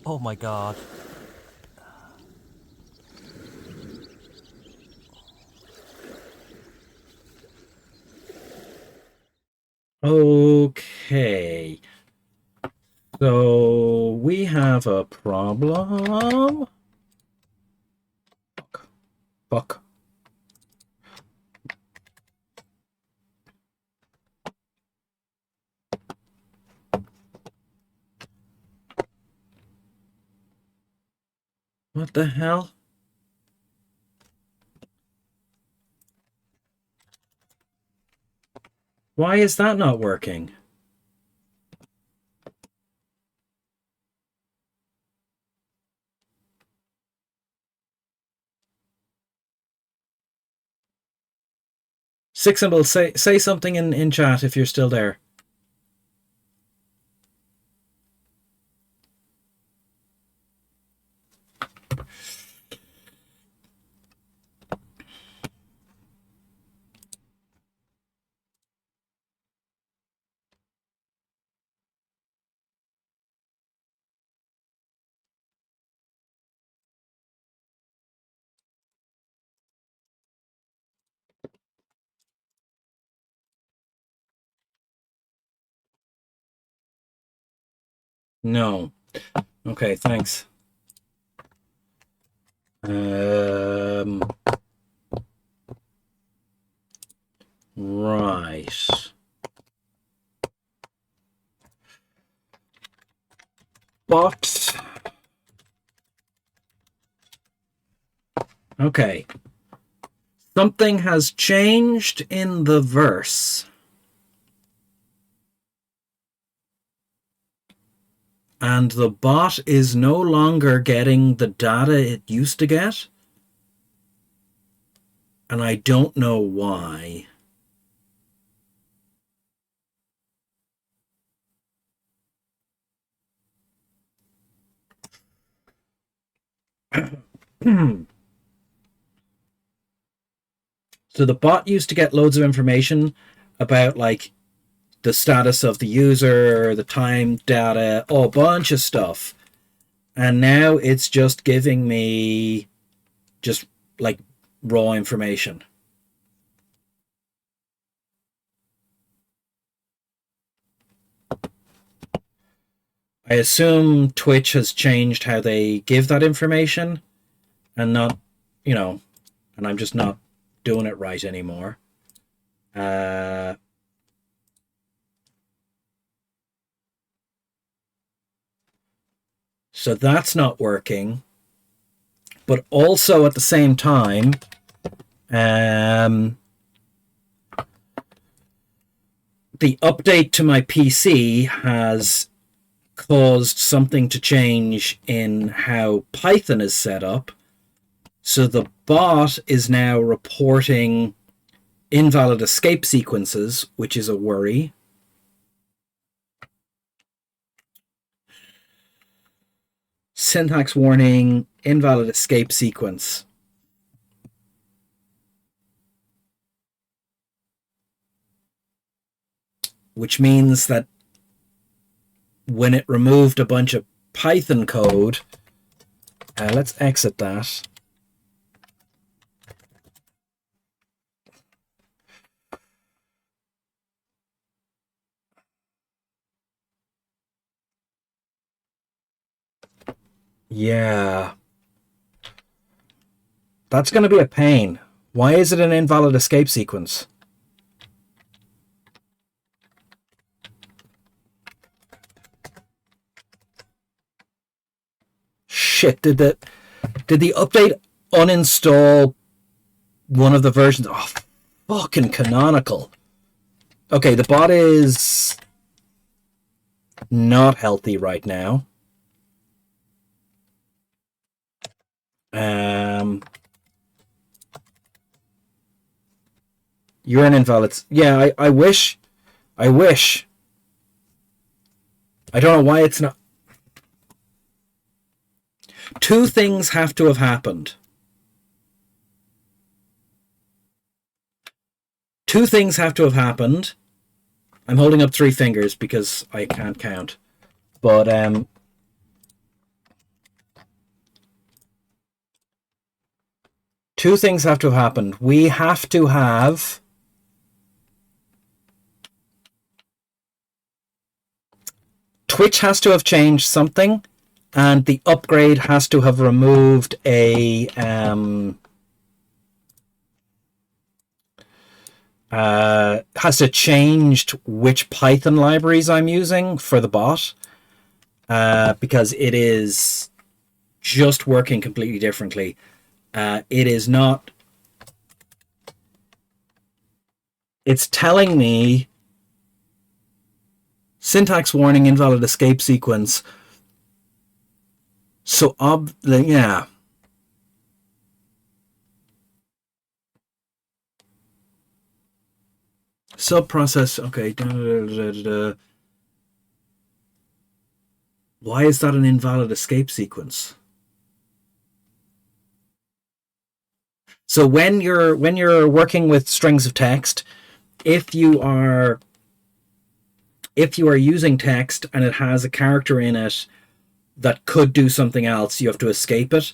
Oh my god. Okay. So we have a problem. Fuck. Fuck. What the hell? Why is that not working? Six Symbol, say something in chat if you're still there. No. Okay, thanks. Right. But okay. Something has changed in the verse. And the bot is no longer getting the data it used to get. And I don't know why. So the bot used to get loads of information about like the status of the user, the time data, a bunch of stuff. And now it's just giving me just like raw information. I assume Twitch has changed how they give that information and not, you know, and I'm just not doing it right anymore. So that's not working. But also at the same time, the update to my PC has caused something to change in how Python is set up. So the bot is now reporting invalid escape sequences, which is a worry. Syntax warning, invalid escape sequence. Which means that when it removed a bunch of Python code, let's exit that. Yeah. That's going to be a pain. Why is it an invalid escape sequence? Shit, did the update uninstall one of the versions? Oh, fucking canonical. Okay, the bot is not healthy right now. You're an invalid. Yeah, I wish. I wish. I don't know why it's not. Two things have to have happened. Two things have to have happened. I'm holding up three fingers because I can't count. But Two things have to have happened. We have to have Twitch has to have changed something, and the upgrade has to have removed a has to changed which Python libraries I'm using for the bot, because it is just working completely differently. It is not. It's telling me syntax warning, invalid escape sequence. So, yeah. Subprocess, okay. Why is that an invalid escape sequence? So when you're working with strings of text, if you are using text and it has a character in it that could do something else, you have to escape it.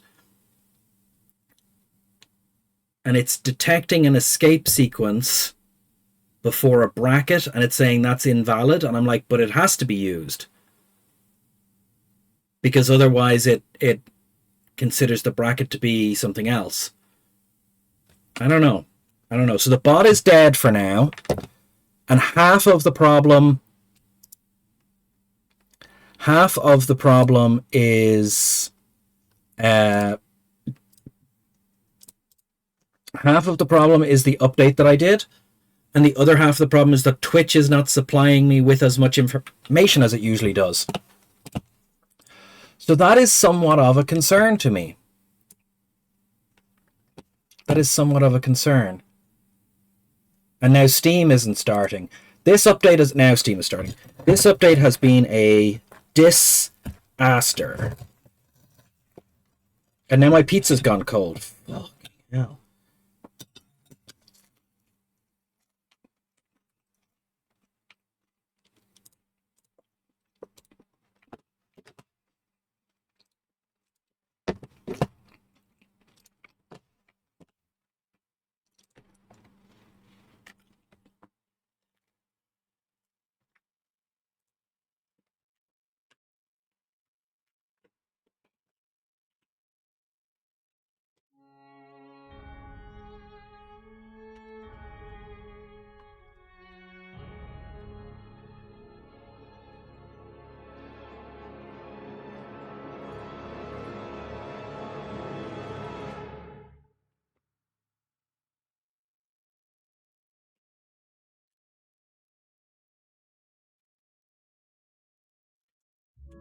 And it's detecting an escape sequence before a bracket, and it's saying that's invalid, and I'm like, but it has to be used, because otherwise it considers the bracket to be something else. I don't know. So the bot is dead for now, and half of the problem is the update that I did, and the other half of the problem is that Twitch is not supplying me with as much information as it usually does. So that is somewhat of a concern to me. And now Steam isn't starting. Now Steam is starting. This update has been a disaster. And now my pizza's gone cold. Fucking hell.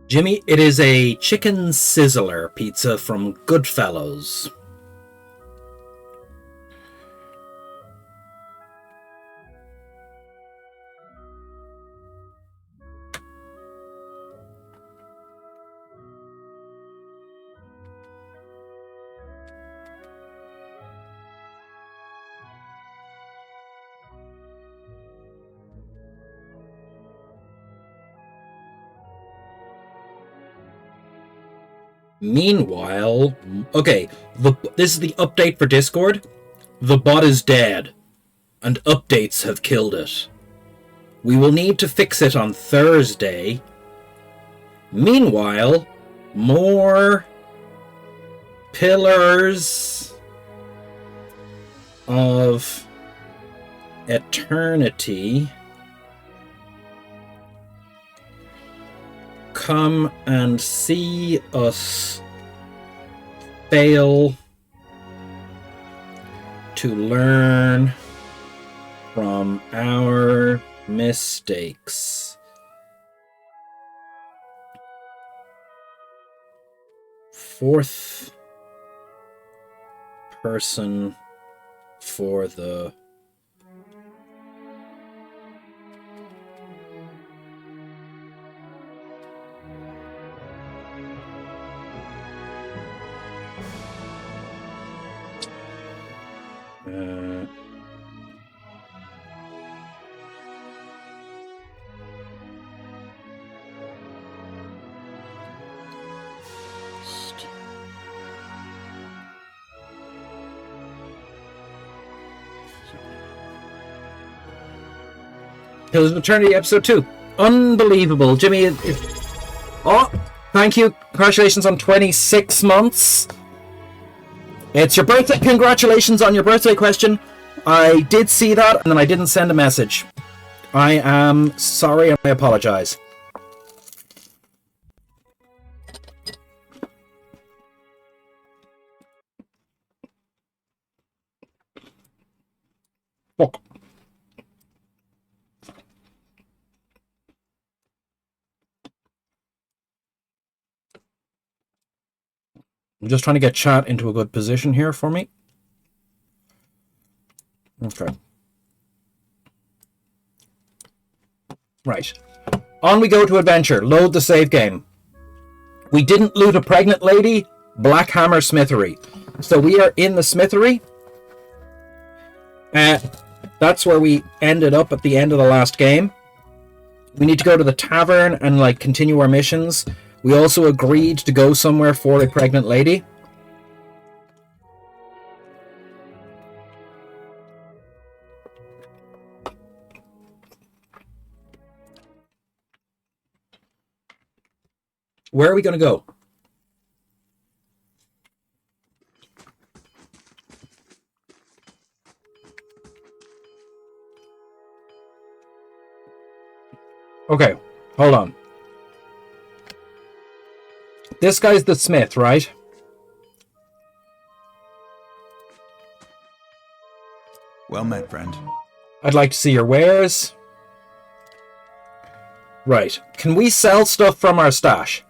Jimmy, it is a chicken sizzler pizza from Goodfellas. Meanwhile, okay, this is the update for Discord. The bot is dead, and updates have killed it. We will need to fix it on Thursday. Meanwhile, more Pillars of Eternity come and see us fail to learn from our mistakes. Fourth person for the Hills of Eternity, episode 2. Unbelievable. Jimmy, oh, thank you. Congratulations on 26 months. It's your birthday. Congratulations on your birthday question. I did see that, and then I didn't send a message. I am sorry, and I apologize. Fuck. I'm just trying to get chat into a good position here for me. Okay. Right. On we go to adventure. Load the save game. We didn't loot a pregnant lady. Black Hammer Smithery. So we are in the smithery. That's where we ended up at the end of the last game. We need to go to the tavern and like continue our missions. We also agreed to go somewhere for a pregnant lady. Where are we going to go? Okay, hold on. This guy's the smith, right? Well met, friend. I'd like to see your wares. Right. Can we sell stuff from our stash?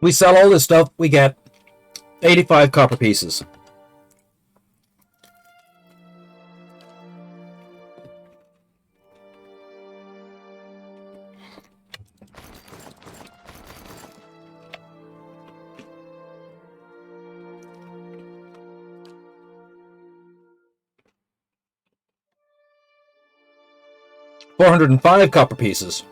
We sell all this stuff, we get 85 copper pieces. $405 copper pieces.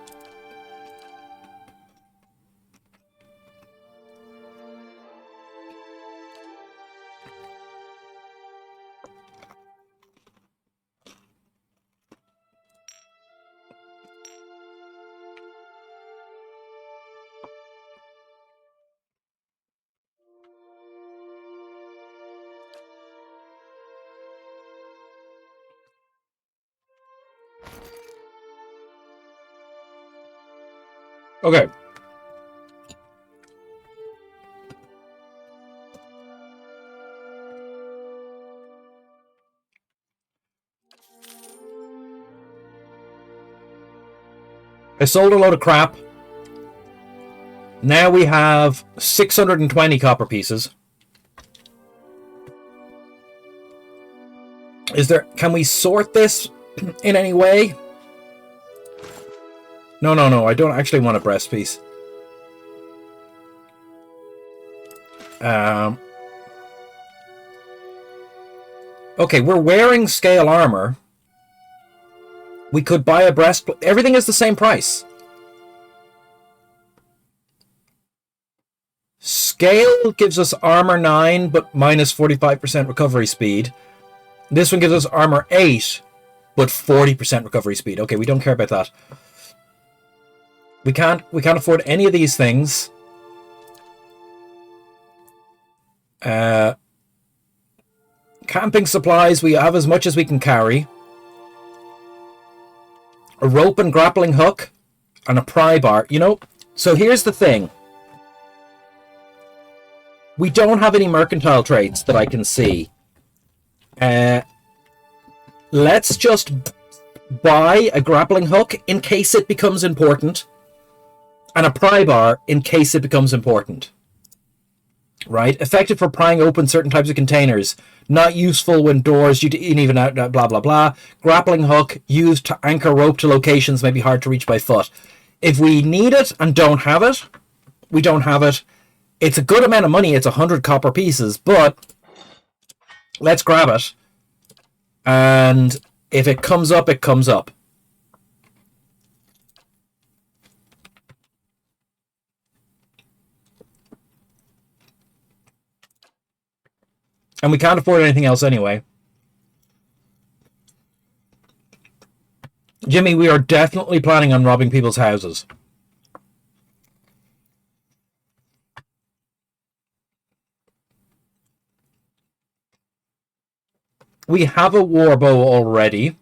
Okay. I sold a load of crap. Now we have 620 copper pieces. Can we sort this in any way? No, I don't actually want a breast piece. Okay, we're wearing scale armor. We could buy a breastplate. Everything is the same price. Scale gives us armor 9, but minus 45% recovery speed. This one gives us armor 8, but 40% recovery speed. Okay, we don't care about that. We can't afford any of these things. Camping supplies, we have as much as we can carry. A rope and grappling hook and a pry bar. You know, so here's the thing. We don't have any mercantile trades that I can see. Let's just buy a grappling hook in case it becomes important. And a pry bar in case it becomes important. Right? Effective for prying open certain types of containers. Not useful when doors due to even out, blah, blah, blah. Grappling hook used to anchor rope to locations may be hard to reach by foot. If we need it and don't have it, we don't have it. It's a good amount of money. It's 100 copper pieces, but let's grab it. And if it comes up, it comes up. And we can't afford anything else anyway. Jimmy, we are definitely planning on robbing people's houses. We have a war bow already.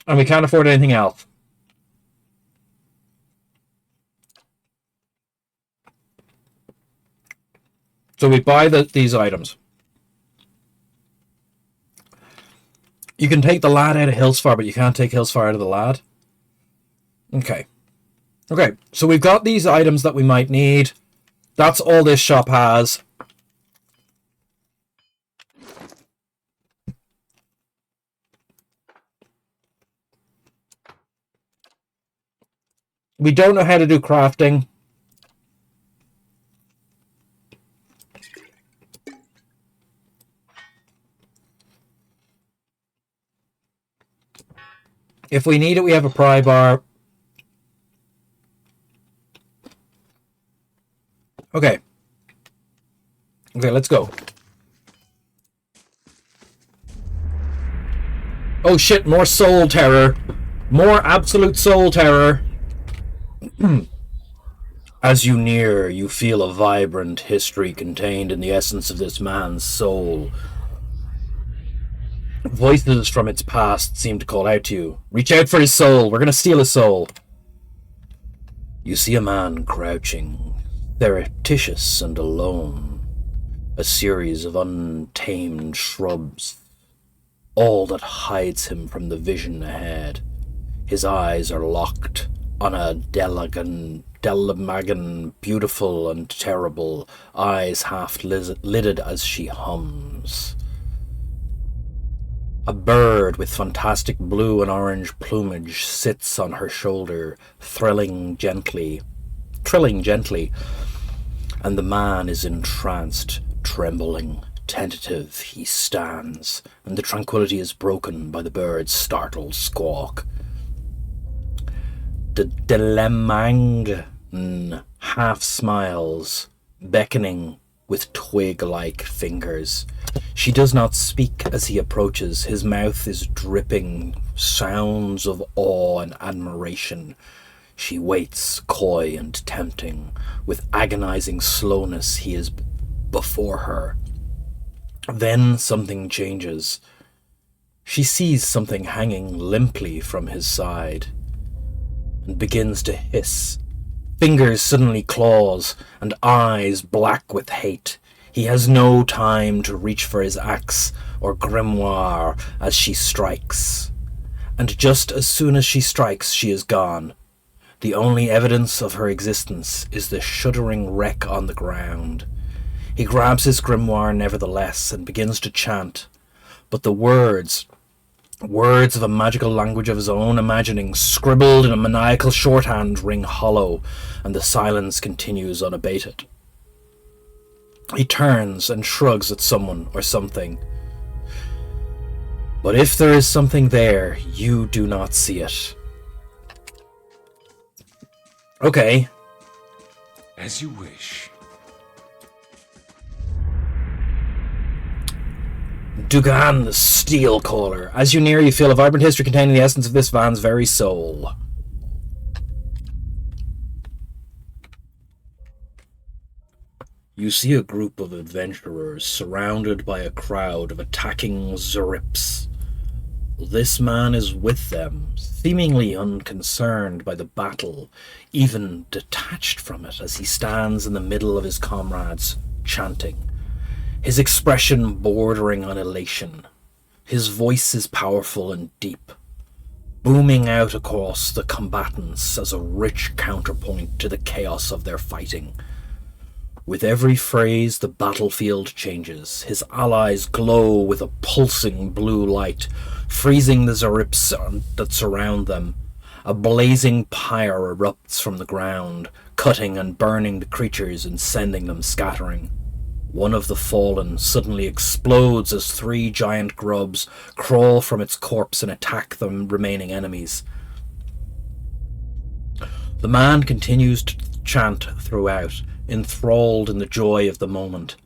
And we can't afford anything else. So we buy these items. You can take the lad out of Hillsfar, but you can't take Hillsfar out of the lad. Okay. Okay, so we've got these items that we might need. That's all this shop has. We don't know how to do crafting. If we need it, we have a pry bar. Okay. Okay, let's go. Oh shit, more soul terror. More absolute soul terror. As you near, you feel a vibrant history contained in the essence of this man's soul. Voices from its past seem to call out to you. Reach out for his soul. We're going to steal his soul. You see a man crouching, surreptitious and alone. A series of untamed shrubs. All that hides him from the vision ahead. His eyes are locked on a Delamagan, beautiful and terrible, eyes half lidded as she hums. A bird with fantastic blue and orange plumage sits on her shoulder, trilling gently, and the man is entranced, trembling, tentative. He stands, and the tranquility is broken by the bird's startled squawk. The Delemang half smiles, beckoning with twig-like fingers. She does not speak as he approaches. His mouth is dripping sounds of awe and admiration. She waits, coy and tempting. With agonizing slowness, he is before her. Then something changes. She sees something hanging limply from his side and begins to hiss. Fingers suddenly claws, and eyes black with hate. He has no time to reach for his axe or grimoire as she strikes. And just as soon as she strikes, she is gone. The only evidence of her existence is the shuddering wreck on the ground. He grabs his grimoire nevertheless and begins to chant, but the words of a magical language of his own imagining, scribbled in a maniacal shorthand, ring hollow, and the silence continues unabated. He turns and shrugs at someone or something. But if there is something there, you do not see it. Okay. As you wish. Dugan the Steel Caller. As you near, you feel a vibrant history containing the essence of this van's very soul. You see a group of adventurers surrounded by a crowd of attacking Zurips. This man is with them, seemingly unconcerned by the battle, even detached from it as he stands in the middle of his comrades, chanting. His expression bordering on elation. His voice is powerful and deep, booming out across the combatants as a rich counterpoint to the chaos of their fighting. With every phrase, the battlefield changes. His allies glow with a pulsing blue light, freezing the Zurips that surround them. A blazing pyre erupts from the ground, cutting and burning the creatures and sending them scattering. One of the fallen suddenly explodes as 3 giant grubs crawl from its corpse and attack the remaining enemies. The man continues to chant throughout, enthralled in the joy of the moment.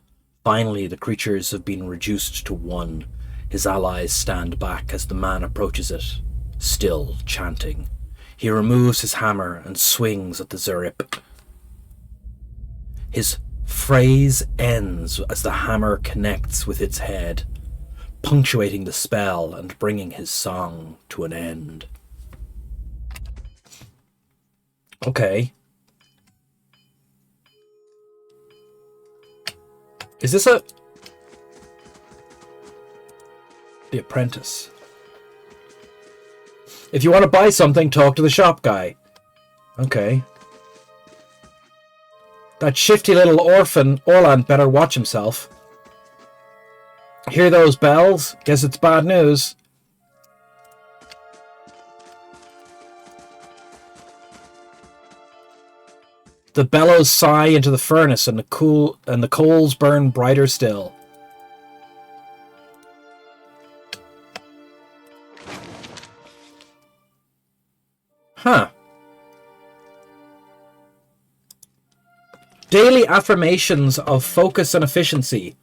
Finally, the creatures have been reduced to one. His allies stand back as the man approaches it, still chanting. He removes his hammer and swings at the Zurip. His phrase ends as the hammer connects with its head, punctuating the spell and bringing his song to an end. Okay. Is this The Apprentice? If you want to buy something, talk to the shop guy. Okay. That shifty little orphan, Orland, better watch himself. Hear those bells? Guess it's bad news. The bellows sigh into the furnace, and the coals burn brighter still. Huh. Daily affirmations of focus and efficiency.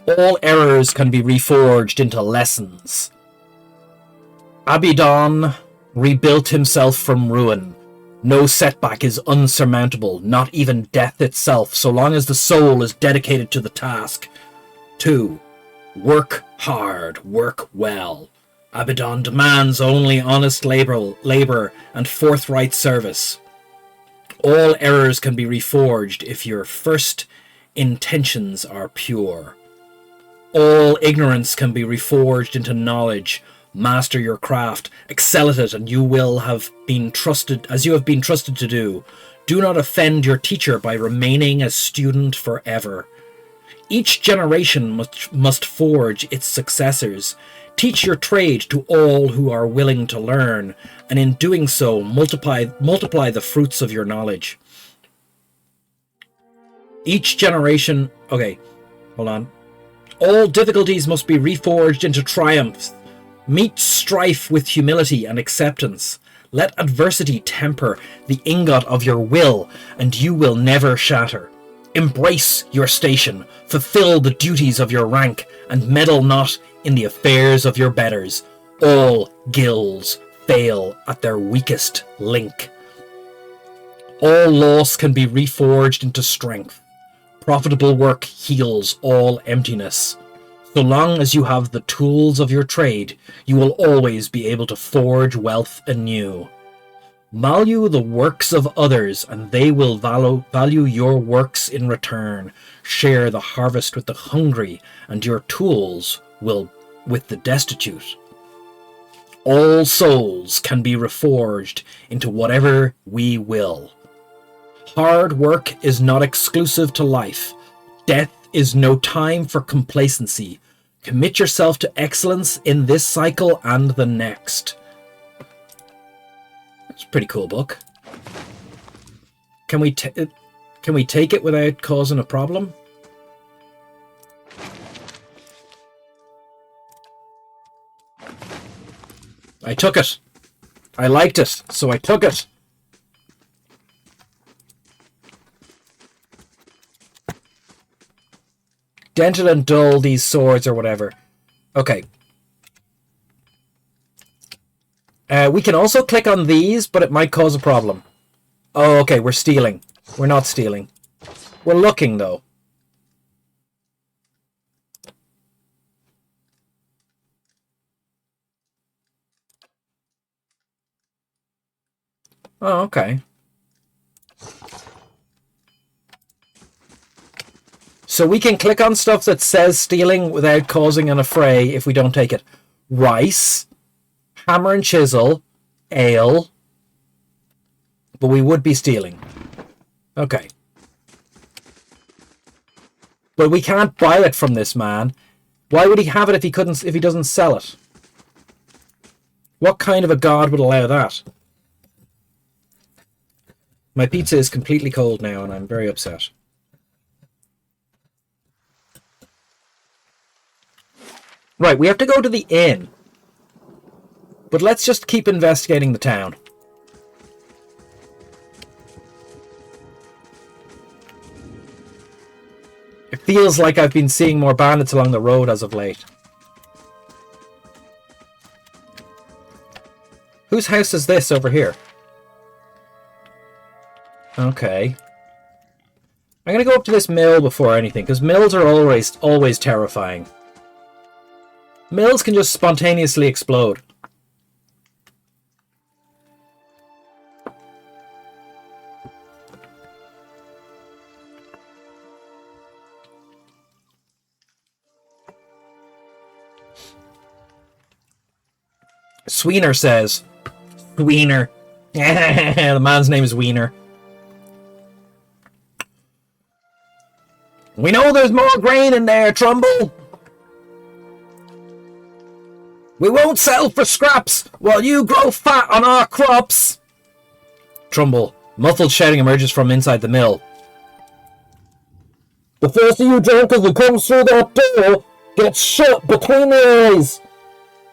All errors can be reforged into lessons. Abaddon rebuilt himself from ruin. No setback is unsurmountable, not even death itself, so long as the soul is dedicated to the task. 2. Work hard, work well. Abaddon demands only honest labor and forthright service. All errors can be reforged if your first intentions are pure. All ignorance can be reforged into knowledge. Master your craft, excel at it, and you will have been trusted as you have been trusted to do. Do not offend your teacher by remaining a student forever. Each generation must forge its successors. Teach your trade to all who are willing to learn, and in doing so, multiply the fruits of your knowledge. Each generation... Okay, hold on. All difficulties must be reforged into triumphs. Meet strife with humility and acceptance. Let adversity temper the ingot of your will, and you will never shatter. Embrace your station, fulfill the duties of your rank, and meddle not in the affairs of your betters. All guilds fail at their weakest link. All loss can be reforged into strength. Profitable work heals all emptiness. So long as you have the tools of your trade, you will always be able to forge wealth anew. Value the works of others, and they will value your works in return. Share the harvest with the hungry, and your tools will with the destitute. All souls can be reforged into whatever we will. Hard work is not exclusive to life. Death is no time for complacency. Commit yourself to excellence in this cycle and the next. It's a pretty cool book. Can we take it without causing a problem? I took it. I liked it, so I took it. Dented and dull, these swords or whatever. Okay. We can also click on these, but it might cause a problem. Oh, okay, we're stealing. We're not stealing. We're looking, though. Oh, okay. So we can click on stuff that says stealing without causing an affray if we don't take it. Rice, hammer and chisel, ale, but we would be stealing. Okay. But we can't buy it from this man. Why would he have it if he doesn't sell it? What kind of a god would allow that? My pizza is completely cold now and I'm very upset. Right, we have to go to the inn. But let's just keep investigating the town. feels like I've been seeing more bandits along the road as of late. Whose house is this over here? Okay. I'm going to go up to this mill before anything, because mills are always terrifying. Mills can just spontaneously explode. Sweener says. Wiener. The man's name is Wiener. We know there's more grain in there, Trumbull. We won't sell for scraps while you grow fat on our crops. Trumbull. Muffled shouting emerges from inside the mill. The first of you drunkards who comes through that door gets shot between the eyes.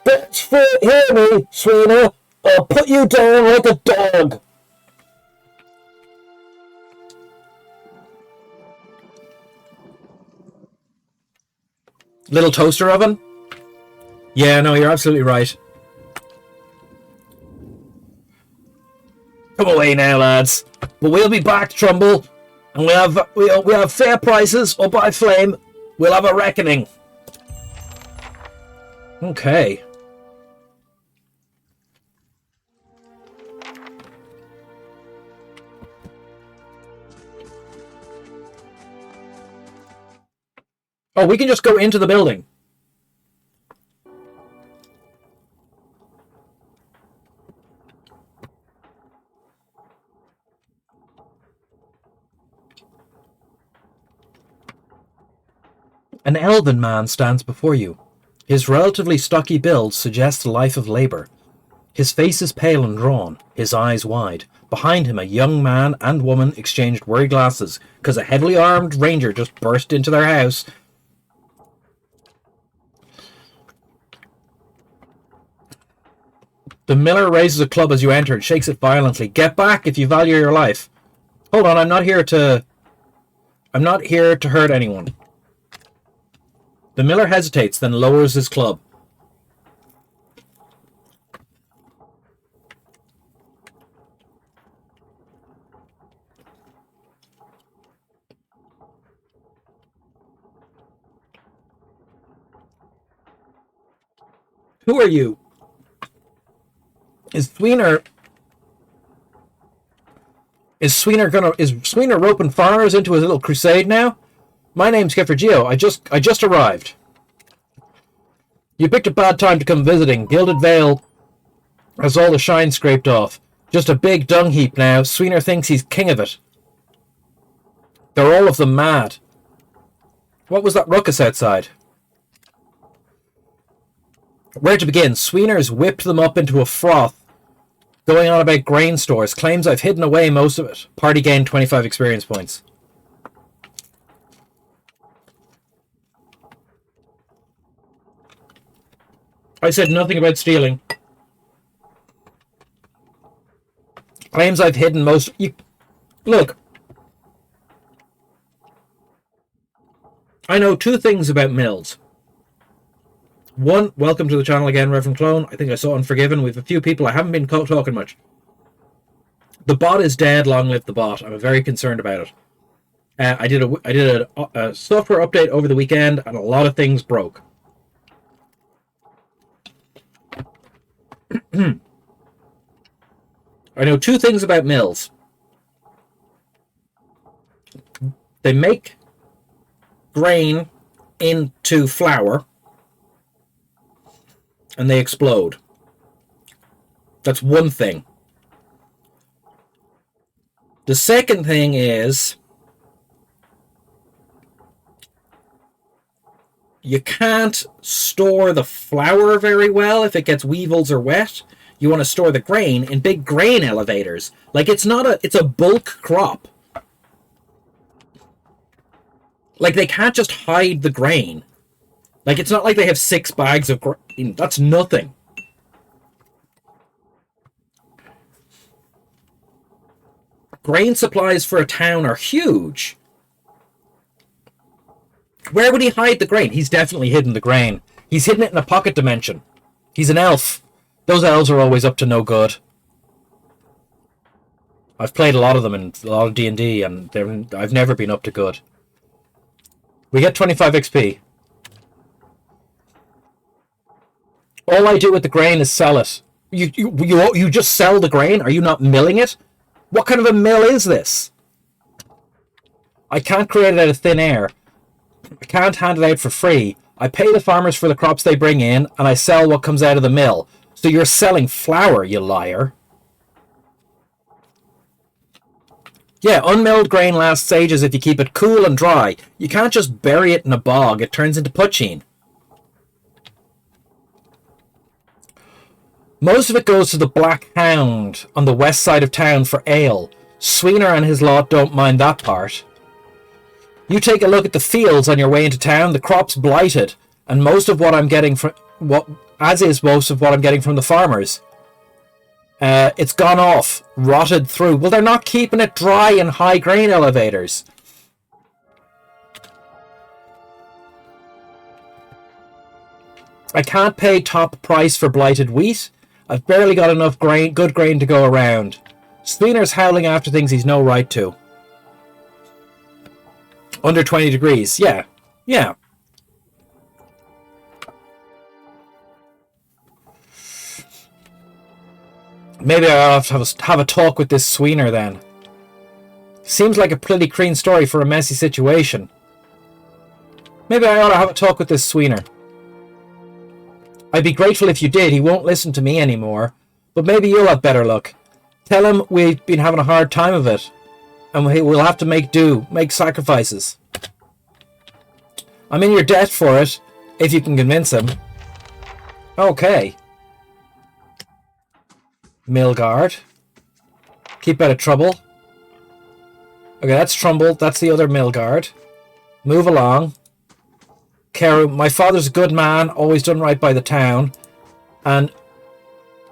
Bitch, hear me, Sweener. I'll put you down like a dog. Little toaster oven? Yeah, no, you're absolutely right. Come away now, lads. But we'll be back, Trumbull, and we have fair prices, or by flame, we'll have a reckoning. Okay. Oh, we can just go into the building. An elven man stands before you. His relatively stocky build suggests a life of labor. His face is pale and drawn, his eyes wide. Behind him, a young man and woman exchanged worried glasses because a heavily armed ranger just burst into their house. The miller raises a club as you enter and shakes it violently. Get back if you value your life. Hold on, I'm not here to hurt anyone. The miller hesitates, then lowers his club. Who are you? Is Sweener roping foreigners into his little crusade now? My name's Gifford. I just arrived. You picked a bad time to come visiting. Gilded Vale has all the shine scraped off. Just a big dung heap now. Sweener thinks he's king of it. They're all of them mad. What was that ruckus outside? Where to begin? Sweener's whipped them up into a froth. Going on about grain stores. Claims I've hidden away most of it. Party gained 25 experience points. I said nothing about stealing. Claims I've hidden most... Look. I know two things about mills. One, welcome to the channel again, Reverend Clone. I think I saw Unforgiven. We have a few people. I haven't been talking much. The bot is dead. Long live the bot. I'm very concerned about it. I did a software update over the weekend, and a lot of things broke. I know two things about mills. They make grain into flour, and they explode. That's one thing. The second thing is you can't store the flour very well if it gets weevils or wet. You want to store the grain in big grain elevators. Like, it's a bulk crop. Like, they can't just hide the grain. Like, it's not like they have 6 bags of grain. That's nothing. Grain supplies for a town are huge. Where would he hide the grain? He's definitely hidden the grain. He's hidden it in a pocket dimension. He's an elf. Those elves are always up to no good. I've played a lot of them in a lot of D&D, and I've never been up to good. We get 25 XP. All I do with the grain is sell it. You just sell the grain? Are you not milling it? What kind of a mill is this? I can't create it out of thin air. I can't hand it out for free. I pay the farmers for the crops they bring in, and I sell what comes out of the mill. So you're selling flour, you liar. Yeah, unmilled grain lasts ages if you keep it cool and dry. You can't just bury it in a bog. It turns into poaching. Most of it goes to the Black Hound on the west side of town for ale. Sweener and his lot don't mind that part. You take a look at the fields on your way into town. The crop's blighted, and most of what I'm getting from most of what I'm getting from the farmers. It's gone off, rotted through. Well, they're not keeping it dry in high grain elevators. I can't pay top price for blighted wheat. I've barely got enough good grain to go around. Spooner's howling after things he's no right to. Under 20 degrees. Yeah. Yeah. Maybe I'll have to have a talk with this Sweener then. Seems like a pretty clean story for a messy situation. Maybe I ought to have a talk with this Sweener. I'd be grateful if you did. He won't listen to me anymore. But maybe you'll have better luck. Tell him we've been having a hard time of it. And we'll have to make sacrifices. I'm in your debt for it, if you can convince him. Okay. Millguard. Keep out of trouble. Okay, that's Trumbull. That's the other Millguard. Move along. Carew, my father's a good man, always done right by the town. And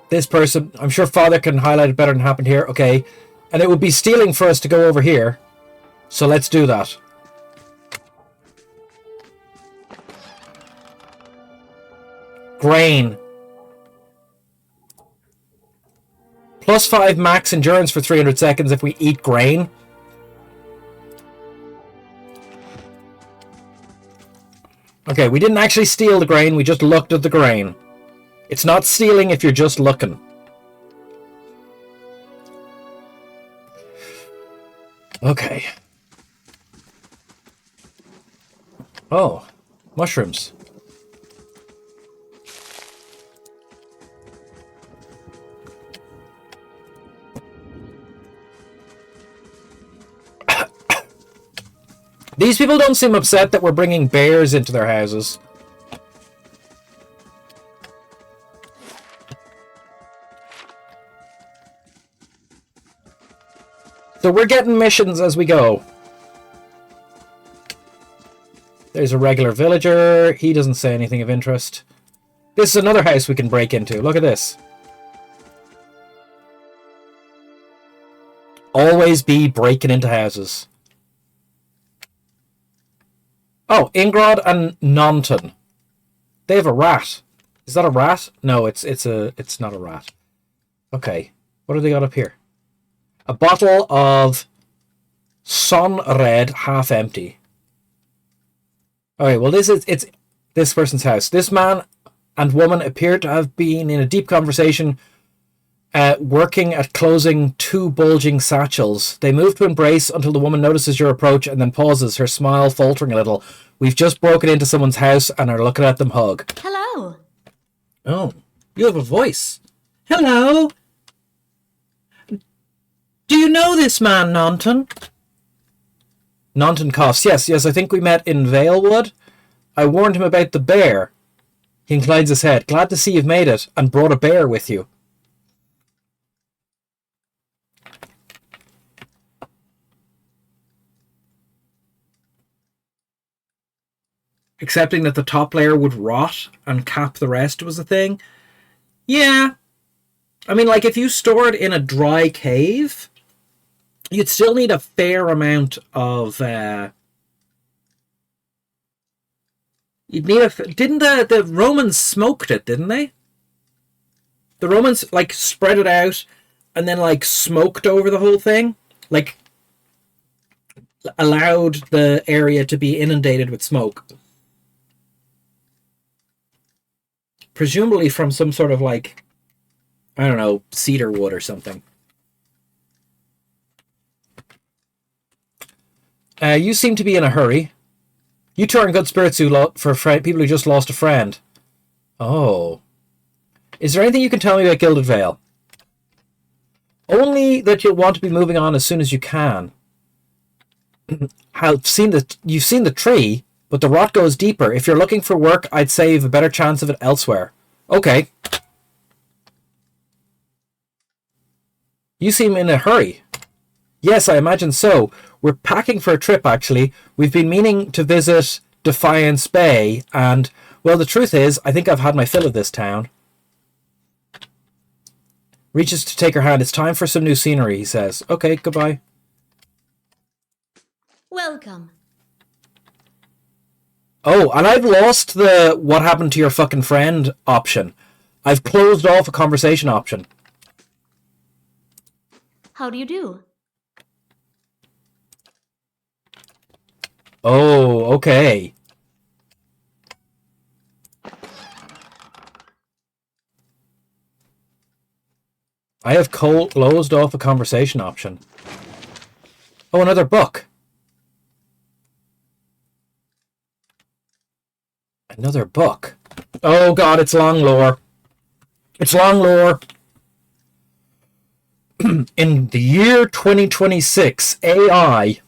this person, I'm sure father can highlight it better than happened here. Okay. And it would be stealing for us to go over here. So let's do that. Grain. +5 max endurance for 300 seconds if we eat grain. Okay, we didn't actually steal the grain, we just looked at the grain. It's not stealing if you're just looking. Okay. Oh, mushrooms. These people don't seem upset that we're bringing bears into their houses. So we're getting missions as we go. There's a regular villager. He doesn't say anything of interest. This is another house we can break into. Look at this. Always be breaking into houses. Oh, Ingrod and Naunton. They have a rat. Is that a rat? No, it's not a rat. Okay. What have they got up here? A bottle of Son Red, half empty. Okay, well it's this person's house. This man and woman appear to have been in a deep conversation, working at closing 2 bulging satchels. They move to embrace until the woman notices your approach and then pauses, her smile faltering a little. We've just broken into someone's house and are looking at them hug. Hello. Oh, you have a voice. Hello. Do you know this man, Naunton? Naunton coughs. Yes, I think we met in Valewood. I warned him about the bear. He inclines his head. Glad to see you've made it and brought a bear with you. Accepting that the top layer would rot and cap the rest was a thing. Yeah. I mean, like, if you store it in a dry cave, you'd still need a fair amount of You'd need a... Didn't the Romans smoked it, didn't they? The Romans, like, spread it out and then, like, smoked over the whole thing. Like, allowed the area to be inundated with smoke. Presumably from some sort of, like, I don't know, cedar wood or something. You seem to be in a hurry. You two are in good spirits for people who just lost a friend. Oh. Is there anything you can tell me about Gilded Vale? Only that you'll want to be moving on as soon as you can. You've seen the tree, but the rot goes deeper. If you're looking for work, I'd say you've a better chance of it elsewhere. Okay. You seem in a hurry. Yes, I imagine so. We're packing for a trip, actually. We've been meaning to visit Defiance Bay, and, well, the truth is, I think I've had my fill of this town. Reaches to take her hand. It's time for some new scenery, he says. Okay, goodbye. Welcome. Oh, and I've lost the what happened to your fucking friend option. I've closed off a conversation option. How do you do? Oh, okay. I have closed off a conversation option. Oh, another book. Another book. Oh god, it's long lore. It's long lore. In the year 2026, AI...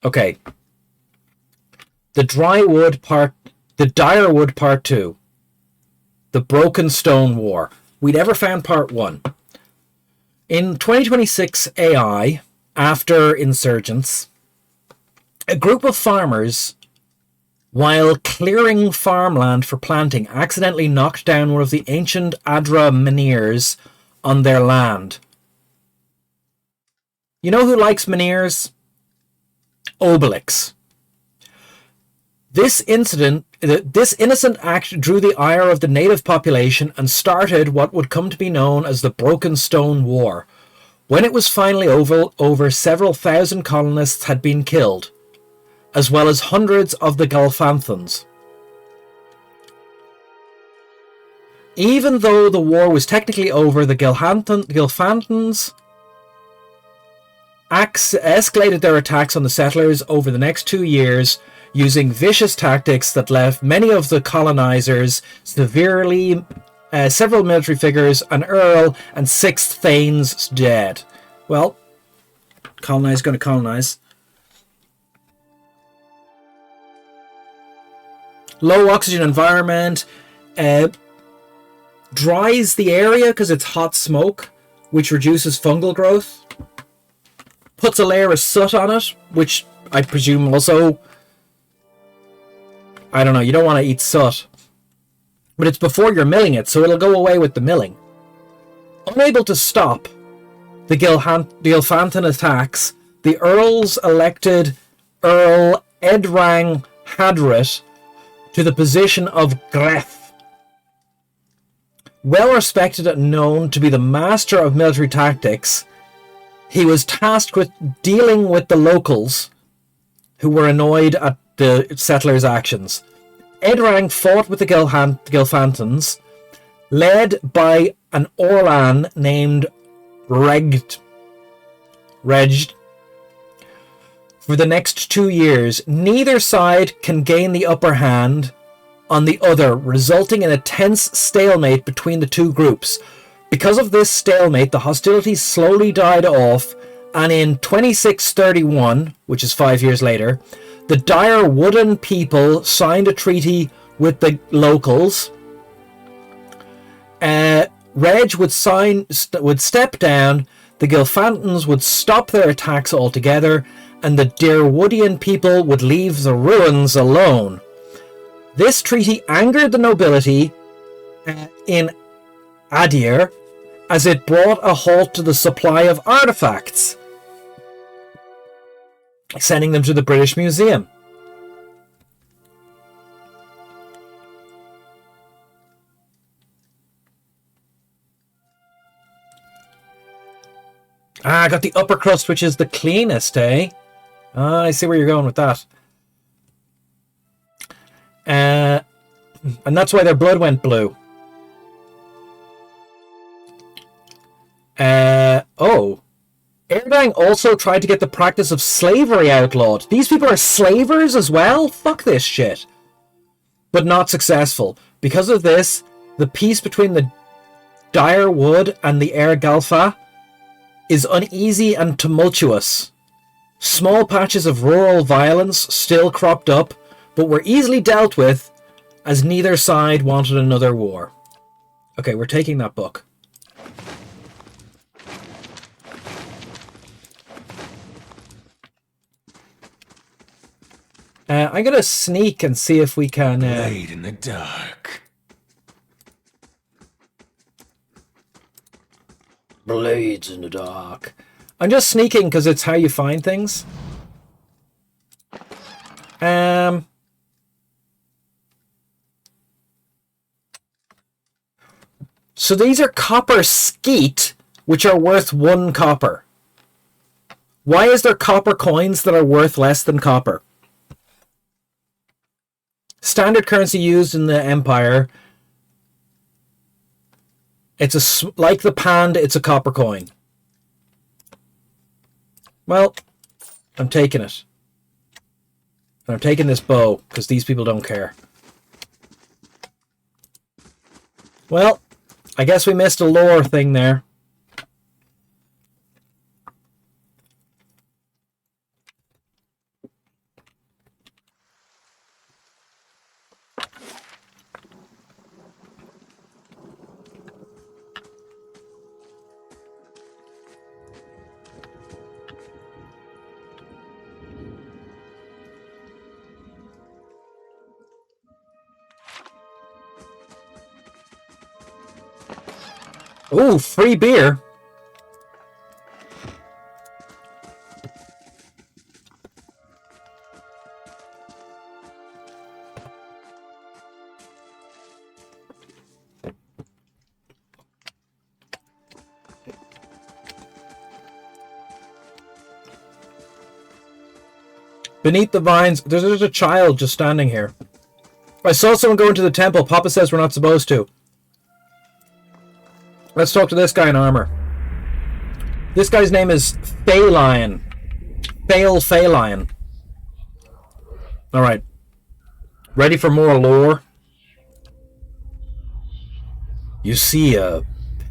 Okay. The Direwood Part 2. The Broken Stone War. We never found Part 1. In 2026 AI, after Insurgents, a group of farmers, while clearing farmland for planting, accidentally knocked down one of the ancient Adra menhirs on their land. You know who likes menhirs? Obelix. This innocent act drew the ire of the native population and started what would come to be known as the Broken Stone War. When it was finally over, several thousand colonists had been killed, as well as hundreds of the Galfanthans. Even though the war was technically over, the Galfanthans escalated their attacks on the settlers over the next 2 years, using vicious tactics that left many of the colonizers severely, several military figures, an earl, and 6 thanes dead. Well, colonize going to colonize. Low oxygen environment dries the area because it's hot smoke, which reduces fungal growth. Puts a layer of soot on it, which I presume also... I don't know, you don't want to eat soot. But it's before you're milling it, so it'll go away with the milling. Unable to stop the Gilfanthan attacks, the Earls elected Earl Edrang Hadrit to the position of Greth. Well respected and known to be the master of military tactics, he was tasked with dealing with the locals who were annoyed at the settlers' actions. Edrang fought with the Gilfanthans, led by an Orlan named Regd. For the next 2 years, neither side can gain the upper hand on the other, resulting in a tense stalemate between the two groups. Because of this stalemate, the hostilities slowly died off, and in 2631, which is 5 years later, the Dire Wooden people signed a treaty with the locals. Reg would step down, the Gilfanthans would stop their attacks altogether, and the Dirwoodian people would leave the ruins alone. This treaty angered the nobility in Adir, as it brought a halt to the supply of artifacts, sending them to the British Museum. Ah, I got the upper crust, which is the cleanest, eh? Ah, I see where you're going with that. And that's why their blood went blue. Oh. Erdang also tried to get the practice of slavery outlawed. These people are slavers as well? Fuck this shit. But not successful. Because of this, the peace between the Dire Wood and the Air Galfa is uneasy and tumultuous. Small patches of rural violence still cropped up, but were easily dealt with as neither side wanted another war. Okay, we're taking that book. I'm going to sneak and see if we can... Blade in the dark. Blades in the dark. I'm just sneaking because it's how you find things. So these are copper skeet, which are worth 1 copper. Why is there copper coins that are worth less than copper? Standard currency used in the Empire. It's like the Pand, it's a copper coin. Well, I'm taking it. And I'm taking this bow, because these people don't care. Well, I guess we missed a lore thing there. Ooh, free beer. Beneath the vines, there's a child just standing here. I saw someone go into the temple. Papa says we're not supposed to. Let's talk to this guy in armor. This guy's name is Phaelion. Phaelion. Alright. Ready for more lore? You see a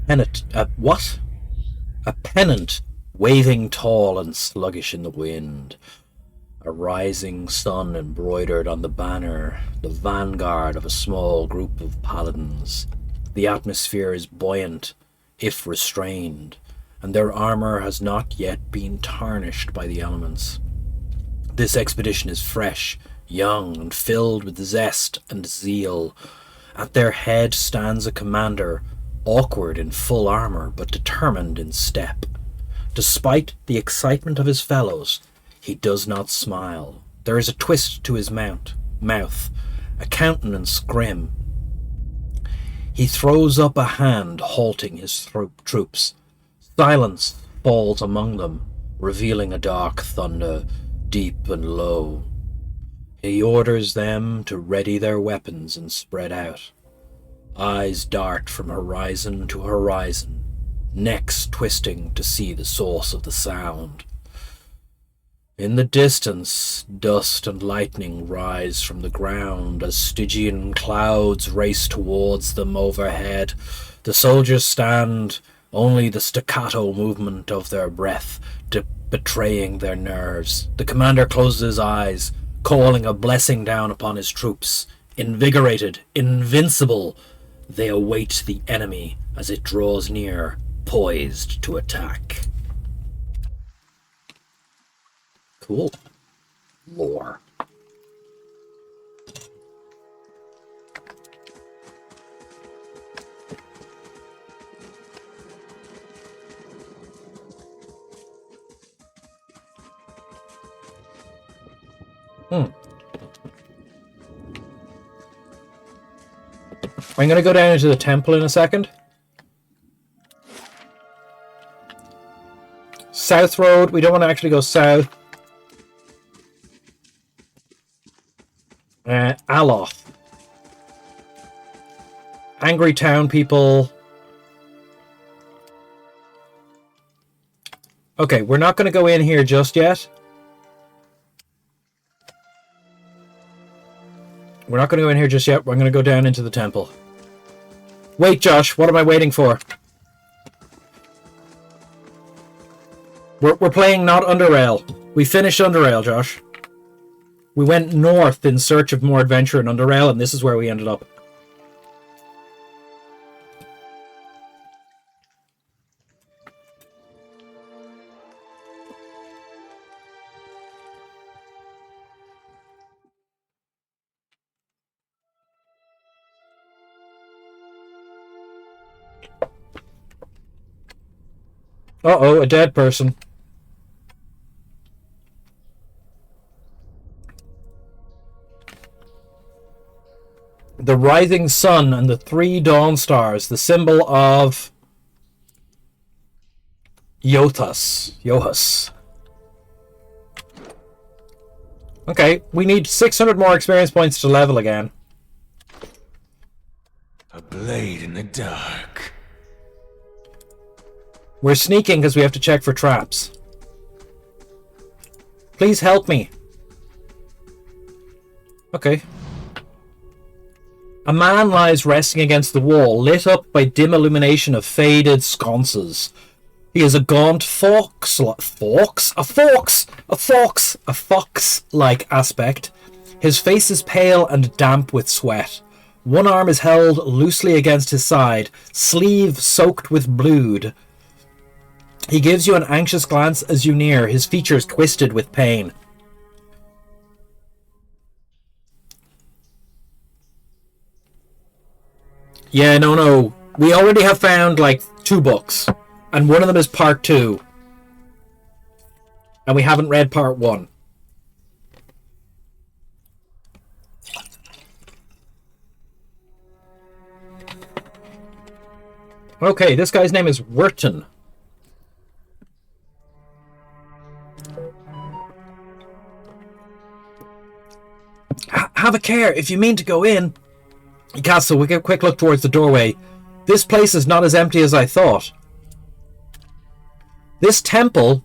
pennant... what? A pennant waving tall and sluggish in the wind. A rising sun embroidered on the banner, the vanguard of a small group of paladins. The atmosphere is buoyant, if restrained, and their armor has not yet been tarnished by the elements. This expedition is fresh, young, and filled with zest and zeal. At their head stands a commander, awkward in full armor, but determined in step. Despite the excitement of his fellows, he does not smile. There is a twist to his mouth, a countenance grim. He throws up a hand, halting his troops. Silence falls among them, revealing a dark thunder, deep and low. He orders them to ready their weapons and spread out. Eyes dart from horizon to horizon, necks twisting to see the source of the sound. In the distance, dust and lightning rise from the ground as Stygian clouds race towards them overhead. The soldiers stand, only the staccato movement of their breath betraying their nerves. The commander closes his eyes, calling a blessing down upon his troops. Invigorated, invincible, they await the enemy as it draws near, poised to attack. Cool. Lore. I'm going to go down into the temple in a second. South Road. We don't want to actually go south. Aloth. Angry town people. Okay, we're not going to go in here just yet. We're not going to go in here just yet. We're going to go down into the temple. Wait, Josh. What am I waiting for? We're playing not Underrail. We finished Underrail, Josh. We went north in search of more adventure in Underrail, and this is where we ended up. Uh-oh, a dead person. The rising sun and the 3 dawn stars, the symbol of Yohus. Okay, we need 600 more experience points to level again. A blade in the dark. We're sneaking because we have to check for traps. Please help me. Okay. A man lies resting against the wall, lit up by dim illumination of faded sconces. He is a gaunt fox-like aspect. His face is pale and damp with sweat. One arm is held loosely against his side, sleeve soaked with blood. He gives you an anxious glance as you near, his features twisted with pain. Yeah, no. We already have found, like, 2 books. And one of them is part 2. And we haven't read part 1. Okay, this guy's name is Wurton. Have a care. If you mean to go in... Castle, we get a quick look towards the doorway. This place is not as empty as I thought. This temple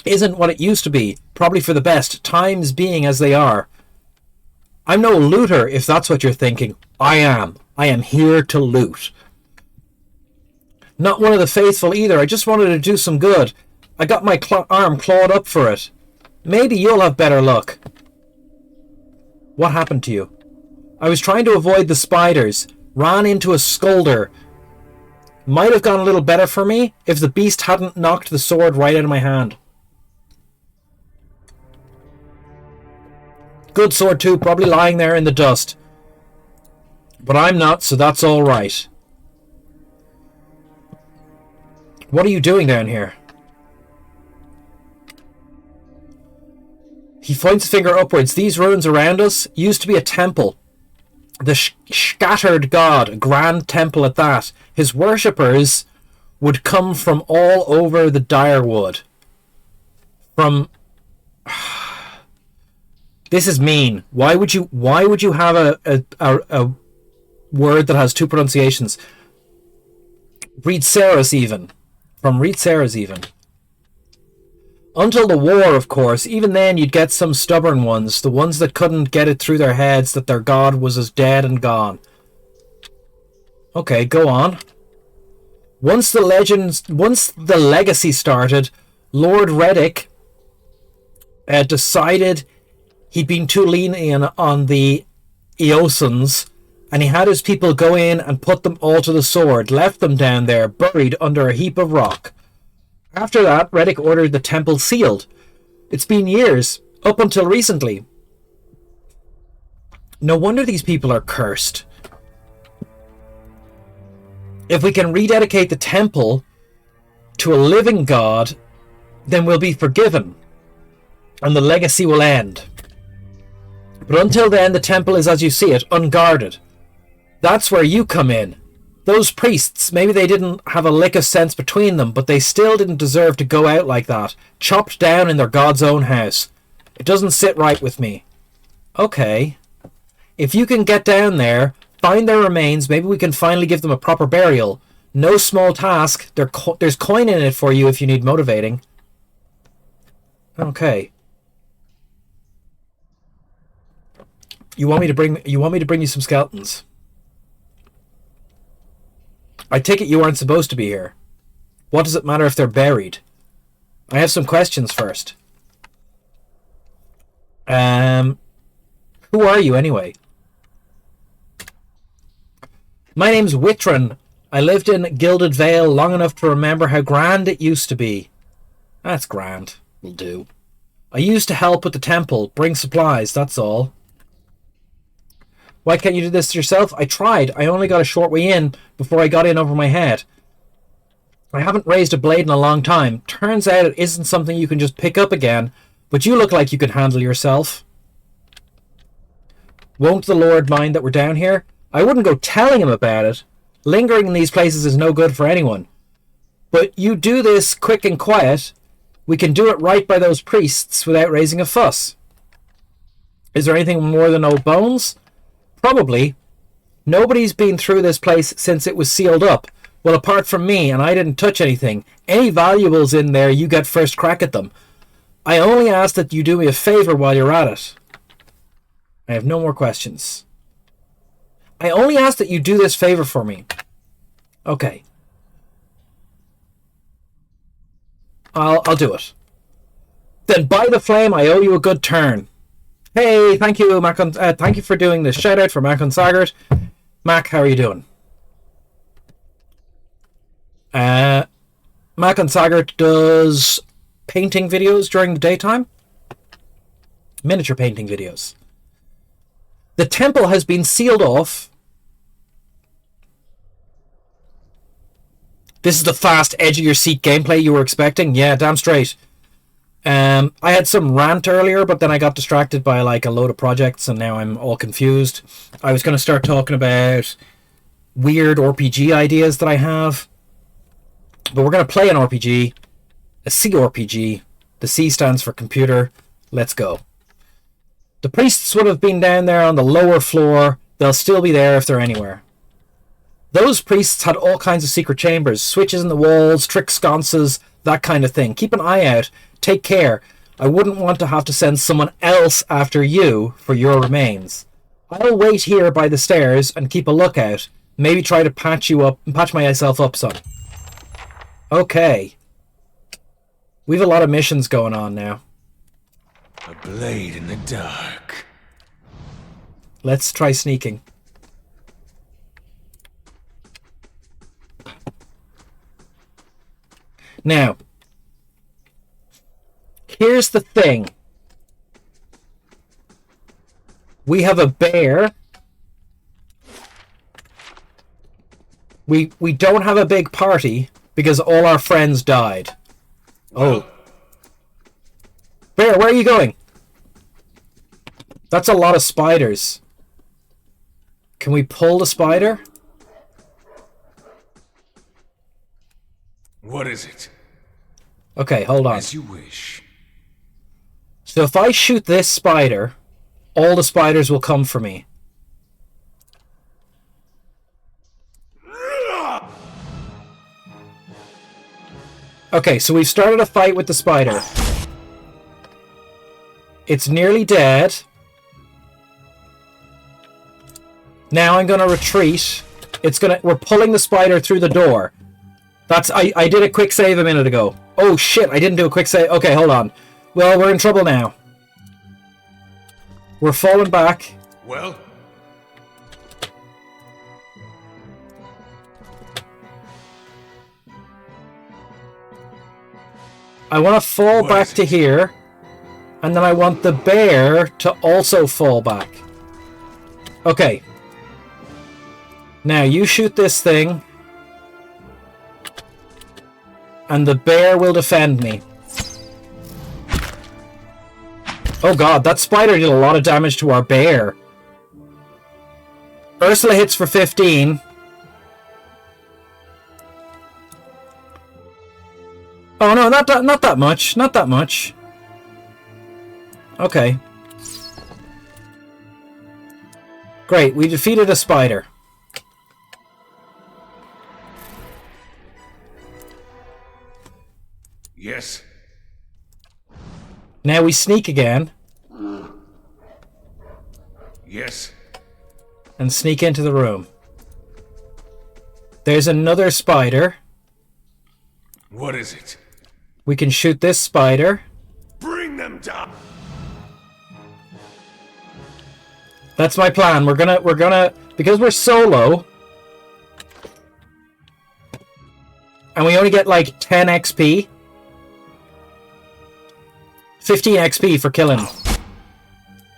isn't what it used to be. Probably for the best, times being as they are. I'm no looter, if that's what you're thinking. I am. I am here to loot. Not one of the faithful either. I just wanted to do some good. I got my arm clawed up for it. Maybe you'll have better luck. What happened to you? I was trying to avoid the spiders. Ran into a scolder. Might have gone a little better for me if the beast hadn't knocked the sword right out of my hand. Good sword too, probably lying there in the dust. But I'm not, so that's all right. What are you doing down here? He points a finger upwards. These ruins around us used to be a temple. The scattered god, a grand temple at that. His worshippers would come from all over the Direwood. From... This is mean. Why would you have a word that has 2 pronunciations? Read Sarah's even. From Read Sarah's even. Until the war, of course. Even then, you'd get some stubborn ones. The ones that couldn't get it through their heads that their god was as dead and gone. Okay, go on. Once the legacy started, Lord Reddick decided he'd been too lenient on the Eosans, and he had his people go in and put them all to the sword, left them down there, buried under a heap of rock. After that, Reddick ordered the temple sealed. It's been years, up until recently. No wonder these people are cursed. If we can rededicate the temple to a living god, then we'll be forgiven, and the legacy will end. But until then, the temple is as you see it, unguarded. That's where you come in. Those priests, maybe they didn't have a lick of sense between them, but they still didn't deserve to go out like that, chopped down in their God's own house. It doesn't sit right with me. Okay. If you can get down there, find their remains, maybe we can finally give them a proper burial. No small task. There's coin in it for you if you need motivating. Okay. You want me to bring you some skeletons? I take it you aren't supposed to be here. What does it matter if they're buried? I have some questions first. Who are you anyway? My name's Witron. I lived in Gilded Vale long enough to remember how grand it used to be. That's grand. Will do. I used to help with the temple, bring supplies, that's all. Why can't you do this yourself? I tried. I only got a short way in before I got in over my head. I haven't raised a blade in a long time. Turns out it isn't something you can just pick up again, but you look like you can handle yourself. Won't the Lord mind that we're down here? I wouldn't go telling him about it. Lingering in these places is no good for anyone. But you do this quick and quiet. We can do it right by those priests without raising a fuss. Is there anything more than old bones? Probably. Nobody's been through this place since it was sealed up. Well, apart from me, and I didn't touch anything. Any valuables in there, you get first crack at them. I only ask that you do me a favour while you're at it. I have no more questions. I only ask that you do this favour for me. Okay. I'll do it. Then by the flame, I owe you a good turn. Hey, thank you, Mac. Thank you for doing this shout out for Mac on Sagart. Mac, how are you doing? Mac on Sagart does painting videos during the daytime. Miniature painting videos. The temple has been sealed off. This is the fast edge of your seat gameplay you were expecting? Yeah, damn straight. I had some rant earlier, but then I got distracted by like a load of projects and now I'm all confused. I was going to start talking about weird RPG ideas that I have. But we're going to play an RPG, a CRPG. The C stands for computer. Let's go. The priests would have been down there on the lower floor. They'll still be there if they're anywhere. Those priests had all kinds of secret chambers, switches in the walls, trick sconces, that kind of thing. Keep an eye out. Take care. I wouldn't want to have to send someone else after you for your remains. I'll wait here by the stairs and keep a lookout. Maybe try to patch myself up some. Okay. We've a lot of missions going on now. A blade in the dark. Let's try sneaking. Now, here's the thing. We have a bear. We don't have a big party because all our friends died. Oh. Bear, where are you going? That's a lot of spiders. Can we pull the spider? What is it? Okay, hold on. As you wish. So if I shoot this spider, all the spiders will come for me. Okay, so we've started a fight with the spider. It's nearly dead. Now I'm gonna retreat. We're pulling the spider through the door. I did a quick save a minute ago. Oh shit, I didn't do a quick save. Okay, hold on. Well, we're in trouble now. We're falling back. Well? I want to fall back to here. And then I want the bear to also fall back. Okay. Now you shoot this thing. And the bear will defend me. Oh god, that spider did a lot of damage to our bear. Ursula hits for 15. Oh no, not that much. Not that much. Okay. Great, we defeated a spider. Yes. Now we sneak again. Yes. And sneak into the room. There's another spider. What is it? We can shoot this spider. Bring them down. That's my plan. We're gonna because we're solo and we only get like 10 XP. 15 XP for killing.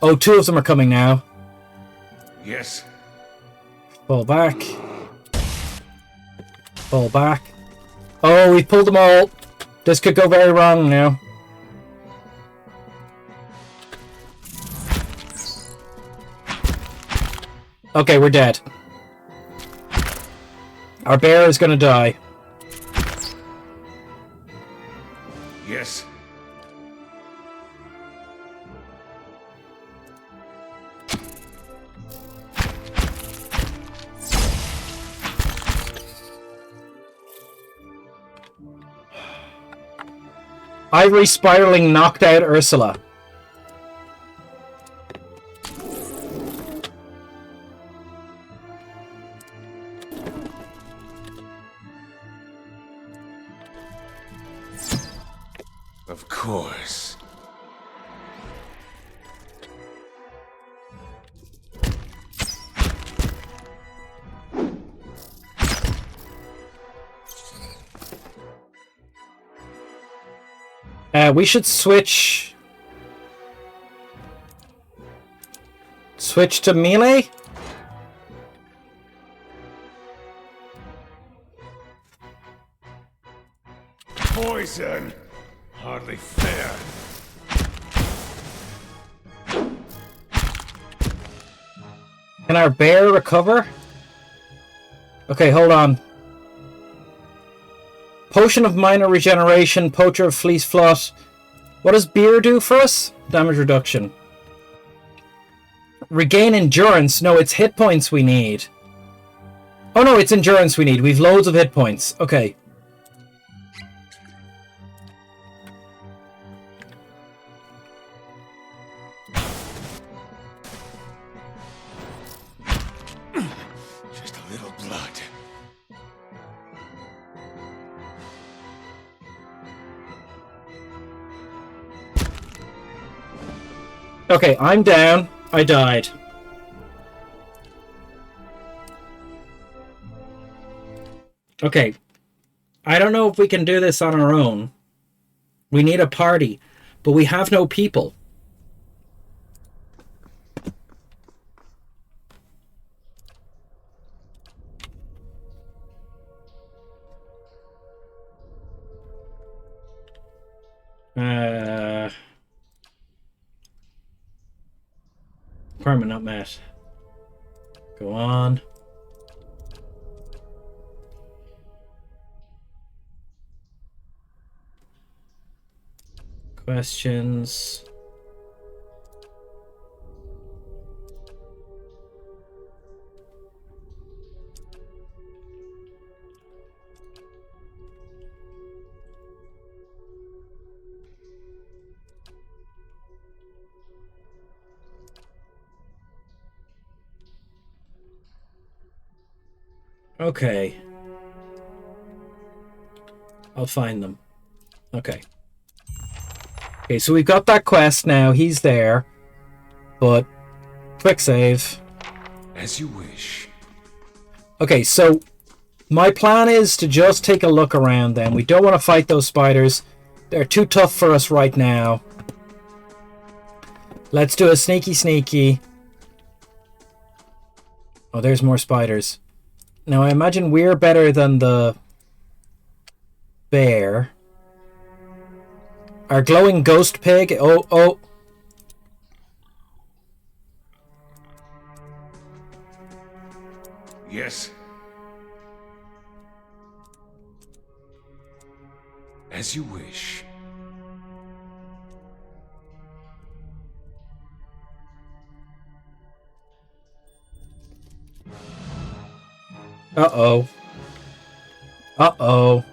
Oh, two of them are coming now. Yes. Fall back. Fall back. Oh, we pulled them all. This could go very wrong now. Okay, we're dead. Our bear is gonna die. Yes. Ivory spiraling knocked out Ursula. Of course. We should switch to melee. Poison. Hardly fair. Can our bear recover? Okay, hold on. Potion of minor regeneration, poacher of fleece floss. What does beer do for us? Damage reduction. Regain endurance. No, it's hit points we need. Oh no, it's endurance we need. We've loads of hit points. Okay. Just a little blood. Okay, I'm down. I died. Okay. I don't know if we can do this on our own. We need a party, but we have no people. Requirement not met. Go on. Questions. Okay. I'll find them. Okay. Okay, so we've got that quest now. He's there. But quick save. As you wish. Okay, so my plan is to just take a look around then. We don't want to fight those spiders. They're too tough for us right now. Let's do a sneaky. Oh, there's more spiders. Now, I imagine we're better than the bear. Our glowing ghost pig. Oh. Yes. As you wish. Uh-oh. Uh-oh.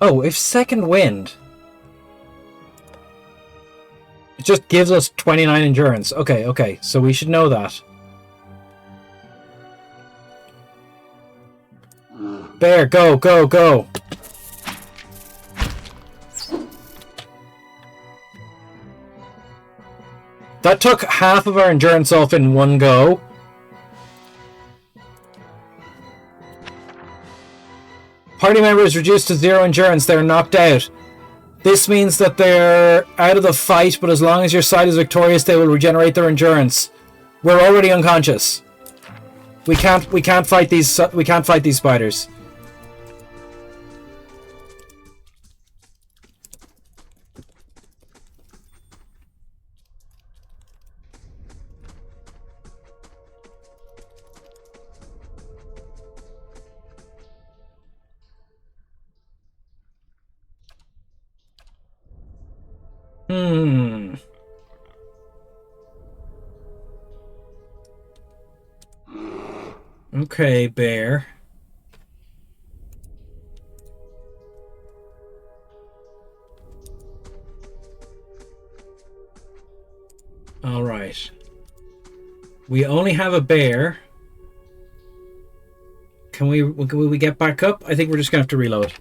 Oh, if second wind... It just gives us 29 endurance. Okay, okay. So we should know that. Bear, go, go, go. That took half of our endurance off in one go. Party members reduced to 0 endurance. They're knocked out. This means that they're out of the fight, but as long as your side is victorious, they will regenerate their endurance. We're already unconscious. We can't fight these spiders. Okay, bear. All right. We only have a bear. Can we get back up? I think we're just gonna have to reload.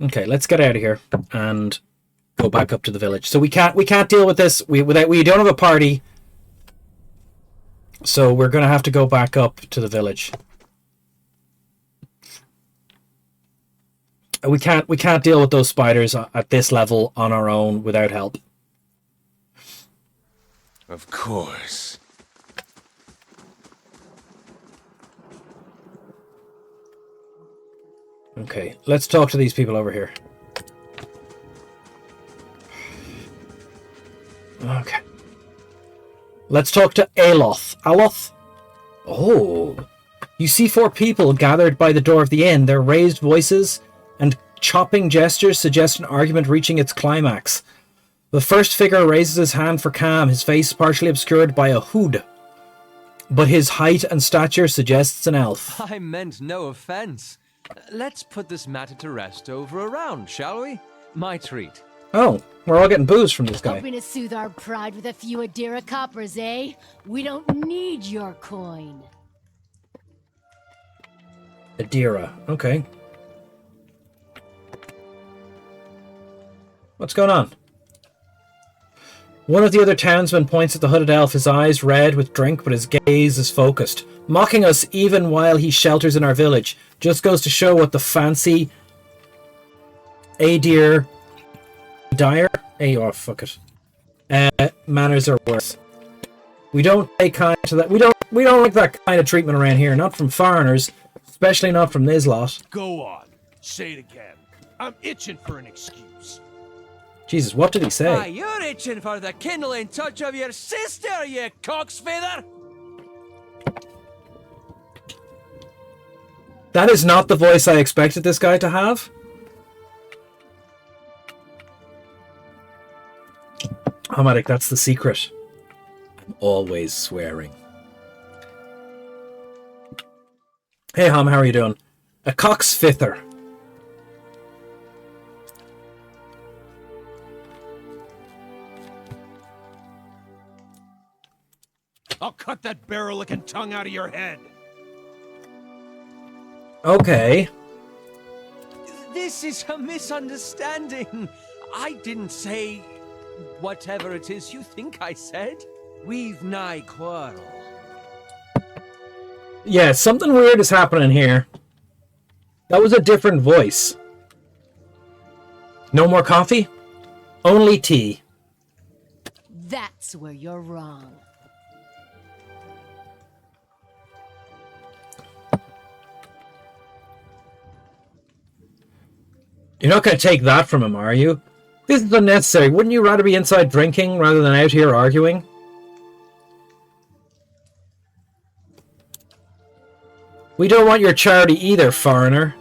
Okay, let's get out of here and go back up to the village. So we can't deal with this. We don't have a party. So we're gonna have to go back up to the village. We can't deal with those spiders at this level on our own without help. Of course. Okay, let's talk to these people over here. Okay. Let's talk to Aloth. Aloth? Oh. You see 4 people gathered by the door of the inn. Their raised voices and chopping gestures suggest an argument reaching its climax. The first figure raises his hand for calm, his face partially obscured by a hood. But his height and stature suggests an elf. I meant no offense. Let's put this matter to rest over a round, shall we? My treat. Oh, we're all getting booze from this guy. Hoping to soothe our pride with a few Adira coppers, eh? We don't need your coin. Adira, okay. What's going on? One of the other townsmen points at the hooded elf, his eyes red with drink, but his gaze is focused. Mocking us even while he shelters in our village. Just goes to show what the fancy Adir Dire? Oh, fuck it. Manners are worth. We don't take kind to that. We don't like that kind of treatment around here. Not from foreigners, especially not from this lot. Go on. Say it again. I'm itching for an excuse. Jesus, what did he say? Aye, you're itching for the kindling touch of your sister, you cocksfeather! That is not the voice I expected this guy to have. Homeric, that's the secret. I'm always swearing. Hey, Hom, how are you doing? A cocksfither. I'll cut that barrel-licking tongue out of your head. Okay. This is a misunderstanding. I didn't say whatever it is you think I said. We've nigh quarrel. Yeah, something weird is happening here. That was a different voice. No more coffee? Only tea. That's where you're wrong. You're not going to take that from him, are you? This is unnecessary. Wouldn't you rather be inside drinking rather than out here arguing? We don't want your charity either, foreigner.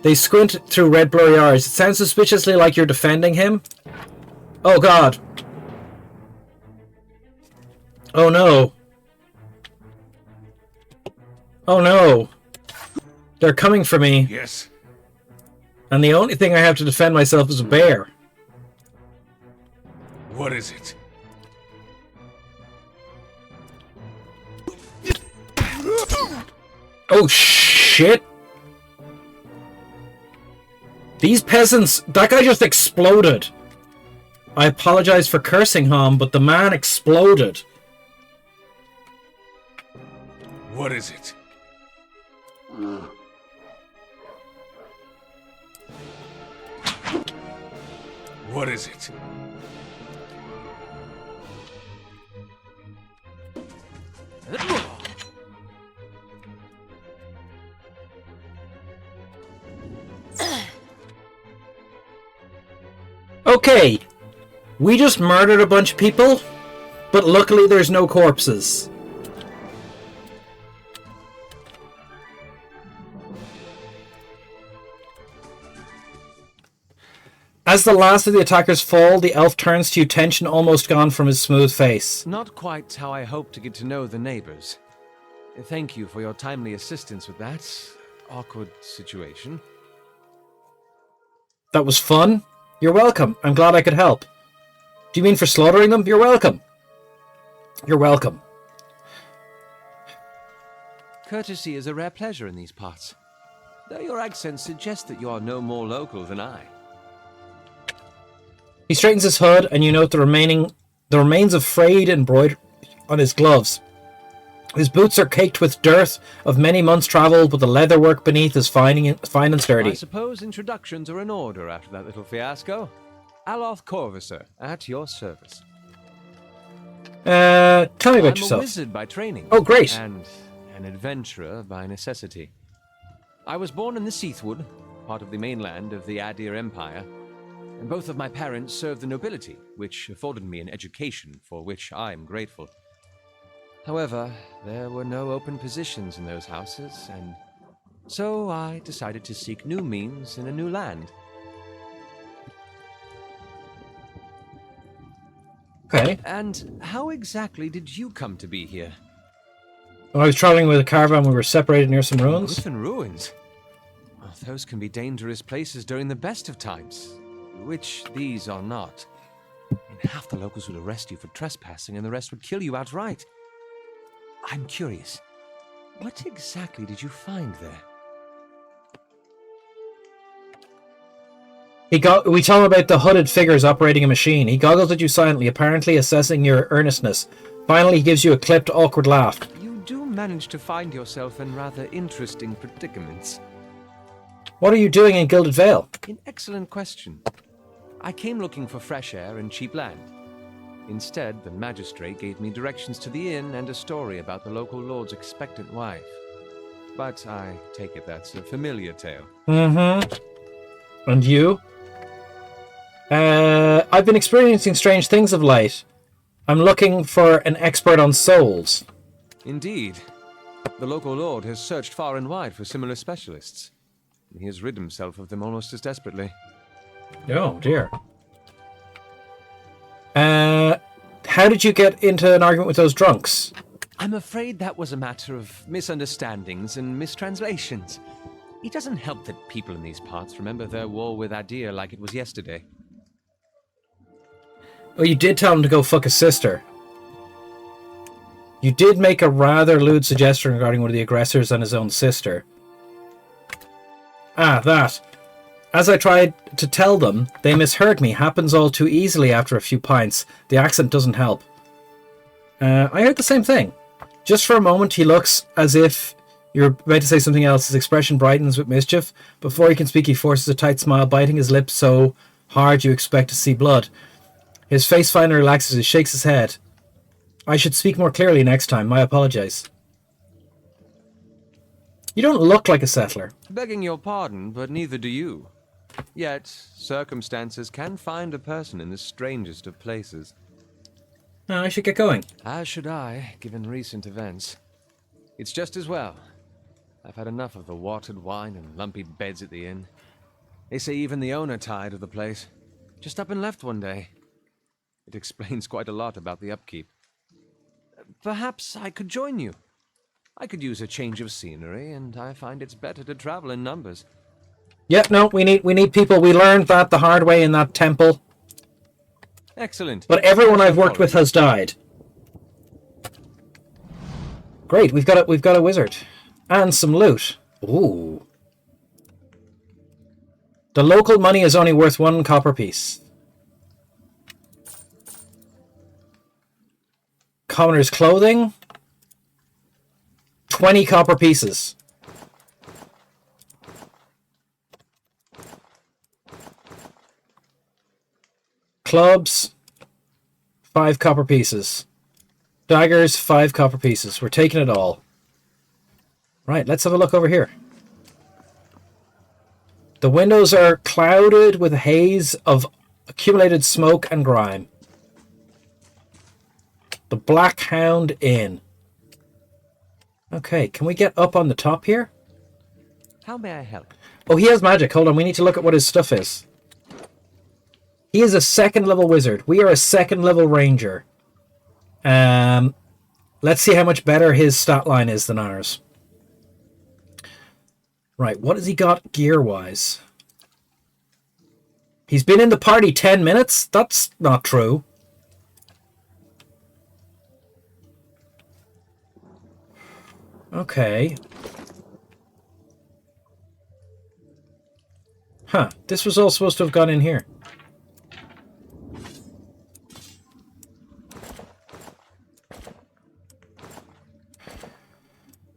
They squint through red blurry eyes. It sounds suspiciously like you're defending him. Oh god. Oh no. Oh no. They're coming for me. Yes. And the only thing I have to defend myself is a bear. What is it? Oh shit. These peasants... That guy just exploded. I apologize for cursing him, but the man exploded. What is it? What is it? Okay. We just murdered a bunch of people, but luckily there's no corpses. As the last of the attackers fall, the elf turns to you, tension almost gone from his smooth face. Not quite how I hoped to get to know the neighbors. Thank you for your timely assistance with that awkward situation. That was fun? You're welcome. I'm glad I could help. Do you mean for slaughtering them? You're welcome. You're welcome. Courtesy is a rare pleasure in these parts, though your accent suggests that you are no more local than I. He straightens his hood, and you note the remains of frayed embroidery on his gloves. His boots are caked with dirt of many months' travel, but the leatherwork beneath is fine and sturdy. I suppose introductions are in order after that little fiasco. Aloth Corvusser, at your service. Tell me about yourself. I'm a wizard by training. Oh, great. And an adventurer by necessity. I was born in the Seathwood, part of the mainland of the Adir Empire, and both of my parents served the nobility, which afforded me an education for which I'm grateful. However, there were no open positions in those houses, and so I decided to seek new means in a new land. Okay. And how exactly did you come to be here? When I was traveling with a caravan, we were separated near some ruins. Griffin ruins? Well, those can be dangerous places during the best of times, which these are not. And half the locals would arrest you for trespassing, and the rest would kill you outright. I'm curious, what exactly did you find there? We tell him about the hooded figures operating a machine. He goggles at you silently, apparently assessing your earnestness. Finally, he gives you a clipped, awkward laugh. You do manage to find yourself in rather interesting predicaments. What are you doing in Gilded Vale? An excellent question. I came looking for fresh air and cheap land. Instead, the magistrate gave me directions to the inn and a story about the local lord's expectant wife. But I take it that's a familiar tale. Mm-hmm. And you? I've been experiencing strange things of late. I'm looking for an expert on souls. Indeed. The local lord has searched far and wide for similar specialists. He has rid himself of them almost as desperately. Oh, dear. How did you get into an argument with those drunks? I'm afraid that was a matter of misunderstandings and mistranslations. It doesn't help that people in these parts remember their war with Adir like it was yesterday. Oh, you did tell him to go fuck his sister. You did make a rather lewd suggestion regarding one of the aggressors and his own sister. Ah, that. As I tried to tell them, they misheard me. Happens all too easily after a few pints. The accent doesn't help. I heard the same thing. Just for a moment, he looks as if you're about to say something else. His expression brightens with mischief. Before he can speak, he forces a tight smile, biting his lips so hard you expect to see blood. His face finally relaxes. He shakes his head. I should speak more clearly next time. I apologize. You don't look like a settler. Begging your pardon, but neither do you. Yet, circumstances can find a person in the strangest of places. I should get going. As should I, given recent events. It's just as well. I've had enough of the watered wine and lumpy beds at the inn. They say even the owner tired of the place. Just up and left one day. It explains quite a lot about the upkeep. Perhaps I could join you. I could use a change of scenery, and I find it's better to travel in numbers. Yeah, no, we need people. We learned that the hard way in that temple. Excellent. But everyone I've worked with has died. Great, we've got a wizard. And some loot. Ooh. The local money is only worth 1 copper piece. Commoner's clothing. 20 copper pieces. Clubs. 5 copper pieces. Daggers, 5 copper pieces. We're taking it all. Right, let's have a look over here. The windows are clouded with a haze of accumulated smoke and grime. The Black Hound Inn. Okay, can we get up on the top here? How may I help? Oh, he has magic. Hold on, we need to look at what his stuff is. He is a 2nd level wizard. We are a 2nd level ranger. Let's see how much better his stat line is than ours. Right, what has he got gear-wise? He's been in the party 10 minutes? That's not true. Okay. Huh, this was all supposed to have gone in here.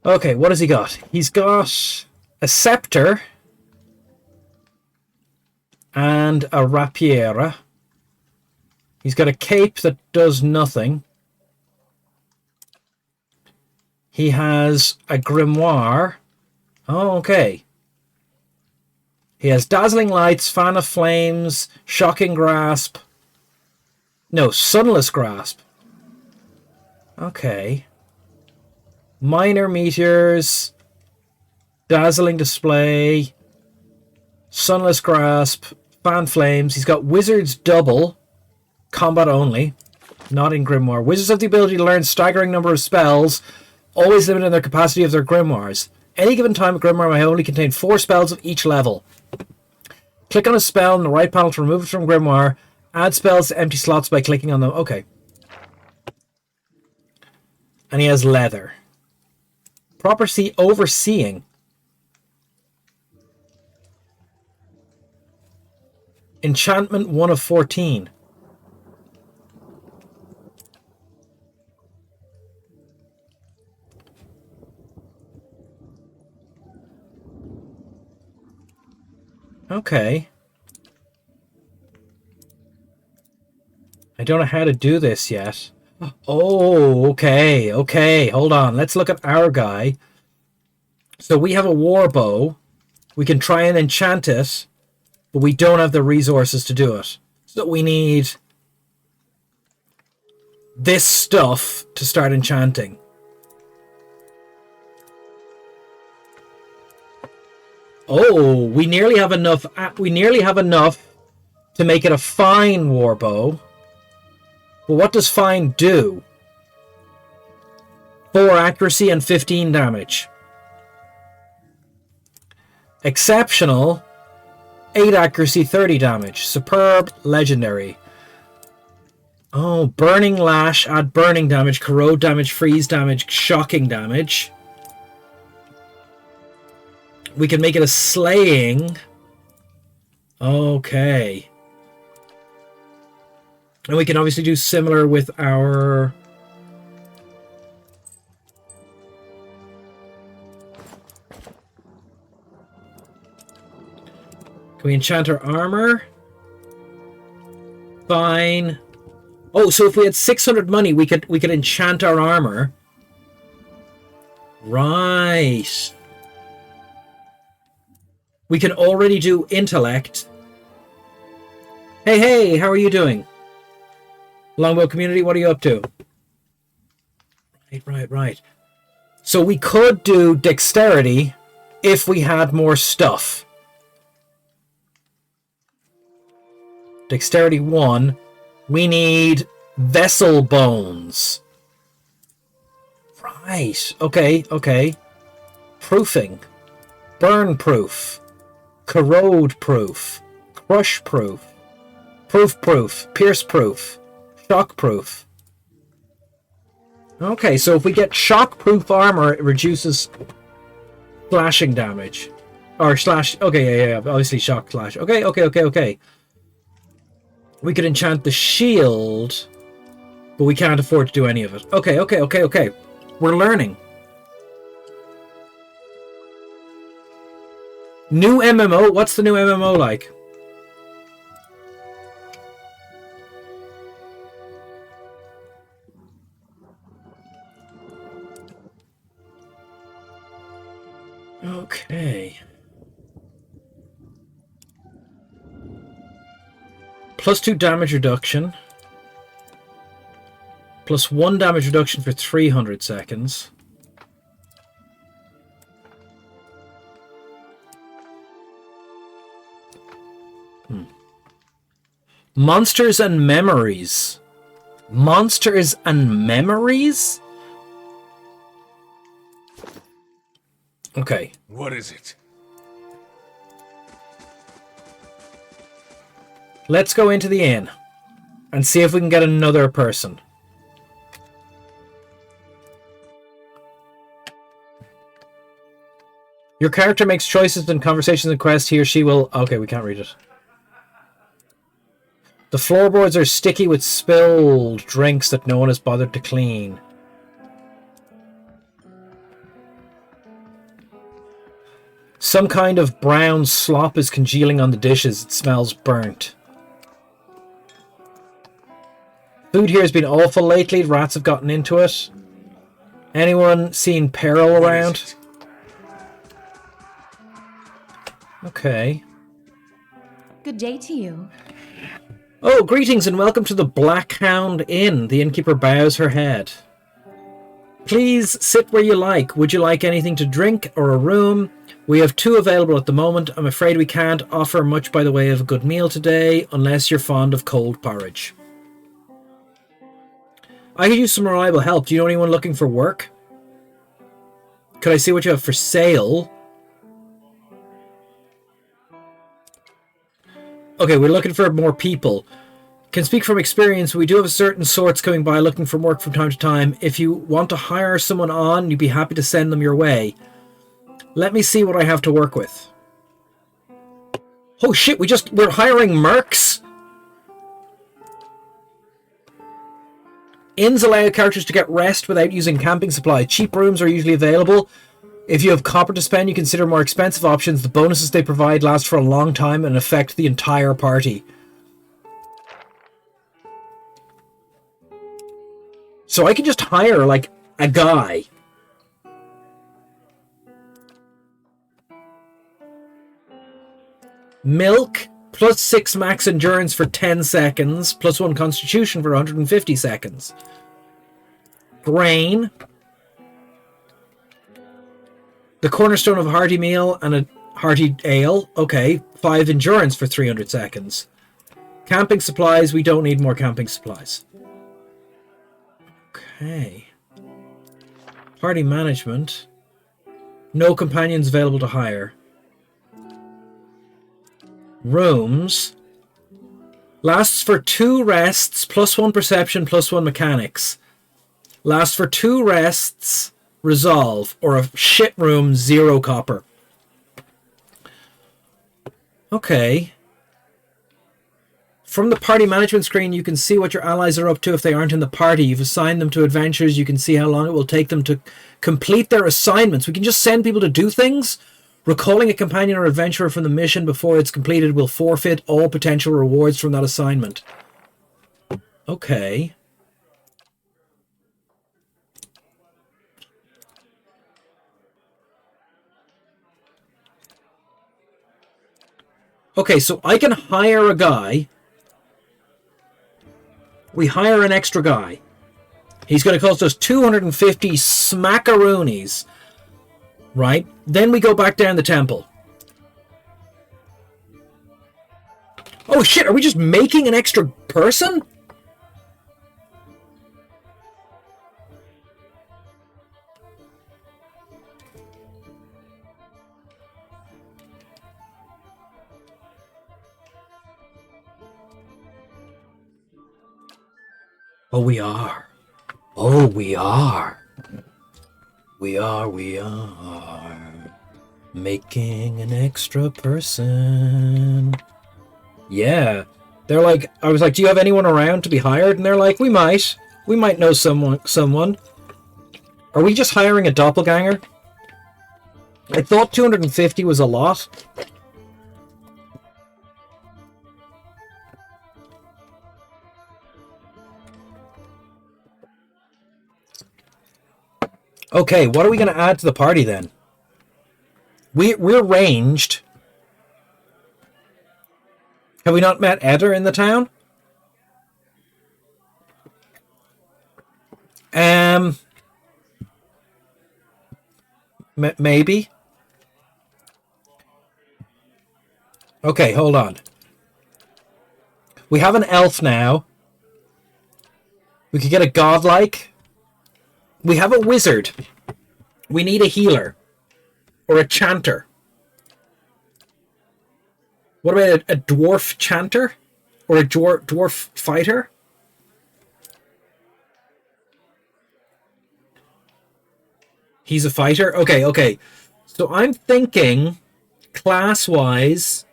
Okay, what has he got? He's got a scepter and a rapiera. He's got a cape that does nothing. He has a grimoire. Oh, okay. He has dazzling lights, fan of flames, shocking grasp. No, sunless grasp. Okay. Minor meteors, dazzling display, sunless grasp, fan flames. He's got wizard's double, combat only, not in grimoire. Wizards have the ability to learn staggering number of spells, always limited in their capacity of their grimoires. Any given time, a grimoire may only contain 4 spells of each level. Click on a spell in the right panel to remove it from grimoire. Add spells to empty slots by clicking on them. Okay. And he has leather. Property overseeing. Enchantment 1 of 14. Okay. I don't know how to do this yet. Oh, okay, okay. Hold on. Let's look at our guy. So we have a war bow. We can try and enchant it, but we don't have the resources to do it. So we need this stuff to start enchanting. Oh, we nearly have enough. We nearly have enough to make it a fine war bow. But what does fine do? 4 accuracy and 15 damage. Exceptional, 8 accuracy, 30 damage. Superb, legendary. Oh, burning lash, add burning damage, corrode damage, freeze damage, shocking damage. We can make it a slaying. Okay. And we can obviously do similar with our... Can we enchant our armor? Fine. Oh, so if we had 600 money, we could enchant our armor. Right. We can already do intellect. Hey, how are you doing? Longbow community, what are you up to? Right. So we could do dexterity if we had more stuff. Dexterity 1. We need vessel bones. Right. Okay, okay. Proofing. Burn proof. Corrode proof. Crush proof. Proof. Pierce proof. Shock proof. Okay, so if we get shock proof armor, it reduces slashing damage. Or slash. Okay, yeah. Obviously shock slash. Okay. We could enchant the shield, but we can't afford to do any of it. Okay. We're learning. New MMO? What's the new MMO like? Okay. +2 damage reduction. +1 damage reduction for 300 seconds. Monsters and memories. Monsters and memories? Okay. What is it? Let's go into the inn and see if we can get another person. Your character makes choices in conversations and quests. He or she will... Okay, we can't read it. The floorboards are sticky with spilled drinks that no one has bothered to clean. Some kind of brown slop is congealing on the dishes. It smells burnt. Food here has been awful lately. Rats have gotten into it. Anyone seen peril around? Okay. Good day to you. Oh, greetings and welcome to the Black Hound Inn. The innkeeper bows her head. Please sit where you like. Would you like anything to drink or a room? We have 2 available at the moment. I'm afraid we can't offer much by the way of a good meal today, unless you're fond of cold porridge. I could use some reliable help. Do you know anyone looking for work? Could I see what you have for sale? Okay, we're looking for more people. Can speak from experience. We do have certain sorts coming by looking for work from time to time. If you want to hire someone on, you'd be happy to send them your way. Let me see what I have to work with. Oh shit, we're hiring mercs? Inns allow characters to get rest without using camping supply. Cheap rooms are usually available. If you have copper to spend, you consider more expensive options. The bonuses they provide last for a long time and affect the entire party. So I can just hire, like, a guy. Milk, +6 max endurance for 10 seconds, +1 constitution for 150 seconds. Grain. The cornerstone of a hearty meal and a hearty ale. Okay, 5 endurance for 300 seconds. Camping supplies. We don't need more camping supplies. Okay. Party management. No companions available to hire. Rooms. Lasts for 2 rests, +1 perception, +1 mechanics. Lasts for 2 rests, resolve, or a shit room, 0 copper. Okay. From the party management screen, you can see what your allies are up to if they aren't in the party. You've assigned them to adventures. You can see how long it will take them to complete their assignments. We can just send people to do things. Recalling a companion or adventurer from the mission before it's completed will forfeit all potential rewards from that assignment. Okay. Okay, so I can hire a guy. We hire an extra guy. He's going to cost us 250 smackaroonies. Right? Then we go back down the temple. Oh shit, are we just making an extra person? Oh, we are. Oh, we are. We are. Making an extra person. Yeah. They're like, I was like, do you have anyone around to be hired? And they're like, we might. We might know someone. Are we just hiring a doppelganger? I thought 250 was a lot. Okay, what are we going to add to the party then? We're ranged. Have we not met Eder in the town? Maybe. Okay, hold on. We have an elf now. We could get a godlike. We have a wizard. We need a healer. Or a chanter. What about a dwarf chanter? Or a dwarf fighter? He's a fighter? Okay. So I'm thinking, class-wise,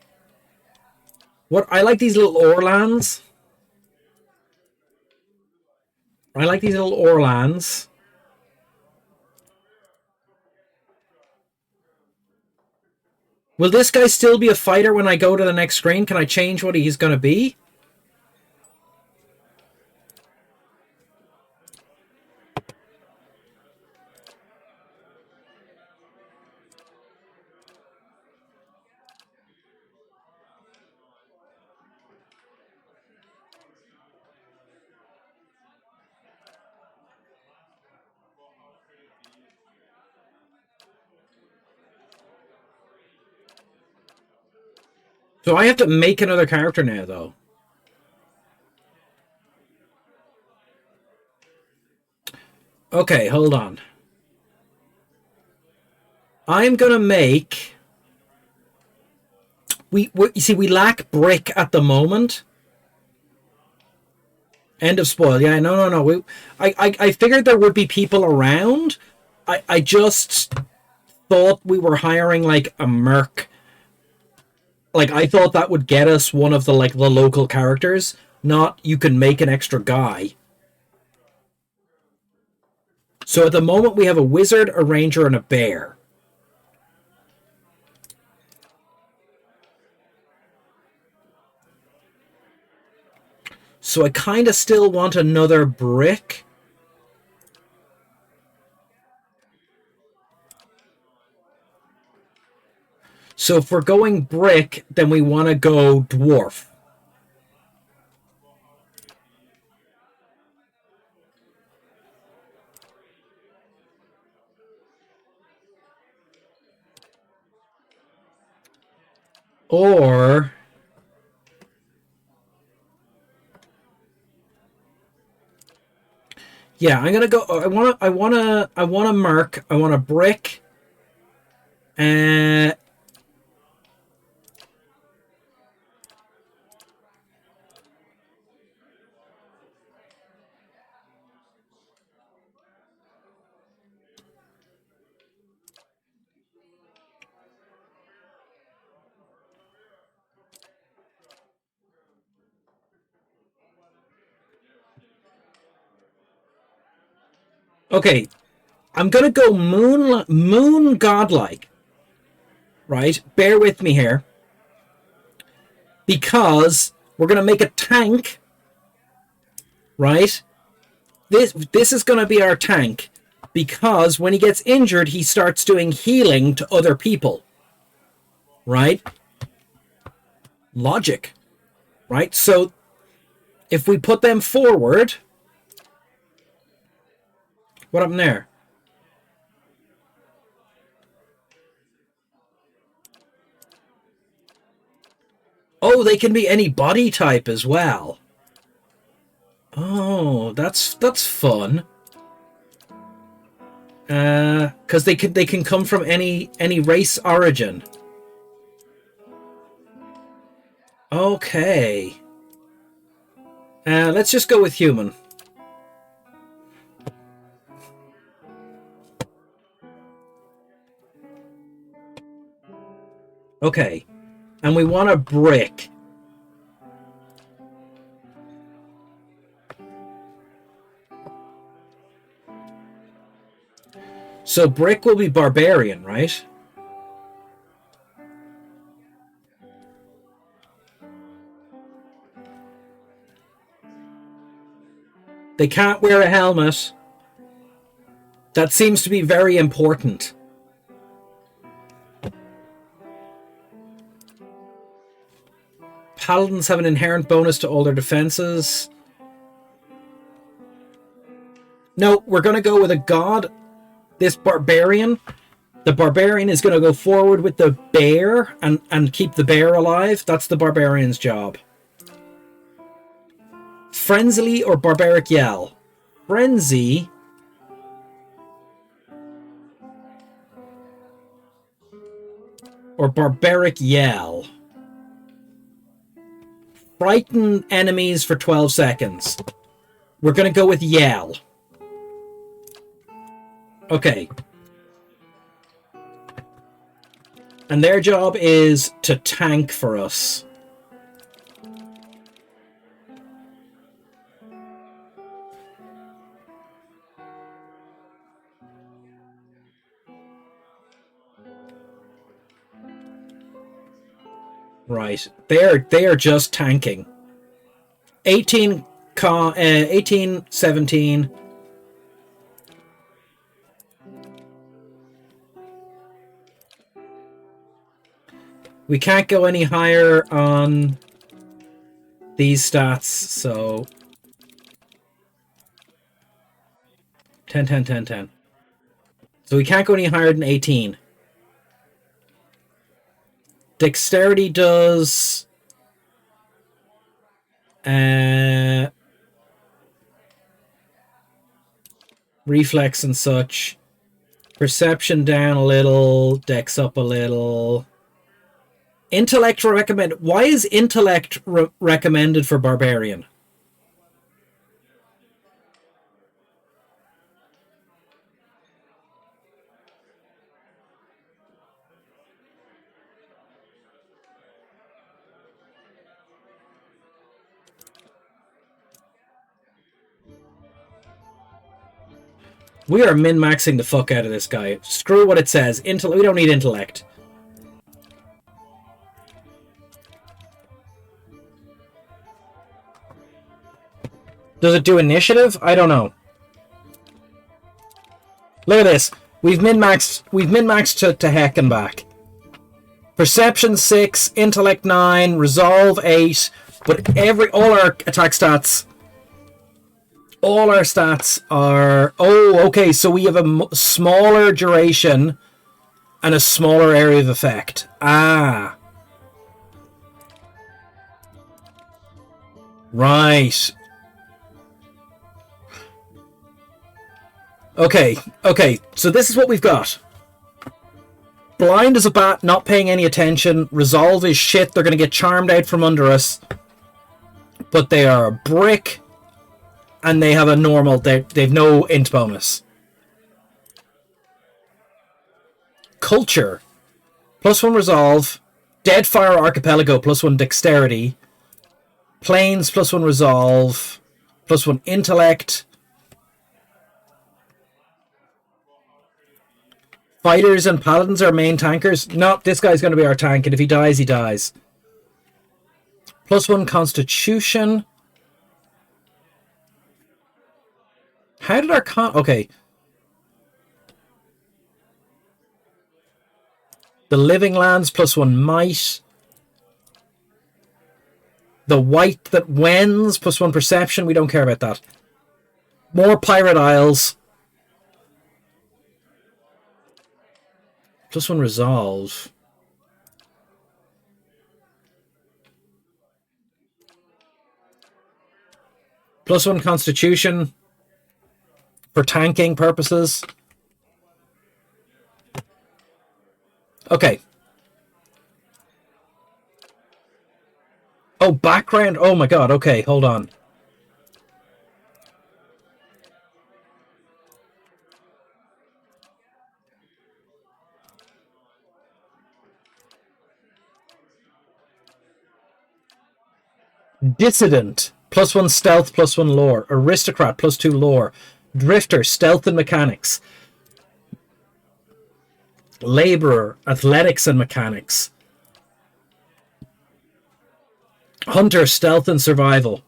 what I like these little Orlans. Will this guy still be a fighter when I go to the next screen? Can I change what he's going to be? So I have to make another character now, though. Okay, hold on. I'm gonna make... You see, we lack brick at the moment. End of spoil. Yeah, no. I figured there would be people around. I just thought we were hiring, like, a merc. Like, I thought that would get us one of the, like, the local characters. Not, you can make an extra guy. So at the moment, we have a wizard, a ranger, and a bear. So I kind of still want another brick. So if we're going brick, then we want to go dwarf. Or... yeah, I'm gonna go. I want a merc. I want a brick. Okay, I'm gonna go moon godlike. Right, bear with me here, because we're gonna make a tank. Right, this is gonna be our tank, because when he gets injured, he starts doing healing to other people. Right, logic. Right, so if we put them forward. What happened there? Oh, they can be any body type as well. Oh, that's fun. Because they can come from any race origin. Okay. Let's just go with human. Okay. And we want a brick. So brick will be barbarian, right? They can't wear a helmet. That seems to be very important. Paladins have an inherent bonus to all their defenses. No, we're going to go with a god. This barbarian. The barbarian is going to go forward with the bear and keep the bear alive. That's the barbarian's job. Frenzy or barbaric yell? Frenzy. Or barbaric yell. Frighten enemies for 12 seconds. We're going to go with yell. Okay. And their job is to tank for us. Right. They are just tanking. 18, 17. We can't go any higher on these stats, so 10, 10, 10, 10. So we can't go any higher than 18. Dexterity does reflex and such. Perception down a little, dex up a little. Intellect recommended. Why is intellect recommended for barbarian? We are min-maxing the fuck out of this guy. Screw what it says. We don't need intellect. Does it do initiative? I don't know. Look at this. We've min-maxed to heck and back. Perception 6, intellect 9, resolve 8, but all our attack stats, all our stats are... Oh, okay, so we have a smaller duration and a smaller area of effect. Ah. Right. Okay, so this is what we've got. Blind as a bat, not paying any attention. Resolve is shit, they're going to get charmed out from under us. But they are a brick, and they have a normal, they've no int bonus. Culture, +1 resolve. Deadfire Archipelago, +1 dexterity. Plains, +1 resolve. +1 intellect. Fighters and paladins are main tankers. No, this guy's going to be our tank, and if he dies, he dies. +1 constitution. How did our okay. The living lands, +1 might. The white that wins, +1 perception. We don't care about that. More pirate isles. +1 resolve. +1 constitution for tanking purposes. Okay. Oh, background. Oh my god. Okay, hold on. Dissident. +1 stealth, +1 lore. Aristocrat, +2 lore. Drifter, stealth and mechanics. Laborer, athletics and mechanics. Hunter, stealth and survival.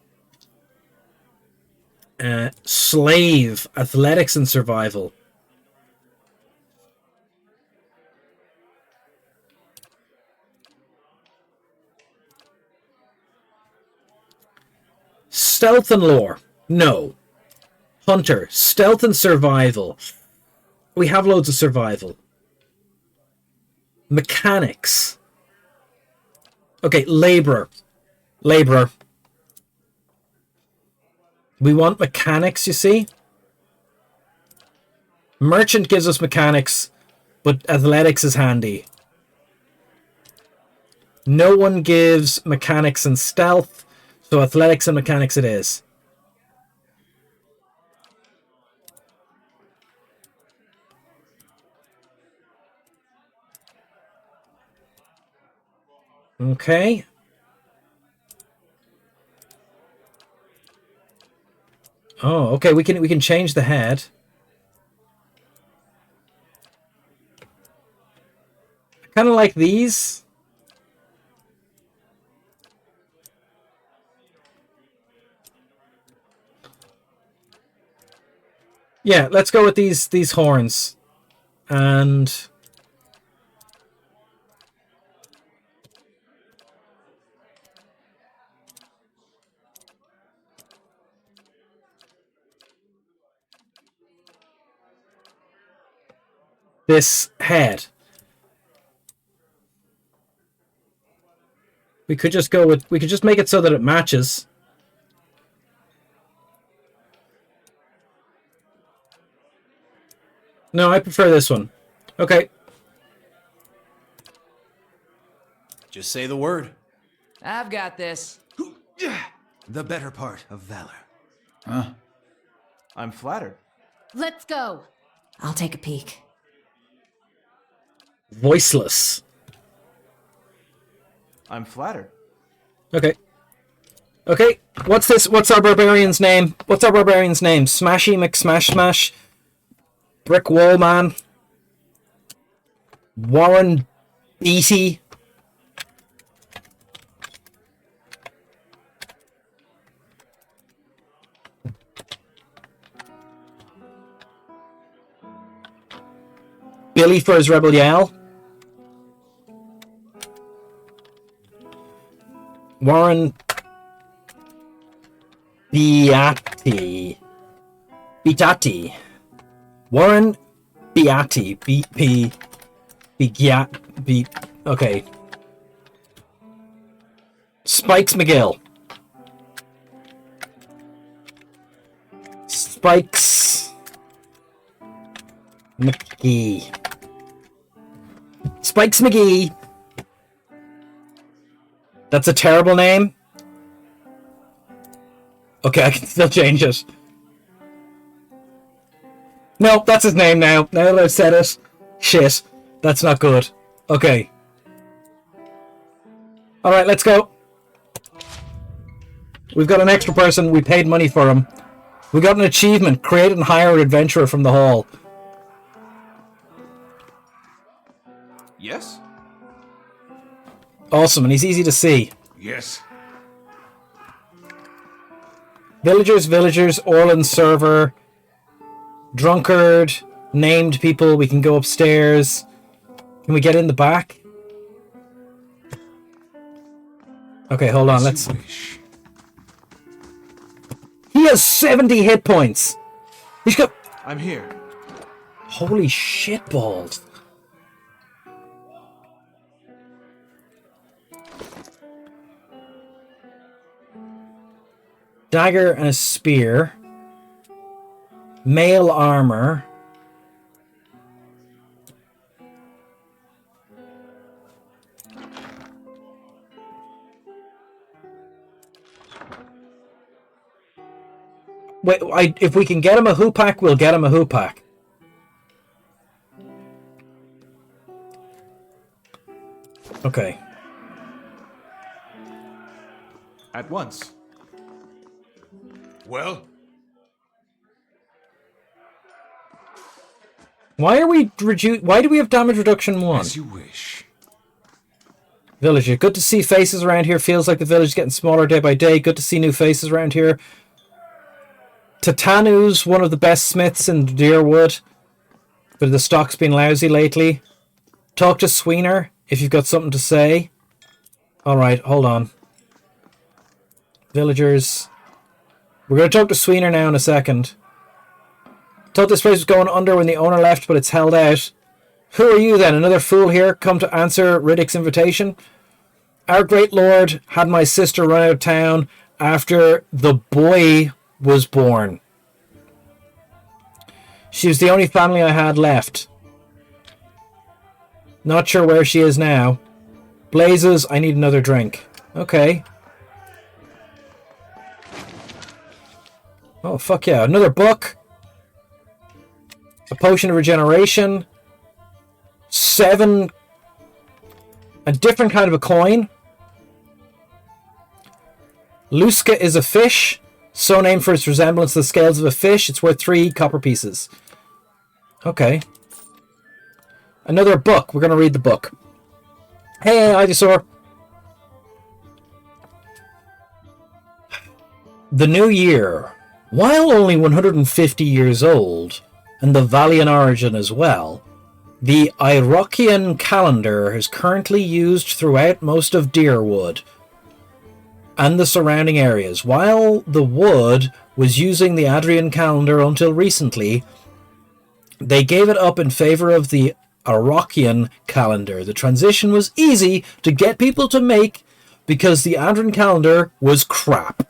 Slave, athletics and survival. Stealth and lore. No. Hunter, stealth and survival. We have loads of survival. Mechanics. Okay, laborer. Laborer. We want mechanics, you see? Merchant gives us mechanics, but athletics is handy. No one gives mechanics and stealth, so athletics and mechanics it is. Okay. Oh, okay, we can change the head. I kind of like these. Yeah, let's go with these horns. And this head. We could just go with, we could just make it so that it matches. No, I prefer this one. Okay. Just say the word. I've got this. The better part of valor. Huh? I'm flattered. Let's go. I'll take a peek. Voiceless. I'm flattered. Okay. Okay, what's this? What's our barbarian's name? What's our barbarian's name? Smashy McSmash Smash? Brick Wall Man? Warren Beatty? Billy for his Rebel Yell? Warren Beatty. Beatty. Warren Beatty. Okay. Spikes McGill. Spikes McGee. Spikes McGee. That's a terrible name. Okay, I can still change it. No, that's his name now. Now that I've said it. Shit. That's not good. Okay. Alright, let's go. We've got an extra person. We paid money for him. We got an achievement. Create and hire an adventurer from the hall. Yes? Awesome, and he's easy to see. Yes. Villagers, Orland server, drunkard, named people. We can go upstairs. Can we get in the back? Okay, hold on. Let's. He has 70 hit points. He's got. I'm here. Holy shit balls. Dagger and a spear. Mail armor. Wait, if we can get him a hoopak, we'll get him a hoopak. Okay. At once. Well? Why are we Why do we have damage reduction 1? As you wish. Villager. Good to see faces around here. Feels like the village is getting smaller day by day. Good to see new faces around here. Tatanu's one of the best smiths in Deerwood, but the stock's been lousy lately. Talk to Sweener if you've got something to say. Alright, hold on. Villagers. We're going to talk to Sweener now in a second. Thought this place was going under when the owner left, but it's held out. Who are you then? Another fool here come to answer Riddick's invitation? Our great lord had my sister run out of town after the boy was born. She was the only family I had left. Not sure where she is now. Blazes, I need another drink. Okay. Oh, fuck yeah. Another book. A potion of regeneration. 7. A different kind of a coin. Luska is a fish. So named for its resemblance to the scales of a fish. It's worth 3 copper pieces. Okay. Another book. We're going to read the book. Hey, Ivysaur. The New Year. While only 150 years old, and the Valian origin as well, the Iroquoian calendar is currently used throughout most of Deerwood and the surrounding areas. While the Wood was using the Adrian calendar until recently, they gave it up in favor of the Iroquoian calendar. The transition was easy to get people to make because the Adrian calendar was crap.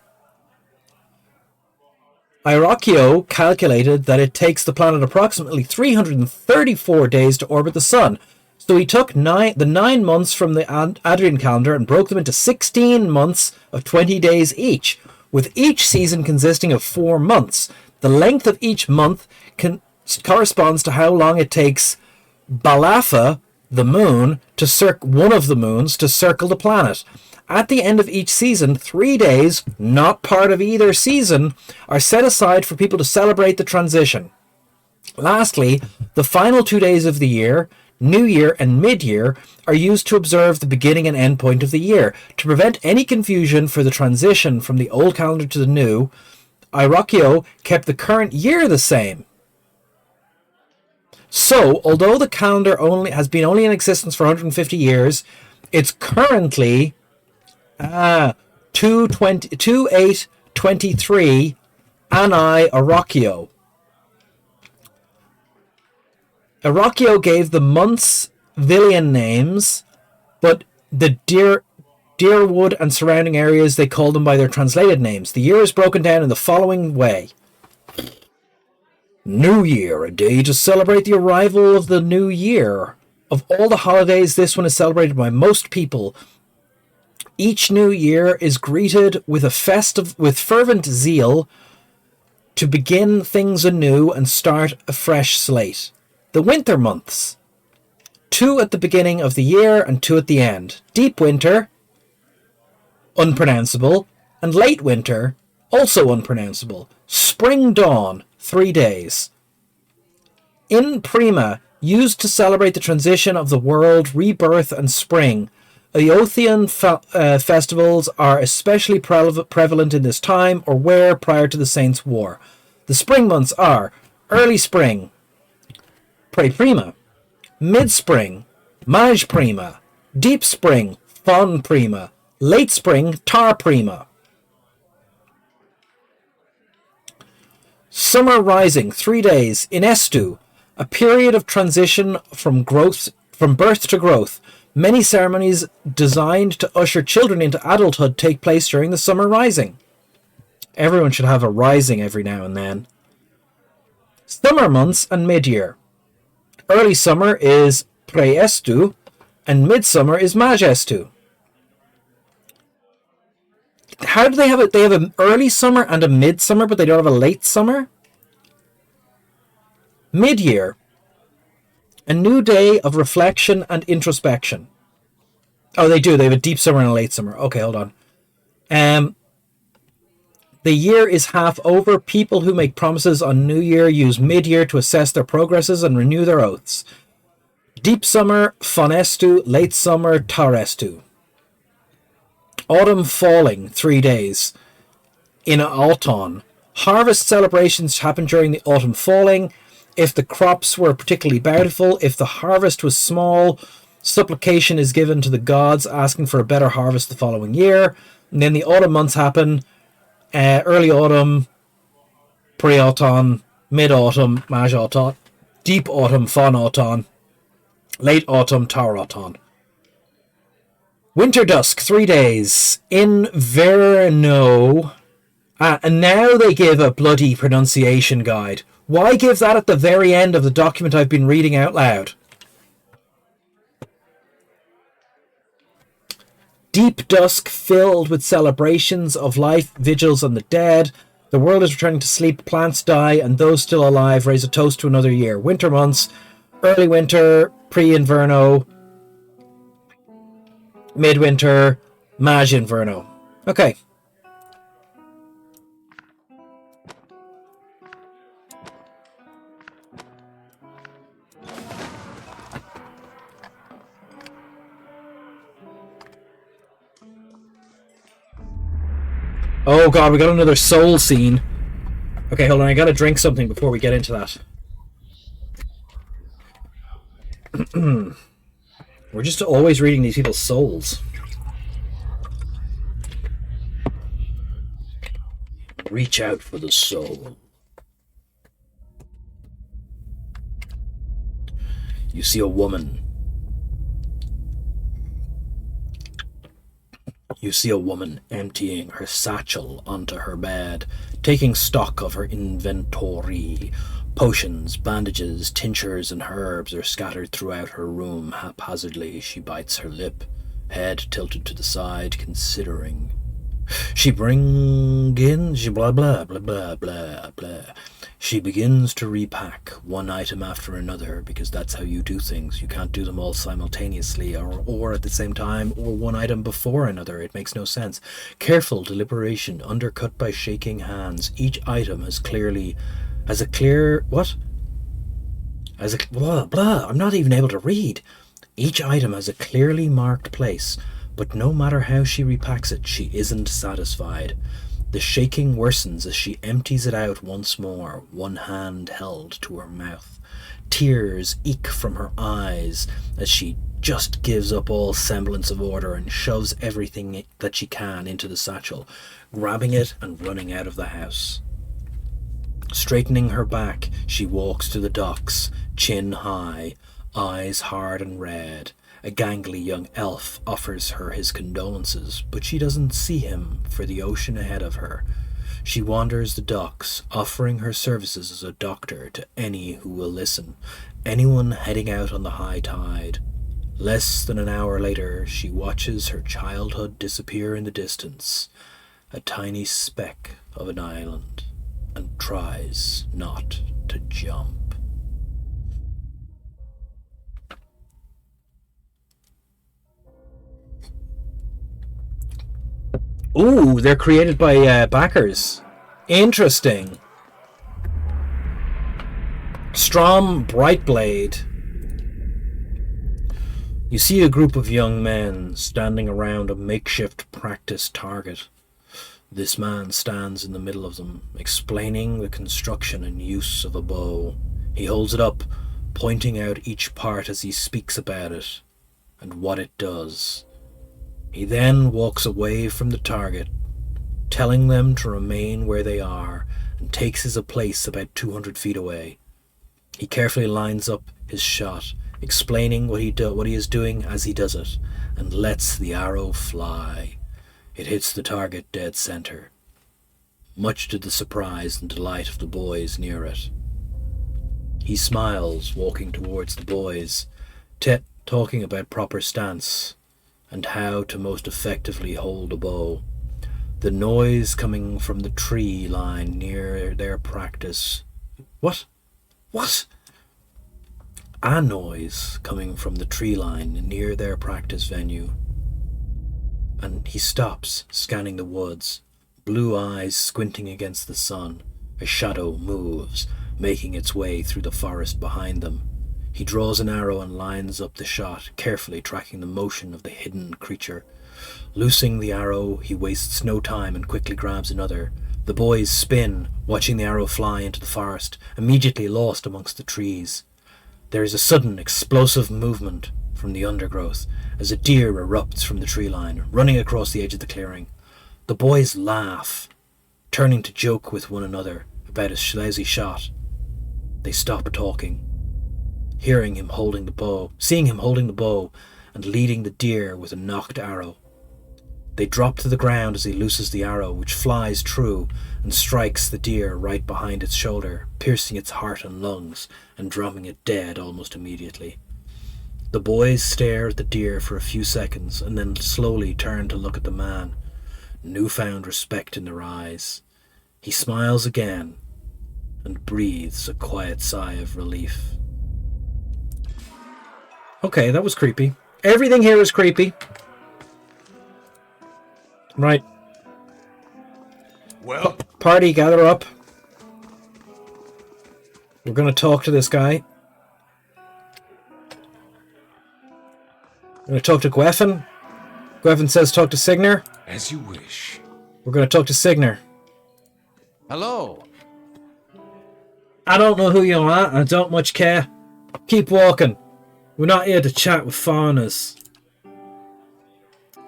Iroquois calculated that it takes the planet approximately 334 days to orbit the sun. So he took the 9 months from the Adrian calendar and broke them into 16 months of 20 days each, with each season consisting of 4 months. The length of each month corresponds to how long it takes Balafa, the moon, one of the moons, to circle the planet. At the end of each season, 3 days, not part of either season, are set aside for people to celebrate the transition. Lastly, the final 2 days of the year, New Year and Mid-Year, are used to observe the beginning and end point of the year. To prevent any confusion for the transition from the old calendar to the new, Iroquois kept the current year the same. So, although the calendar has been only in existence for 150 years, it's currently 2823 Anni Iroquois. Iroquois gave the months Villian names, but the Deerwood and surrounding areas, they called them by their translated names. The year is broken down in the following way. New Year, a day to celebrate the arrival of the new year. Of all the holidays, this one is celebrated by most people. Each new year is greeted with with fervent zeal to begin things anew and start a fresh slate. The winter months. 2 at the beginning of the year and 2 at the end. Deep winter, unpronounceable, and late winter, also unpronounceable. Spring dawn, 3 days. In Prima, used to celebrate the transition of the world, rebirth, and spring. Eothian festivals are especially prevalent in this time or were prior to the Saints' War. The spring months are early spring, Pre-Prima, mid-spring, Maj Prima, deep spring, Fon Prima, late spring, Tar Prima. Summer rising, 3 days, Inestu, a period of transition from birth to growth. Many ceremonies designed to usher children into adulthood take place during the summer rising. Everyone should have a rising every now and then. Summer months and mid-year. Early summer is Praestu, and midsummer is Majestu. How do they have it? They have an early summer and a midsummer, but they don't have a late summer? Mid-year. A new day of reflection and introspection. Oh, they do. They have a deep summer and a late summer. Okay, hold on. The year is half over. People who make promises on New Year use mid-year to assess their progresses and renew their oaths. Deep summer, Fonestu. Late summer, Tarestu. Autumn falling, 3 days. In autumn. Harvest celebrations happen during the autumn falling. If the crops were particularly bountiful, if the harvest was small, supplication is given to the gods asking for a better harvest the following year. And then the autumn months happen. Early autumn, pre-autumn, mid-autumn, maj-autumn, deep autumn, fon-autumn, late autumn, tar-autumn. Winter dusk, 3 days. Inverno. And now they give a bloody pronunciation guide. Why give that at the very end of the document I've been reading out loud? Deep dusk filled with celebrations of life, vigils on the dead. The world is returning to sleep, plants die, and those still alive raise a toast to another year. Winter months, early winter, pre-inverno, midwinter, maj-inverno. Okay. Oh god, we got another soul scene. Okay, hold on, I gotta drink something before we get into that. We're just always reading these people's souls. Reach out for the soul. You see a woman. You see a woman emptying her satchel onto her bed, taking stock of her inventory. Potions, bandages, tinctures, and herbs are scattered throughout her room. Haphazardly, she bites her lip, head tilted to the side, considering. She blah blah blah blah blah blah. She begins to repack one item after another, because that's how you do things. You can't do them all simultaneously or at the same time, or one item before another. It makes no sense. Careful deliberation, undercut by shaking hands. Each item has a clear what? As a blah blah. I'm not even able to read. Each item has a clearly marked place, but no matter how she repacks it, she isn't satisfied. The shaking worsens as she empties it out once more, one hand held to her mouth. Tears eke from her eyes as she just gives up all semblance of order and shoves everything that she can into the satchel, grabbing it and running out of the house. Straightening her back, she walks to the docks, chin high, eyes hard and red. A gangly young elf offers her his condolences, but she doesn't see him for the ocean ahead of her. She wanders the docks, offering her services as a doctor to any who will listen, anyone heading out on the high tide. Less than an hour later, she watches her childhood disappear in the distance, a tiny speck of an island, and tries not to jump. Ooh, they're created by backers. Interesting. Strom Brightblade. You see a group of young men standing around a makeshift practice target. This man stands in the middle of them, explaining the construction and use of a bow. He holds it up, pointing out each part as he speaks about it and what it does. He then walks away from the target, telling them to remain where they are, and takes his place about 200 feet away. He carefully lines up his shot, explaining what he is doing as he does it, and lets the arrow fly. It hits the target dead center. much to the surprise and delight of the boys near it. He smiles, walking towards the boys, talking about proper stance and how to most effectively hold a bow. The noise coming from the tree line near their practice. What? A noise coming from the tree line near their practice venue. And he stops, scanning the woods, blue eyes squinting against the sun. A shadow moves, making its way through the forest behind them. He draws an arrow and lines up the shot, carefully tracking the motion of the hidden creature. Loosing the arrow, he wastes no time and quickly grabs another. The boys spin, watching the arrow fly into the forest, immediately lost amongst the trees. There is a sudden, explosive movement from the undergrowth as a deer erupts from the tree line, running across the edge of the clearing. The boys laugh, turning to joke with one another about his lousy shot. They stop talking, seeing him holding the bow and leading the deer with a nocked arrow. They drop to the ground as he looses the arrow, which flies true and strikes the deer right behind its shoulder, piercing its heart and lungs and dropping it dead almost immediately. The boys stare at the deer for a few seconds and then slowly turn to look at the man, newfound respect in their eyes. He smiles again and breathes a quiet sigh of relief. Okay, that was creepy. Everything here is creepy. Right. Well, Party, gather up. We're going to talk to this guy. We're going to talk to Gwefin. Gwefin says talk to Signer. As you wish. We're going to talk to Signer. Hello. I don't know who you are, and I don't much care. Keep walking. We're not here to chat with foreigners.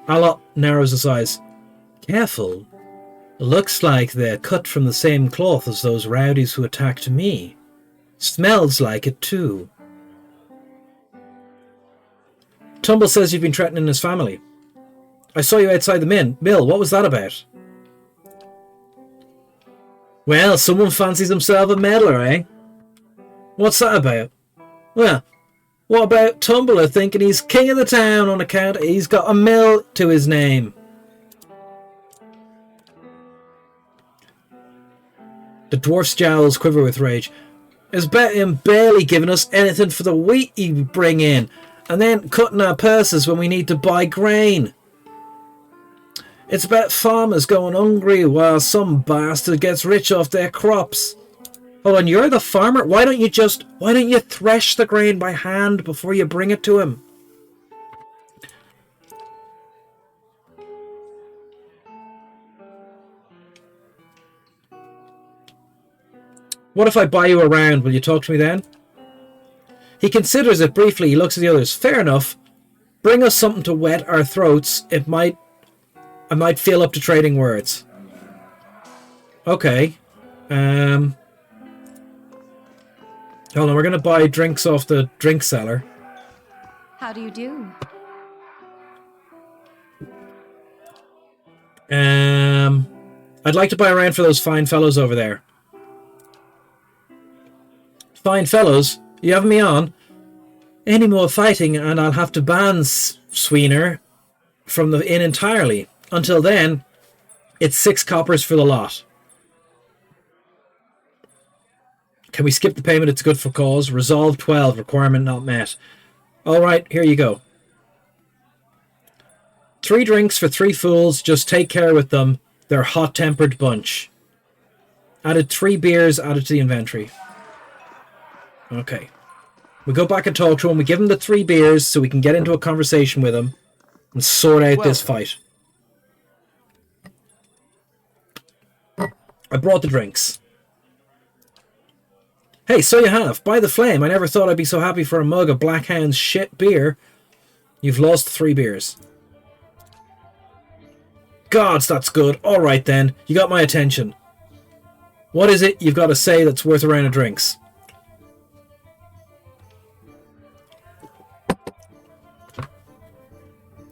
Alot narrows his eyes. Careful. Looks like they're cut from the same cloth as those rowdies who attacked me. Smells like it too. Tumble says you've been threatening his family. I saw you outside the mill. What was that about? Well, someone fancies himself a meddler, eh? What's that about? Well, what about Tumbler thinking he's king of the town on account he's got a mill to his name? The dwarf's jowls quiver with rage. It's about him barely giving us anything for the wheat you bring in, and then cutting our purses when we need to buy grain. It's about farmers going hungry while some bastard gets rich off their crops. Oh, and you're the farmer? Why don't you thresh the grain by hand before you bring it to him? What if I buy you around? Will you talk to me then? He considers it briefly. He looks at the others. Fair enough. Bring us something to wet our throats. I might feel up to trading words. Okay. Hold on, we're going to buy drinks off the drink seller. How do you do? I'd like to buy around for those fine fellows over there. Fine fellows? You have me on? Any more fighting and I'll have to ban Sweener from the inn entirely. Until then, it's 6 coppers for the lot. Can we skip the payment? It's good for cause. Resolve 12, requirement not met. Alright, here you go. 3 drinks for 3 fools, just take care with them. They're a hot-tempered bunch. Added 3 beers, added to the inventory. Okay. We go back and talk to him. We give him the 3 beers so we can get into a conversation with him and sort out this fight. I brought the drinks. Hey, so you have. By the flame, I never thought I'd be so happy for a mug of Blackhound's shit beer. You've lost 3 beers. Gods, that's good. Alright then, you got my attention. What is it you've got to say that's worth a round of drinks?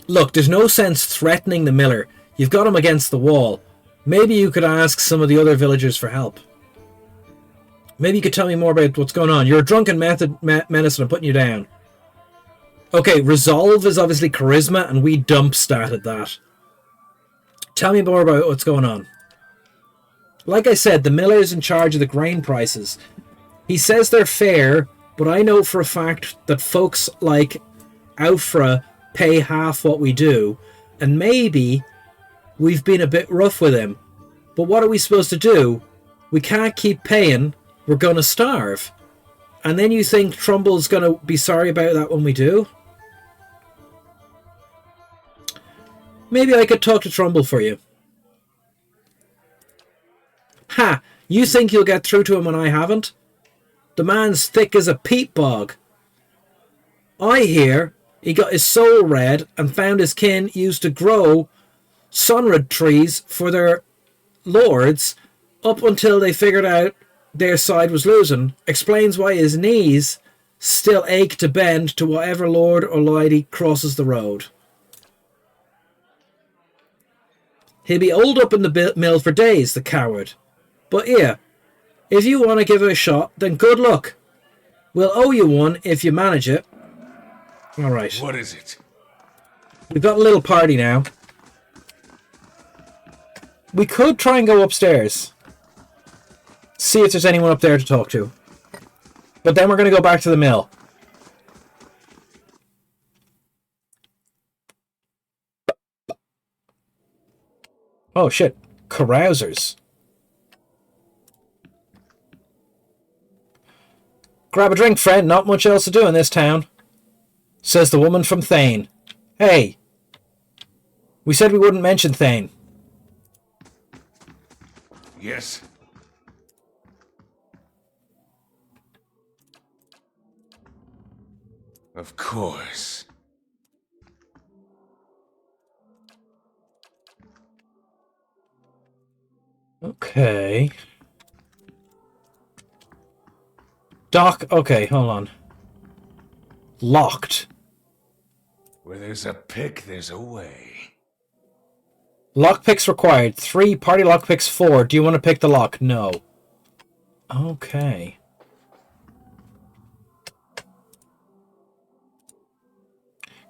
Look, there's no sense threatening the miller. You've got him against the wall. Maybe you could ask some of the other villagers for help. Maybe you could tell me more about what's going on. You're a drunken menace and I'm putting you down. Okay, resolve is obviously charisma, and we dump started that. Tell me more about what's going on. Like I said, the miller's in charge of the grain prices. He says they're fair, but I know for a fact that folks like Aufra pay half what we do, and maybe we've been a bit rough with him. But what are we supposed to do? We can't keep paying. We're going to starve. And then you think Trumble's going to be sorry about that when we do? Maybe I could talk to Trumbull for you. Ha! You think you'll get through to him when I haven't? The man's thick as a peat bog. I hear he got his soul read and found his kin used to grow sunrid trees for their lords up until they figured out their side was losing. Explains why his knees still ache to bend to whatever lord or lady crosses the road. He'll be holed up in the mill for days, the coward. But here, if you want to give it a shot, then good luck. We'll owe you one if you manage it. Alright. What is it? We've got a little party now. We could try and go upstairs. See if there's anyone up there to talk to. But then we're going to go back to the mill. Oh shit. Carousers. Grab a drink, friend. Not much else to do in this town. Says the woman from Thane. Hey. We said we wouldn't mention Thane. Yes. Of course. Okay. Doc, okay, hold on. Locked. Where there's a pick, there's a way. Lockpicks required. 3, party lockpicks 4. Do you want to pick the lock? No. Okay.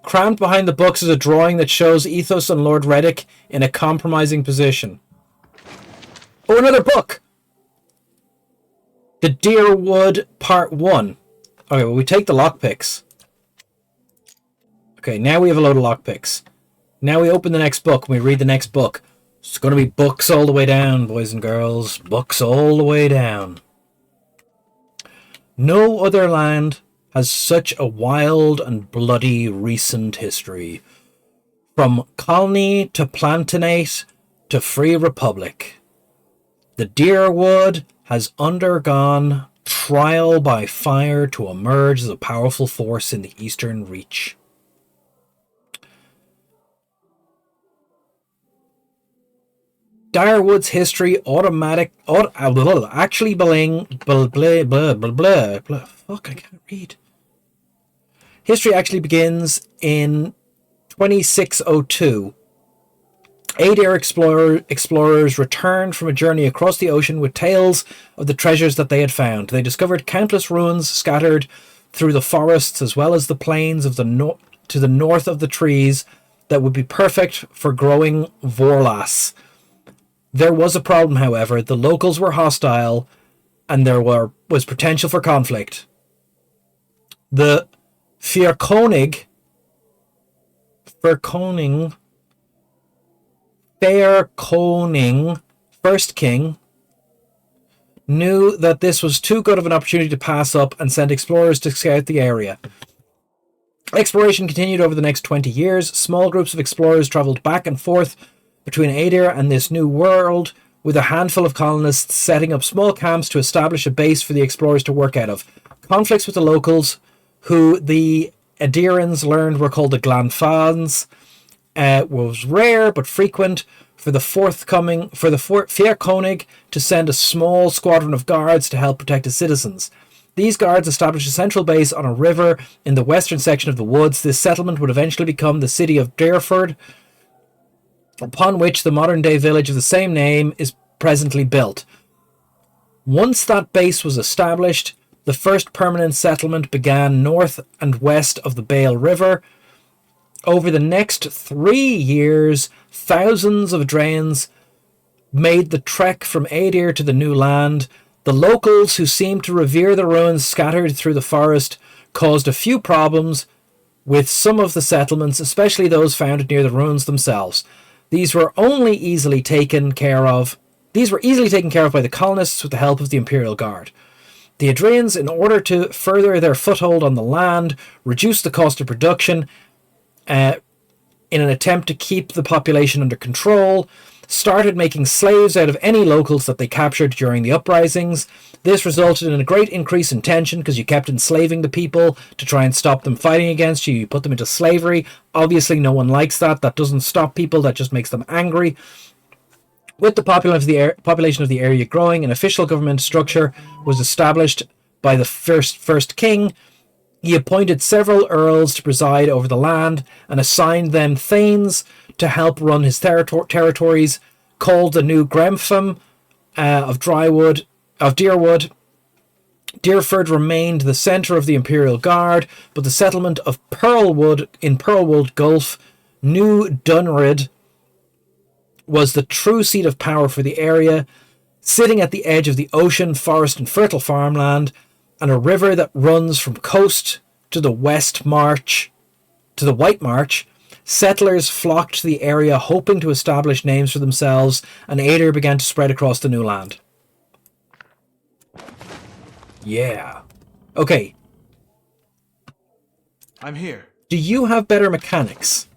Crammed behind the books is a drawing that shows Ethos and Lord Reddick in a compromising position. Oh, another book! The Deerwood Part 1. Okay, well, we take the lockpicks. Okay, now we have a load of lockpicks. Now we open the next book and we read the next book. It's going to be books all the way down, boys and girls. Books all the way down. No other land has such a wild and bloody recent history. From colony to plantinate to free republic. The Deerwood has undergone trial by fire to emerge as a powerful force in the Eastern Reach. Direwood's history actually fuck, I can't read. History actually begins in 2602. Adair explorers returned from a journey across the ocean with tales of the treasures that they had found. They discovered countless ruins scattered through the forests as well as the plains of to the north of the trees that would be perfect for growing vorlas. There was a problem, however. The locals were hostile and there was potential for conflict. The Fairconing first king knew that this was too good of an opportunity to pass up and sent explorers to scout the area. Exploration continued over the next 20 years. Small groups of explorers traveled back and forth between Adair and this new world, with a handful of colonists setting up small camps to establish a base for the explorers to work out of. Conflicts with the locals, who the Adirans learned were called the Glanfans, was rare but frequent for the Fairconing to send a small squadron of guards to help protect its citizens. These guards established a central base on a river in the western section of the woods. This settlement would eventually become the city of Dareford. upon which the modern-day village of the same name is presently built. Once that base was established, the first permanent settlement began north and west of the Bale River. Over the next 3 years, thousands of Draens made the trek from Adir to the new land. The locals, who seemed to revere the ruins scattered through the forest, caused a few problems with some of the settlements, especially those found near the ruins themselves. These were easily taken care of by the colonists with the help of the Imperial Guard. The Adrians, in order to further their foothold on the land, reduced the cost of production in an attempt to keep the population under control, started making slaves out of any locals that they captured during the uprisings. This resulted in a great increase in tension because you kept enslaving the people to try and stop them fighting against you. You put them into slavery. Obviously, no one likes that. That doesn't stop people. That just makes them angry. With the population of the area growing, an official government structure was established by the first king. He appointed several earls to preside over the land and assigned them thanes to help run his territories, called the New Grenfam of Deerwood. Deerford remained the centre of the Imperial Guard, but the settlement of Pearlwood in Pearlwood Gulf, New Dunrid, was the true seat of power for the area, sitting at the edge of the ocean, forest and fertile farmland, and a river that runs from coast to the White March. Settlers flocked to the area hoping to establish names for themselves, and Adir began to spread across the new land. Yeah. Okay. I'm here. Do you have better mechanics?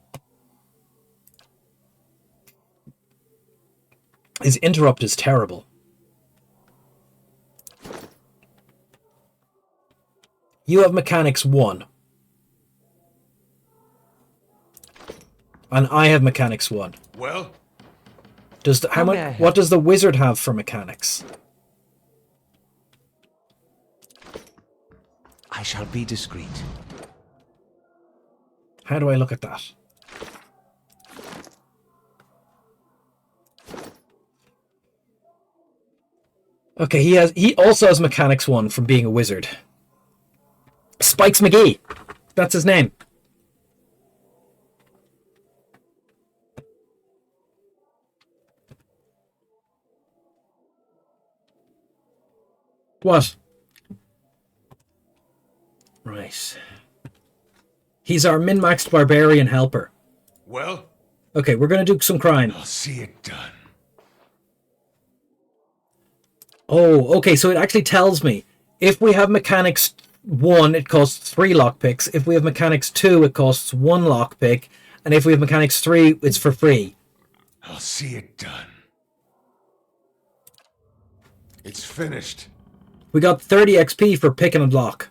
His interrupt is terrible. You have mechanics 1. And I have mechanics 1. Well, what does the wizard have for mechanics? I shall be discreet. How do I look at that? Okay, he also has mechanics 1 from being a wizard. Spikes McGee. That's his name. What? Right. He's our min-maxed barbarian helper. well, Okay, we're going to do some crime. I'll see it done. Oh, okay, so it actually tells me if we have mechanics 1, it costs 3 lockpicks. If we have mechanics 2, it costs 1 lockpick. And if we have mechanics 3, it's for free. I'll see it done. It's finished. We got 30 XP for pick and lock.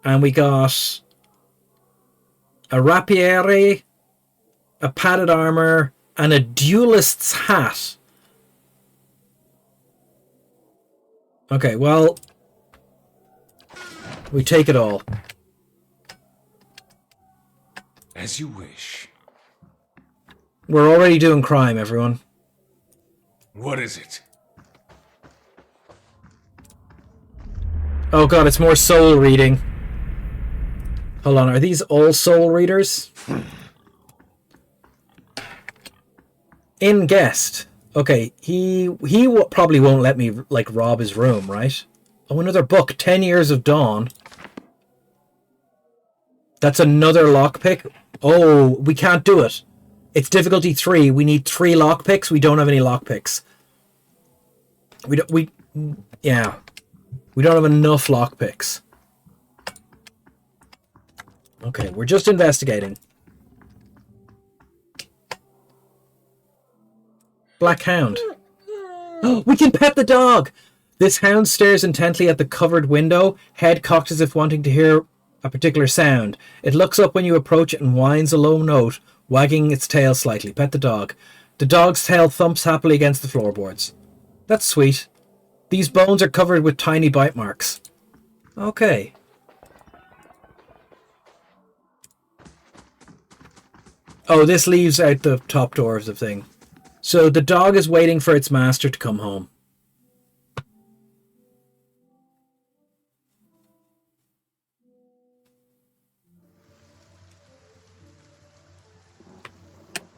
And we got a rapiere, a padded armor, and a duelist's hat. Okay, well, we take it all. As you wish. We're already doing crime, everyone. What is it? Oh god, it's more soul reading. Hold on, are these all soul readers? In guest. Okay, he probably won't let me, like, rob his room, right? Oh, another book. 10 Years of Dawn. That's another lockpick. Oh, we can't do it. It's difficulty 3. We need 3 lockpicks. We don't have any lockpicks. We don't have enough lockpicks. Okay, we're just investigating. Black Hound. Oh, we can pet the dog! This hound stares intently at the covered window, head cocked as if wanting to hear a particular sound. It looks up when you approach it and whines a low note, wagging its tail slightly. Pet the dog. The dog's tail thumps happily against the floorboards. That's sweet. These bones are covered with tiny bite marks. Okay. Oh, this leaves out the top door of the thing. So the dog is waiting for its master to come home.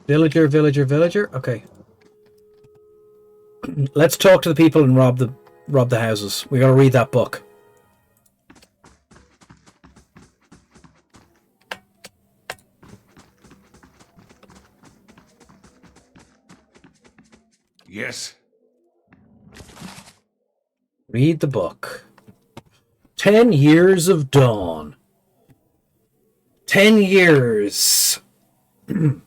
Villager, villager, villager. Okay. Let's talk to the people and rob the houses. We gotta read that book. Yes. Read the book. 10 Years of Dawn. 10 years. 10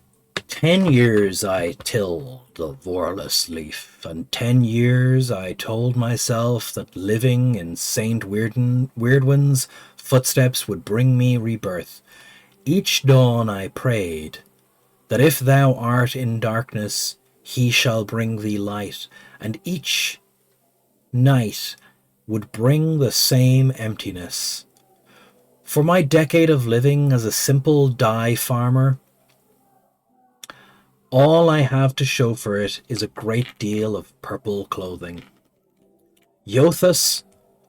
years I tilled the vorless leaf, and 10 years I told myself that living in Saint Weirdwin's footsteps would bring me rebirth. Each dawn I prayed that if thou art in darkness, he shall bring thee light, and each night would bring the same emptiness. For my decade of living as a simple dye farmer, all I have to show for it is a great deal of purple clothing. Yothus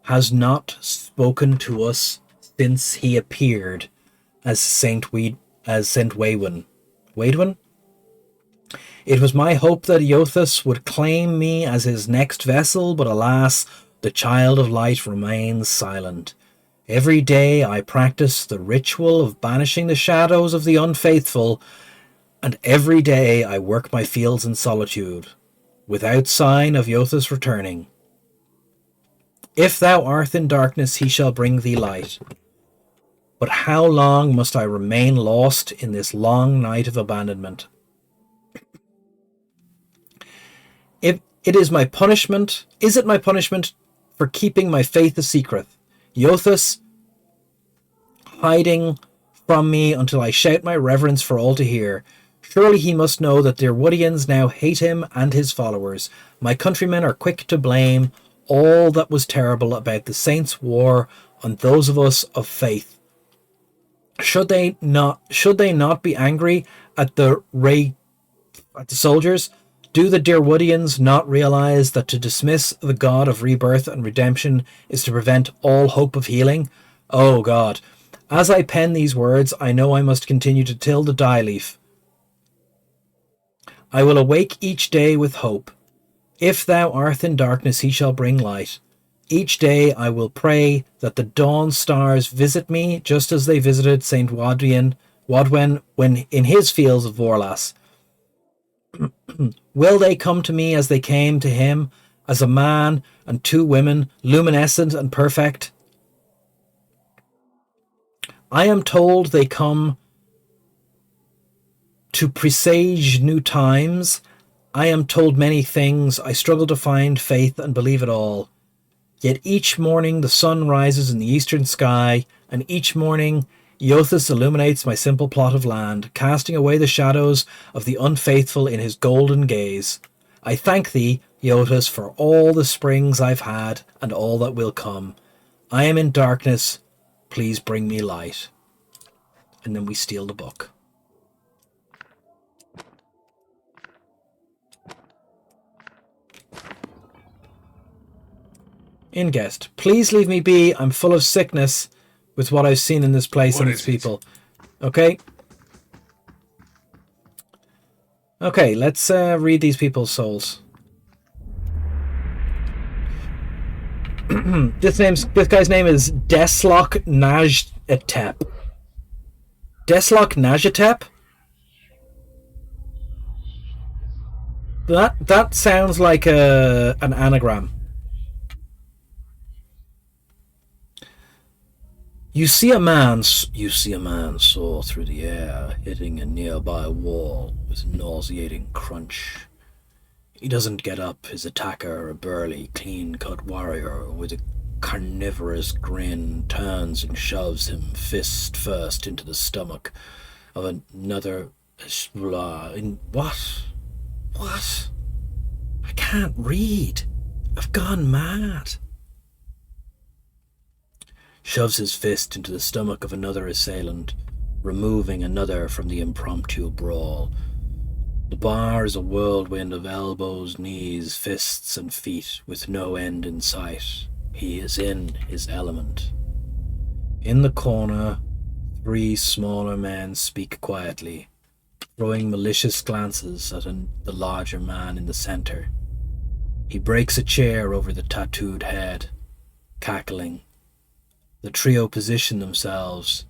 has not spoken to us since he appeared as Saint Waywin. Waydwin? It was my hope that Yothus would claim me as his next vessel, but alas, the child of light remains silent. Every day I practice the ritual of banishing the shadows of the unfaithful, and every day I work my fields in solitude, without sign of Yothus returning. If thou art in darkness, he shall bring thee light. But how long must I remain lost in this long night of abandonment? If it is my punishment, is it my punishment for keeping my faith a secret? Yothus hiding from me until I shout my reverence for all to hear. Surely he must know that the Irwoodians now hate him and his followers. My countrymen are quick to blame all that was terrible about the Saints' war on those of us of faith. Should they not be angry at the soldiers? Do the Dirwoodians not realize that to dismiss the God of rebirth and redemption is to prevent all hope of healing? Oh God, as I pen these words, I know I must continue to till the dye leaf. I will awake each day with hope. If thou art in darkness, he shall bring light. Each day I will pray that the dawn stars visit me just as they visited Saint Wadwen when in his fields of Vorlas. Will they come to me as they came to him, as a man and two women, luminescent and perfect? I am told they come to presage new times. I am told many things. I struggle to find faith and believe it all. Yet each morning the sun rises in the eastern sky, and each morning Yothus illuminates my simple plot of land, casting away the shadows of the unfaithful in his golden gaze. I thank thee, Yothus, for all the springs I've had and all that will come. I am in darkness. Please bring me light. And then we steal the book. In guest. Please leave me be. I'm full of sickness with what I've seen in this place and its people. Okay. Okay, let's read these people's souls. This guy's name is Deslok Najatep. Deslok Najatep? That sounds like an anagram. You see a man soar through the air, hitting a nearby wall with a nauseating crunch. He doesn't get up. His attacker, a burly, clean-cut warrior with a carnivorous grin, turns and shoves him fist first into the stomach of another. What? I can't read. I've gone mad. Shoves his fist into the stomach of another assailant, removing another from the impromptu brawl. The bar is a whirlwind of elbows, knees, fists, and feet, with no end in sight. He is in his element. In the corner, 3 smaller men speak quietly, throwing malicious glances at the larger man in the center. He breaks a chair over the tattooed head, cackling. The trio position themselves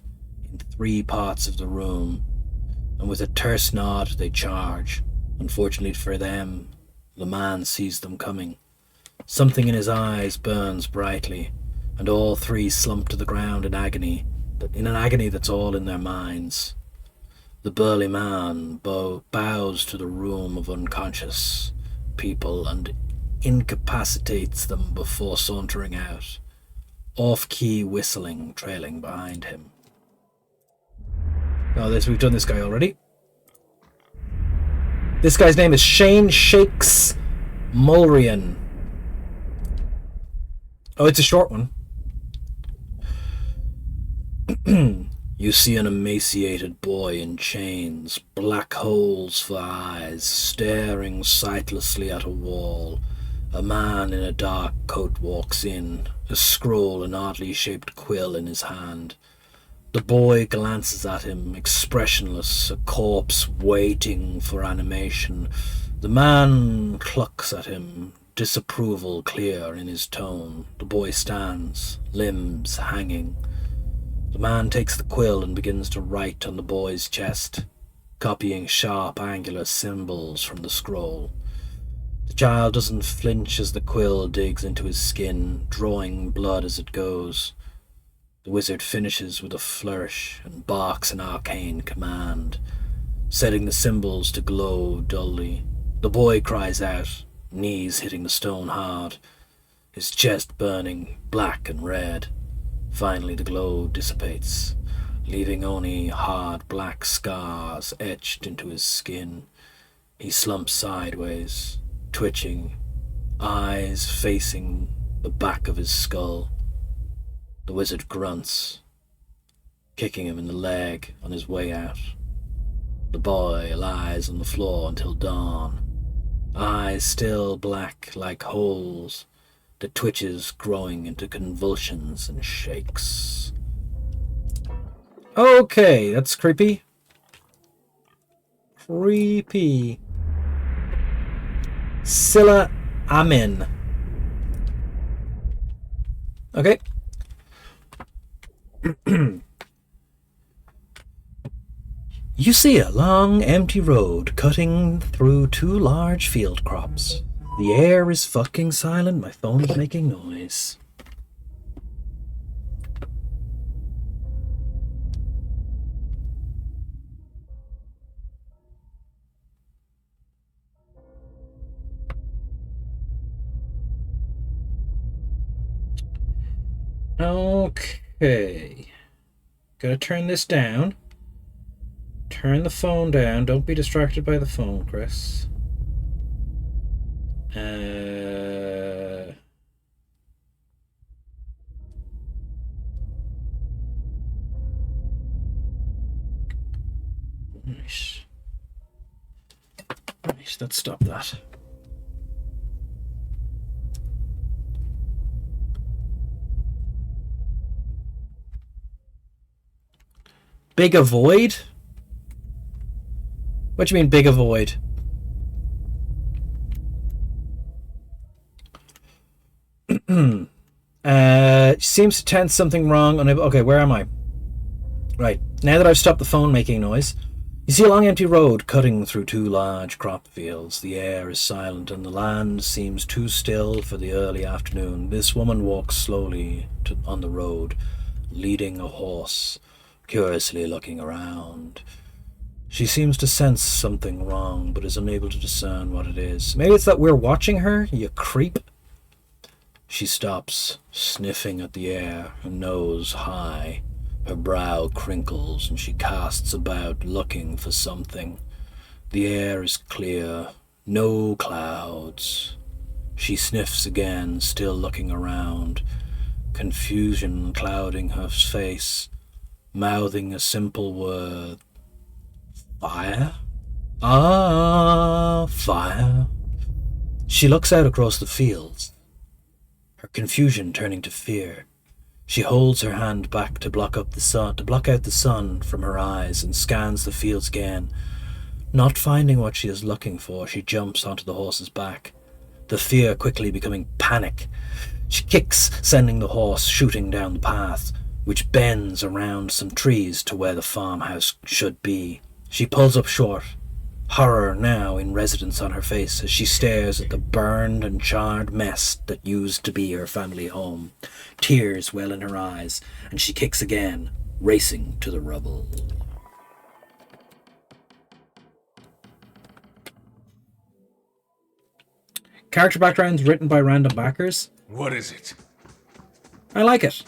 in 3 parts of the room, and with a terse nod they charge. Unfortunately for them, the man sees them coming. Something in his eyes burns brightly, and all 3 slump to the ground in agony, an agony that's all in their minds. The burly man bows to the room of unconscious people and incapacitates them before sauntering out, off-key whistling trailing behind him. Oh, we've done this guy already. This guy's name is Shane Shakes Mulrian. Oh, it's a short one. You see an emaciated boy in chains, black holes for eyes, staring sightlessly at a wall. A man in a dark coat walks in, a scroll and oddly shaped quill in his hand. The boy glances at him, expressionless, a corpse waiting for animation. The man clucks at him, disapproval clear in his tone. The boy stands, limbs hanging. The man takes the quill and begins to write on the boy's chest, copying sharp, angular symbols from the scroll. The child doesn't flinch as the quill digs into his skin, drawing blood as it goes. The wizard finishes with a flourish and barks an arcane command, setting the symbols to glow dully. The boy cries out, knees hitting the stone hard, his chest burning black and red. Finally the glow dissipates, leaving only hard black scars etched into his skin. He slumps sideways, twitching, eyes facing the back of his skull. The wizard grunts, kicking him in the leg on his way out. The boy lies on the floor until dawn, eyes still black like holes, the twitches growing into convulsions and shakes. Okay, that's creepy. Creepy. Scylla Amin. Okay. You see a long, empty road cutting through 2 large field crops. The air is fucking silent. My phone's making noise. Okay. Gotta turn this down. Turn the phone down. Don't be distracted by the phone, Chris. Nice. Nice, let's stop that. Big avoid? What do you mean, big avoid? Seems to tense something wrong. Okay, where am I? Right, now that I've stopped the phone making noise, you see a long empty road cutting through 2 large crop fields. The air is silent and the land seems too still for the early afternoon. This woman walks slowly on the road, leading a horse, curiously looking around. She seems to sense something wrong, but is unable to discern what it is. Maybe it's that we're watching her, you creep. She stops, sniffing at the air, her nose high. Her brow crinkles, and she casts about, looking for something. The air is clear, no clouds. She sniffs again, still looking around, confusion clouding her face. mouthing a simple word. Fire? Ah, fire. She looks out across the fields, her confusion turning to fear. She holds her hand back to block out the sun from her eyes, and scans the fields again. Not finding what she is looking for, she jumps onto the horse's back, the fear quickly becoming panic. She kicks, sending the horse shooting down the path, which bends around some trees to where the farmhouse should be. She pulls up short, horror now in residence on her face as she stares at the burned and charred mess that used to be her family home. Tears well in her eyes, and she kicks again, racing to the rubble. Character backgrounds written by random backers. What is it? I like it.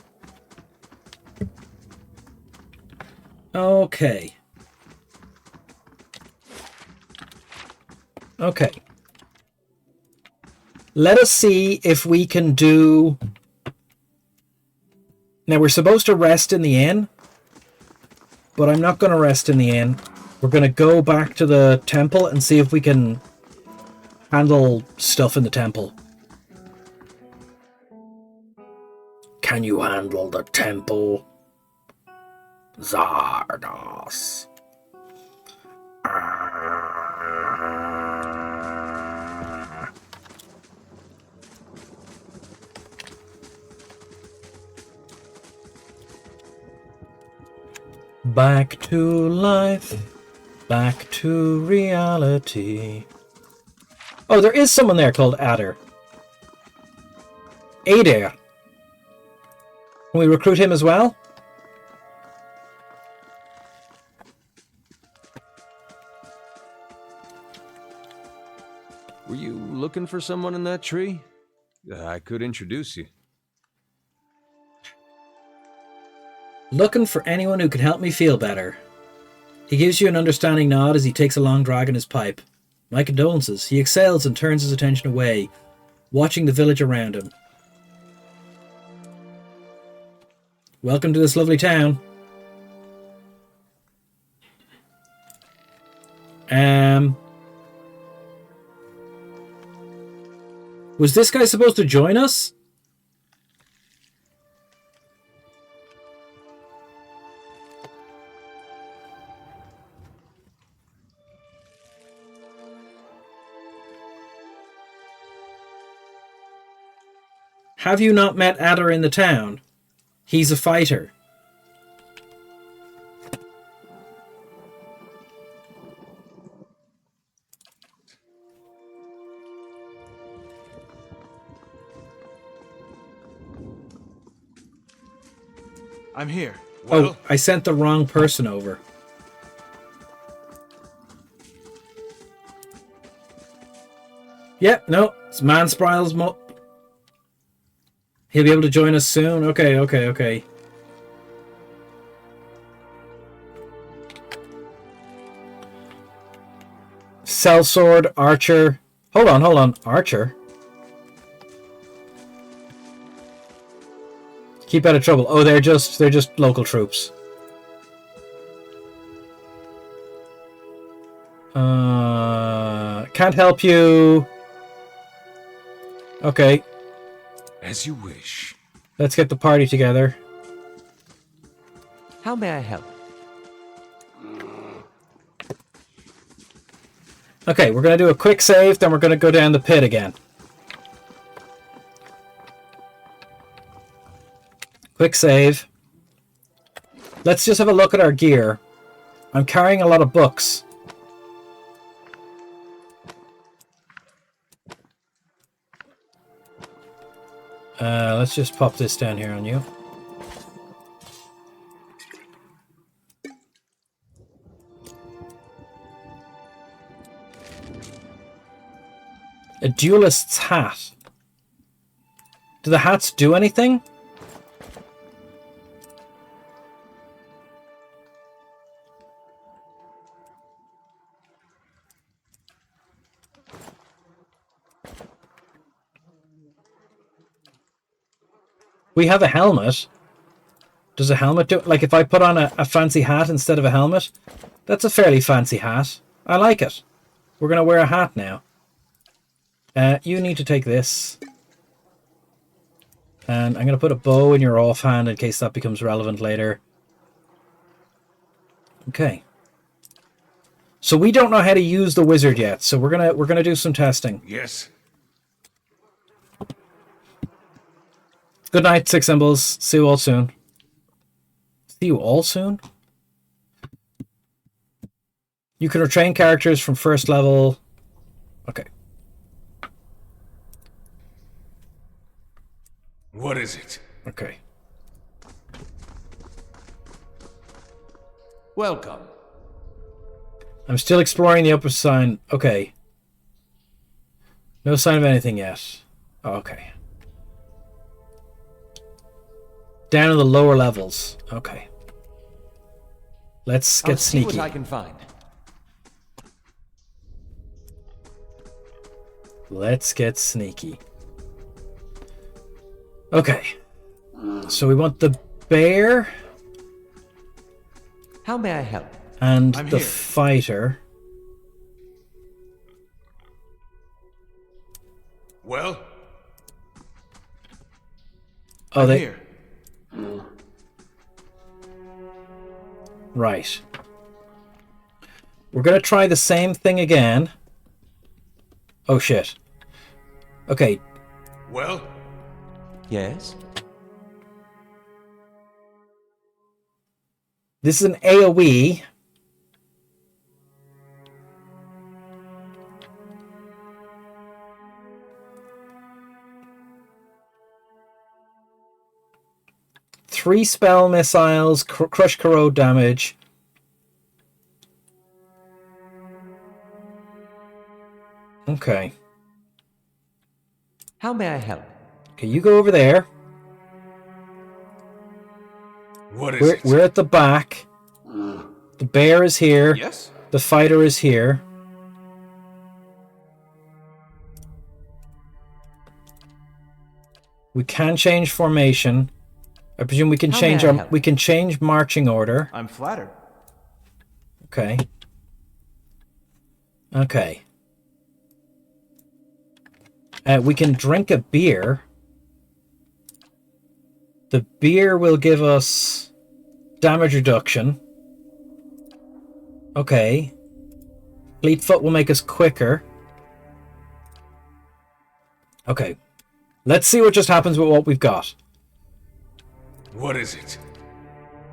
Okay. Okay. Let us see if we can do... Now, we're supposed to rest in the inn, but I'm not going to rest in the inn. We're going to go back to the temple and see if we can handle stuff in the temple. Can you handle the temple? Zardos. Back to life. Back to reality. Oh, there is someone there called Adder. Adair. Can we recruit him as well? Were you looking for someone in that tree? I could introduce you. Looking for anyone who can help me feel better. He gives you an understanding nod as he takes a long drag in his pipe. My condolences. He exhales and turns his attention away, watching the village around him. Welcome to this lovely town. Was this guy supposed to join us? Have you not met Adder in the town? He's a fighter. I'm here. Oh, I sent the wrong person over. Yep, no, it's Mansprile's He'll be able to join us soon? Okay. Sellsword, Archer. Hold on. Archer? Keep out of trouble. Oh, they're just local troops. Can't help you. Okay. As you wish. Let's get the party together. How may I help? Okay, we're going to do a quick save, then we're going to go down the pit again. Quick save. Let's just have a look at our gear. I'm carrying a lot of books. Let's just pop this down here on you. A duelist's hat. Do the hats do anything? We have a helmet. Does a helmet do... Like, if I put on a fancy hat instead of a helmet, that's a fairly fancy hat. I like it. We're going to wear a hat now. You need to take this. And I'm going to put a bow in your offhand in case that becomes relevant later. Okay. So we don't know how to use the wizard yet, so we're gonna do some testing. Yes. Good night, Six Symbols. See you all soon. See you all soon? You can retrain characters from first level. Okay. What is it? Okay. Welcome. I'm still exploring the upper sign. Okay. No sign of anything yet. Oh, okay. Down in the lower levels. Okay. Let's get sneaky. See what I can find. Let's get sneaky. Okay. So we want the bear How may I help? and I'm the here. fighter. Well, Oh, I'm they here. right. We're gonna try the same thing again. Oh shit. Okay. well, Yes? This is an AoE. Three spell missiles, crush corrode damage. Okay. How may I help? Okay, you go over there. what is We're, it? we're at the back. The bear is here. Yes? The fighter is here. We can change formation. I presume we can How change may I our help? we can change marching order. I'm flattered. Okay. Okay. We can drink a beer. The beer will give us damage reduction. Okay. Fleetfoot will make us quicker. Okay. Let's see what just happens with what we've got. What is it?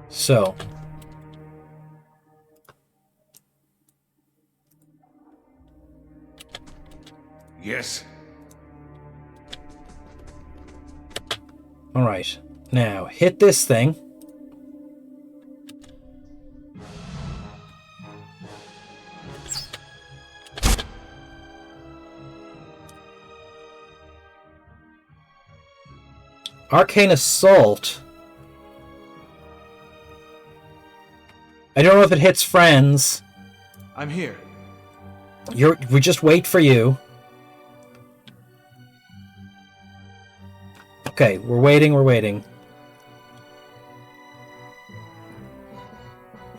So. Yes. Alright. Now, hit this thing. Arcane Assault. I don't know if it hits friends. I'm here. We just wait for you. Okay, we're waiting.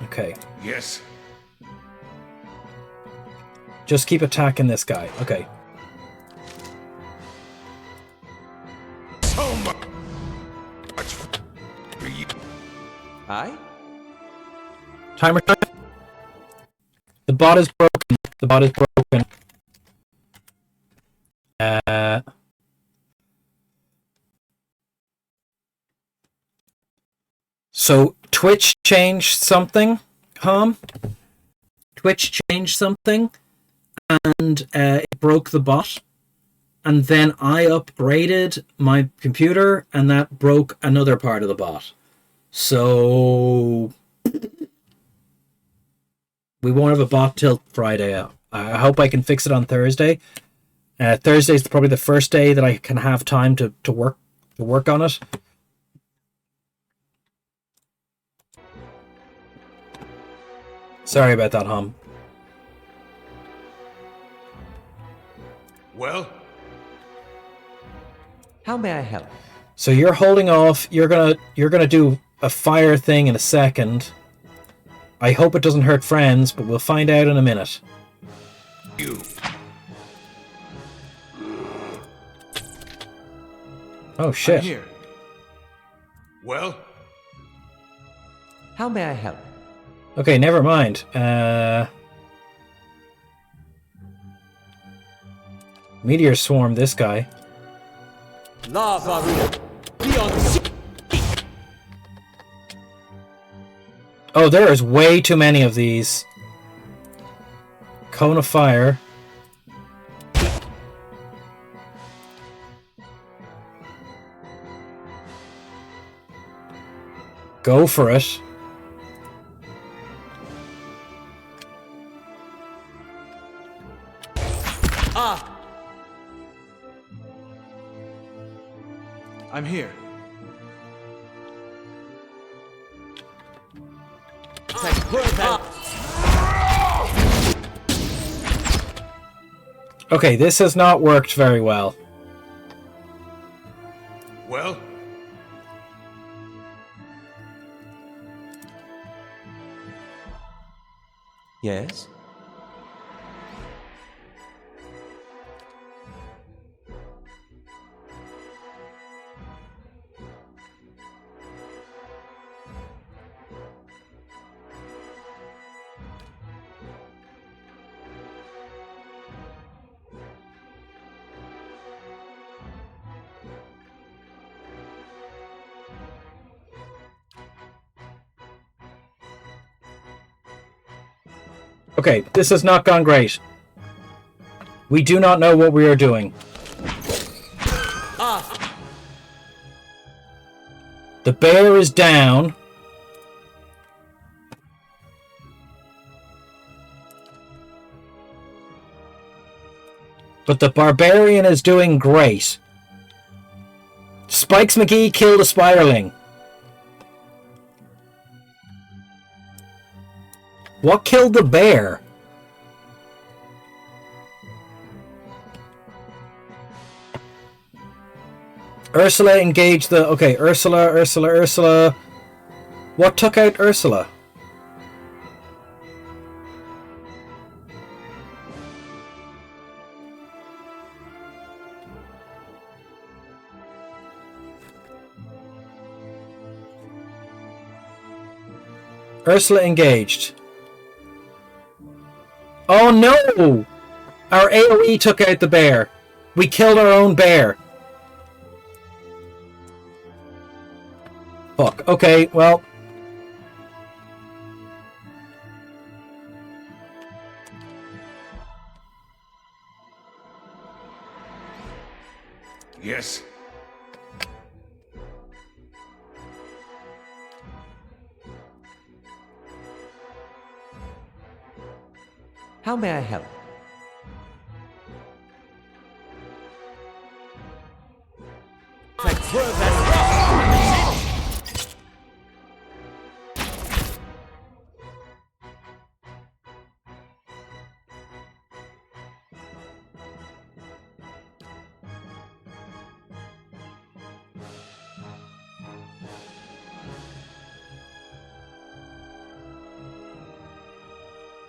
Okay. Yes. Just keep attacking this guy. Okay. So much for you. Aye? Timer time. The bot is broken. So Twitch changed something, Twitch changed something, and it broke the bot. And then I upgraded my computer, and that broke another part of the bot. So we won't have a bot till Friday. I hope I can fix it on Thursday. Thursday is probably the first day that I can have time to work on it. Sorry about that, Hum. Well, How may I help? So you're holding off. You're gonna do a fire thing in a second. I hope it doesn't hurt friends, but we'll find out in a minute. You. Oh shit. I'm here. Well? How may I help? Okay, never mind. Meteor swarm this guy. Oh, there is way too many of these. Cone of fire. Go for it. I'm here. Okay, this has not worked very well. Well? Yes? Okay, this has not gone great. We do not know what we are doing. The bear is down. But the barbarian is doing great. Spikes McGee killed a spiderling. What killed the bear? Ursula engaged the... Okay, Ursula. What took out Ursula? Ursula engaged. Oh no! Our AoE took out the bear. We killed our own bear. Fuck. Okay, well. Yes. How may I help?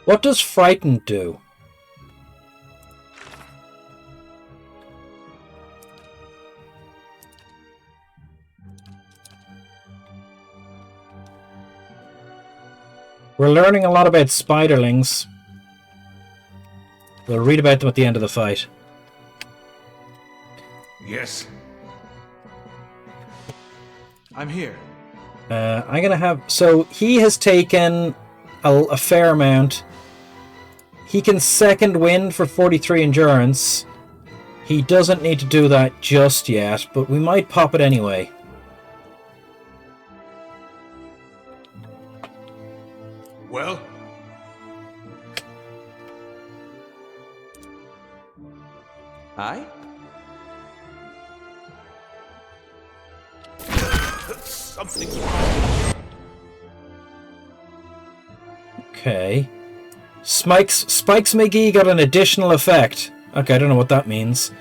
What does frightened do? We're learning a lot about spiderlings. We'll read about them at the end of the fight. Yes. I'm here. I'm gonna have... So, he has taken a fair amount. He can second wind for 43 endurance. He doesn't need to do that just yet, but we might pop it anyway. Well? Aye? Something's wrong. Okay. Spikes McGee got an additional effect. Okay, I don't know what that means.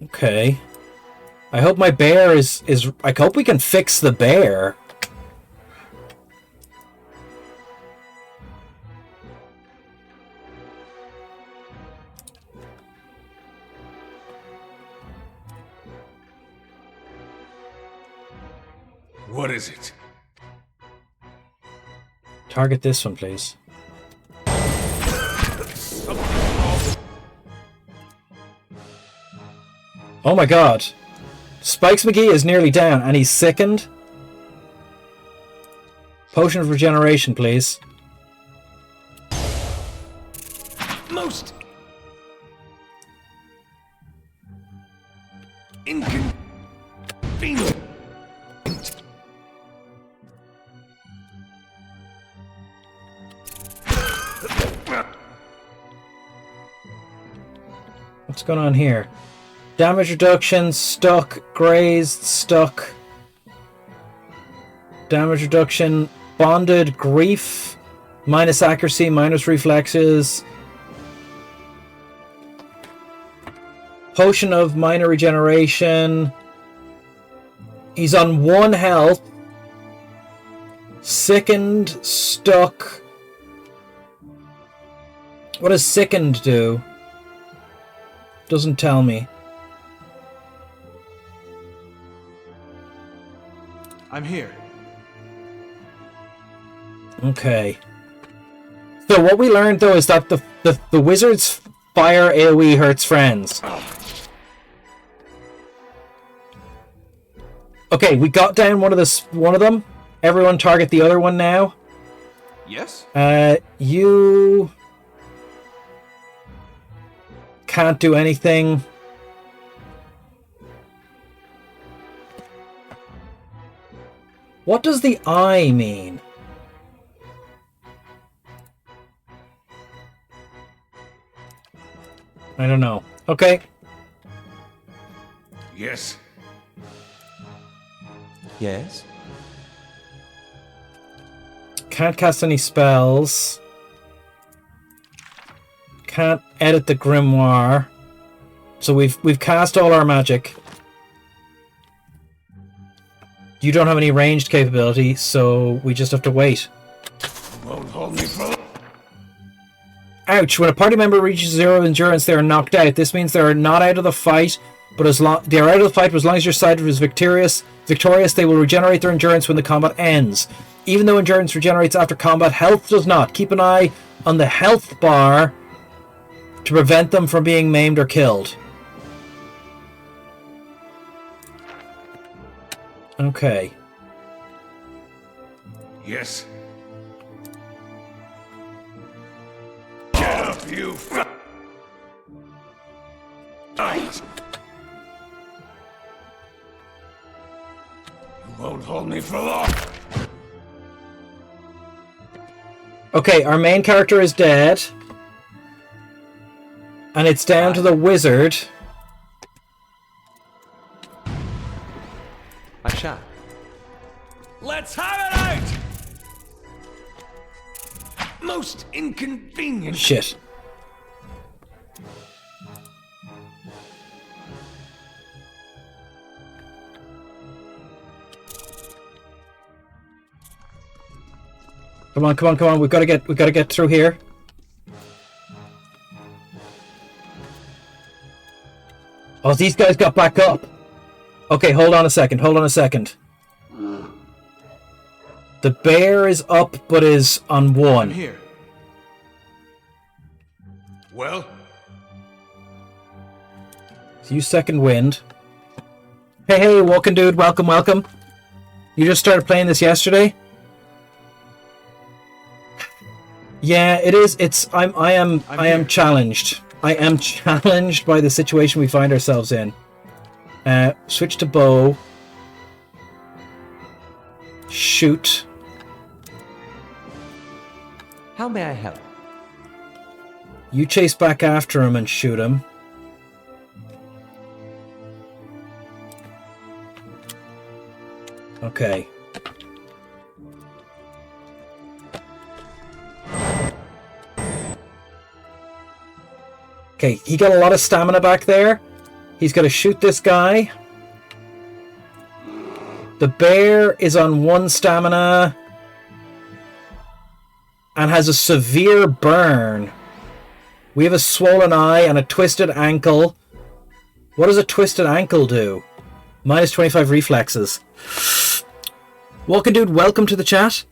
Okay. I hope my bear is... I hope we can fix the bear. What is it? Target this one, please. Oh my god. Spikes McGee is nearly down and he's sickened. Potion of regeneration, please. Most inconvenient. What's going on here? Damage reduction, stuck, grazed, stuck. Damage reduction, bonded, grief, minus accuracy, minus reflexes. Potion of minor regeneration. He's on 1 health. Sickened, stuck. What does sickened do? Doesn't tell me. I'm here. Okay. So what we learned though is that the wizard's fire AoE hurts friends. Okay, we got down one of them. Everyone target the other one now. Yes? You can't do anything. What does the eye mean? I don't know. Okay. Yes. Yes? Can't cast any spells. Can't edit the grimoire. So we've cast all our magic. You don't have any ranged capability, so we just have to wait. Won't hold me for... Ouch! When a party member reaches 0 endurance, they are knocked out. This means they are not out of the fight, but they are out of the fight. But as long as your side is victorious, they will regenerate their endurance when the combat ends. Even though endurance regenerates after combat, health does not. Keep an eye on the health bar to prevent them from being maimed or killed. Okay. Yes. Get up, you fight! You won't hold me for long. Okay, our main character is dead. And it's down to the wizard. I shall. Let's have it out! Most inconvenient. Shit. Come on, come on, come on. We've got to get through here. Oh, these guys got back up. Okay, hold on a second. Hold on a second. The bear is up, but is on 1. I'm here. Well? Use second wind. Hey, hey, welcome, dude. Welcome, welcome. You just started playing this yesterday? Yeah, it is. I am challenged. I am challenged by the situation we find ourselves in. Switch to bow. Shoot. How may I help? You chase back after him and shoot him. Okay. Okay, he got a lot of stamina back there. He's got to shoot this guy. The bear is on 1 stamina and has a severe burn. We have a swollen eye and a twisted ankle. What does a twisted ankle do? Minus 25 reflexes. Walking Dude, welcome to the chat.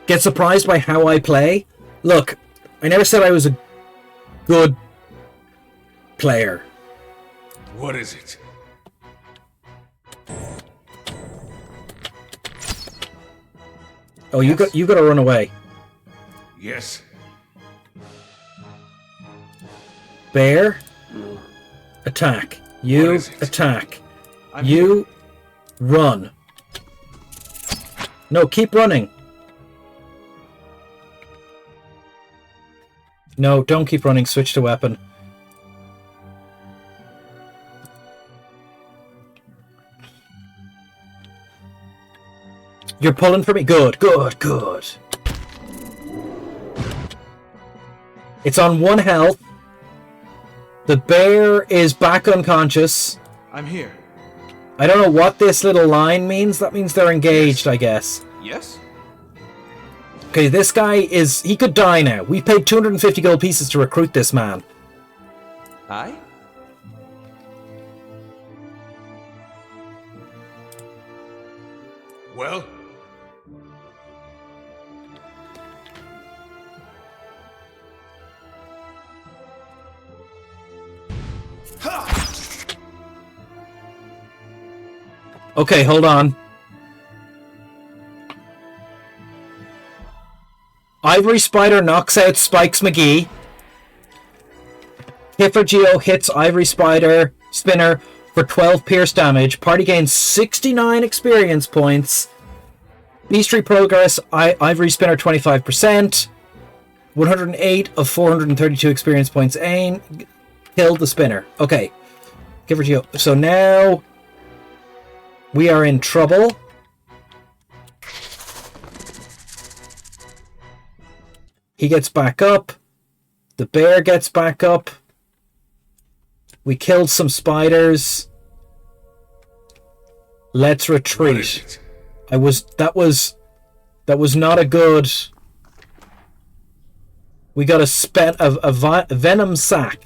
Get surprised by how I play? Look, I never said I was a good player. What is it? Oh, you got to run away. Yes. Bear, attack. You attack. You run. No, keep running. No, don't keep running. Switch to weapon. You're pulling for me. Good, good, good. It's on 1 health. The bear is back unconscious. I'm here. I don't know what this little line means. That means they're engaged, I guess. Yes? Okay, this guy is... He could die now. We paid 250 gold pieces to recruit this man. Aye? Well? Okay, hold on. Ivory Spider knocks out Spikes McGee. Hifragio hits Ivory Spider Spinner for 12 pierce damage. Party gains 69 experience points. Beastry Progress, Ivory Spinner 25%. 108 of 432 experience points. Aim. Killed the Spinner. Okay. Hifragio. So now... we are in trouble. He gets back up. The bear gets back up. We killed some spiders. Let's retreat. That was not a good... We got a venom sac.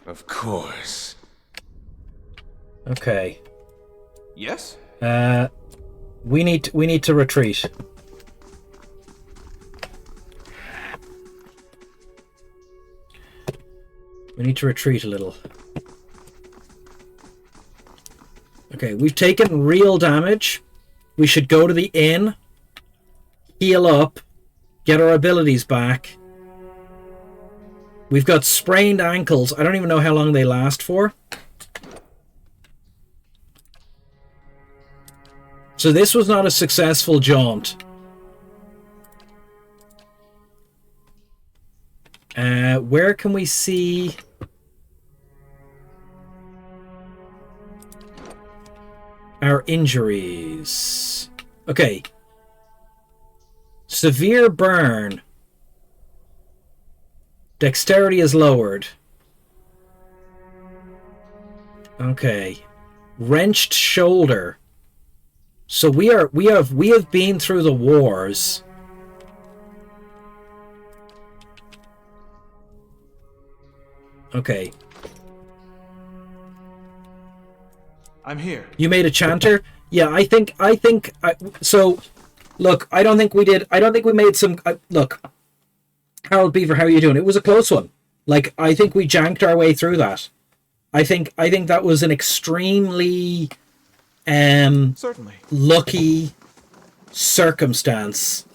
Of course. Okay. Yes? We need to retreat. We need to retreat a little. Okay, we've taken real damage. We should go to the inn, heal up, get our abilities back. We've got sprained ankles. I don't even know how long they last for. So this was not a successful jaunt. Where can we see... our injuries? Okay. Severe burn. Dexterity is lowered. Okay. Wrenched shoulder. So we have been through the wars. Okay. I'm here. You made a chanter? Yeah, I think so look, I don't think we made some look. Harold Beaver, how are you doing? It was a close one. Like, I think we janked our way through that. I think that was an extremely Certainly. lucky circumstance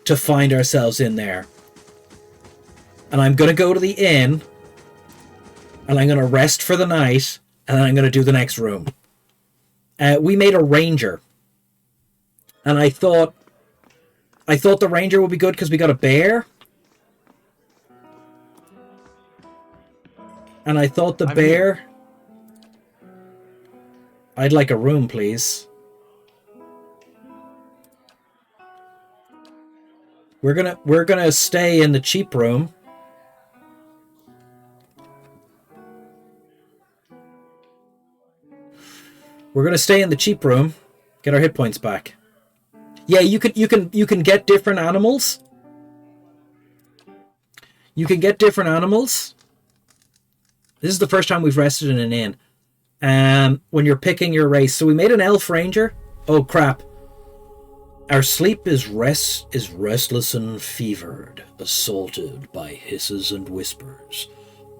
to find ourselves in there. And I'm going to go to the inn and I'm going to rest for the night and then I'm going to do the next room. We made a ranger. And I thought the ranger would be good because we got a bear. And I thought the bear... I'd like a room, please. We're gonna stay in the cheap room. We're gonna stay in the cheap room. Get our hit points back. Yeah, you can get different animals. You can get different animals. This is the first time we've rested in an inn. When you're picking your race. So we made an elf ranger. Oh crap. Our sleep is restless and fevered, assaulted by hisses and whispers,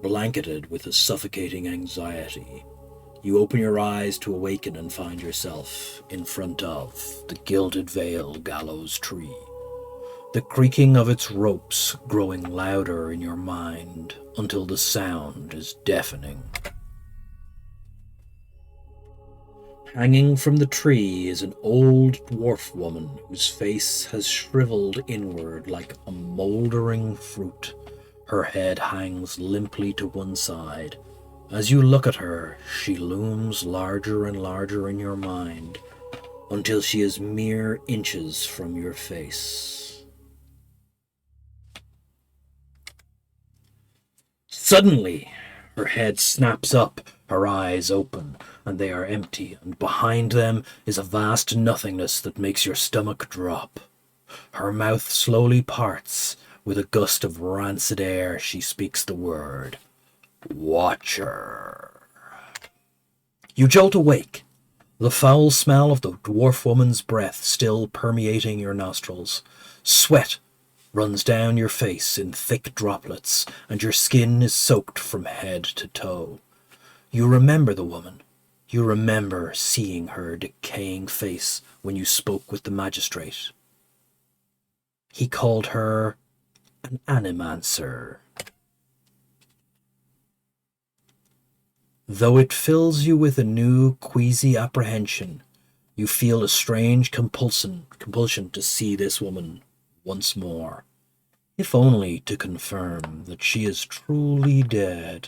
blanketed with a suffocating anxiety. You open your eyes to awaken and find yourself in front of the Gilded Vale gallows tree, the creaking of its ropes growing louder in your mind until the sound is deafening. Hanging from the tree is an old dwarf woman whose face has shriveled inward like a mouldering fruit. Her head hangs limply to one side. As you look at her, she looms larger and larger in your mind until she is mere inches from your face. Suddenly, her head snaps up, her eyes open, and they are empty, and behind them is a vast nothingness that makes your stomach drop. Her mouth slowly parts. With a gust of rancid air, she speaks the word, Watcher. You jolt awake, the foul smell of the dwarf woman's breath still permeating your nostrils. Sweat runs down your face in thick droplets, and your skin is soaked from head to toe. You remember the woman. You remember seeing her decaying face when you spoke with the magistrate. He called her an animancer. Though it fills you with a new, queasy apprehension, you feel a strange compulsion to see this woman once more, if only to confirm that she is truly dead.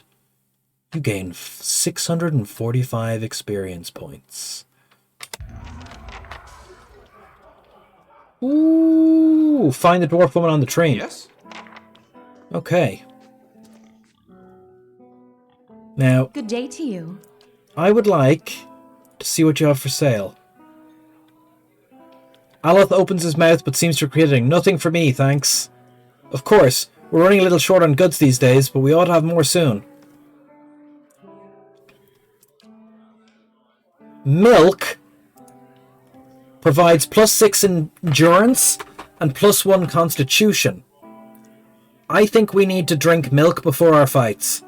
You gain 645 experience points. Ooh, find the dwarf woman on the train. Yes? Okay. Now, Good day to you. I would like to see what you have for sale. Aloth opens his mouth but seems to be crediting. Nothing for me, thanks. Of course, we're running a little short on goods these days, but we ought to have more soon. Milk provides +6 endurance and +1 constitution. I think we need to drink milk before our fights.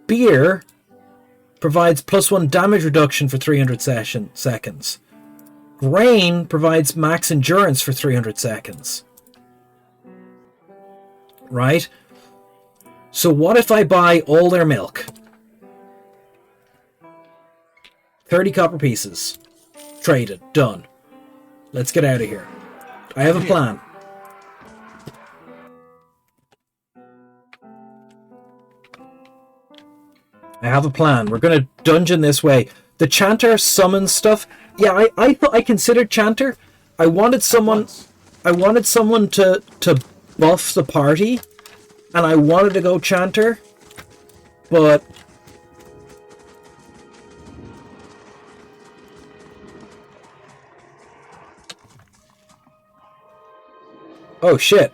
Beer provides +1 damage reduction for 300 seconds. Grain provides max endurance for 300 seconds. Right? So what if I buy all their milk? 30 copper pieces. Traded. Done. Let's get out of here. I have a plan. I have a plan. We're going to dungeon this way. The chanter summons stuff. Yeah, I considered chanter. I wanted someone to buff the party, and I wanted to go chanter, but oh shit.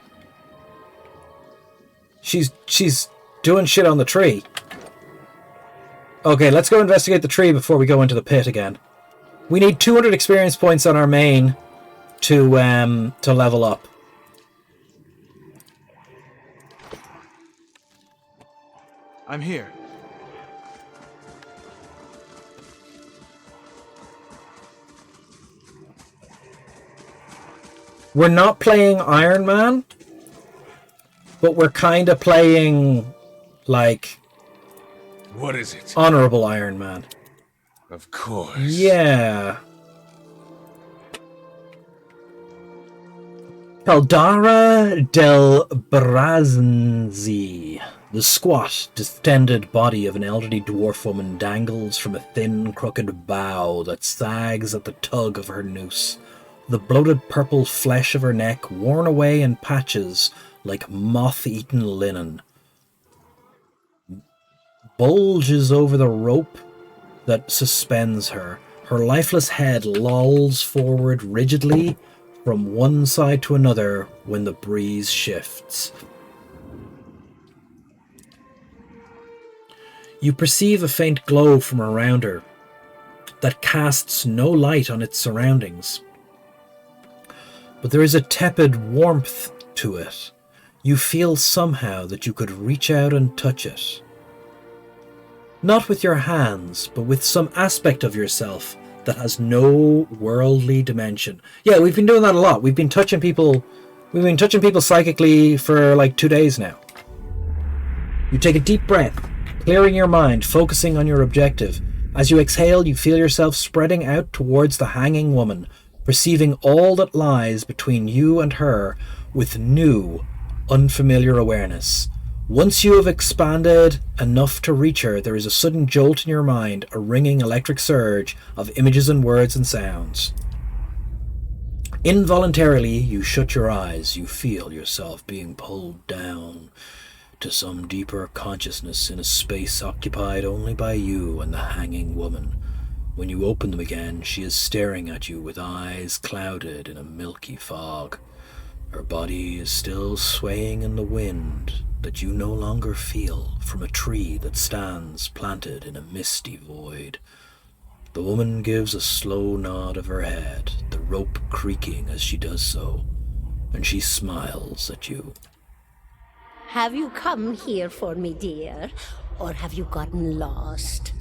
She's doing shit on the tree. Okay, let's go investigate the tree before we go into the pit again. We need 200 experience points on our main to level up. I'm here. We're not playing Iron Man, but we're kind of playing like What is it? Honorable Iron Man. Of course. Yeah. Caldara del Brazanzi. The squat, distended body of an elderly dwarf woman dangles from a thin, crooked bough that sags at the tug of her noose. the bloated purple flesh of her neck worn away in patches like moth-eaten linen. Bulges over the rope that suspends her. Her lifeless head lolls forward rigidly from one side to another when the breeze shifts. You perceive a faint glow from around her that casts no light on its surroundings. But there is a tepid warmth to it. You feel somehow that you could reach out and touch it. Not with your hands, but with some aspect of yourself that has no worldly dimension. Yeah, we've been doing that a lot. We've been touching people psychically for like 2 days now. You take a deep breath, clearing your mind, focusing on your objective. As you exhale, you feel yourself spreading out towards the hanging woman, perceiving all that lies between you and her with new, unfamiliar awareness. Once you have expanded enough to reach her, there is a sudden jolt in your mind, a ringing electric surge of images and words and sounds. Involuntarily, you shut your eyes. You feel yourself being pulled down to some deeper consciousness in a space occupied only by you and the hanging woman. When you open them again, she is staring at you with eyes clouded in a milky fog. Her body is still swaying in the wind that you no longer feel from a tree that stands planted in a misty void. The woman gives a slow nod of her head, the rope creaking as she does so, and she smiles at you. Have you come here for me, dear, or have you gotten lost?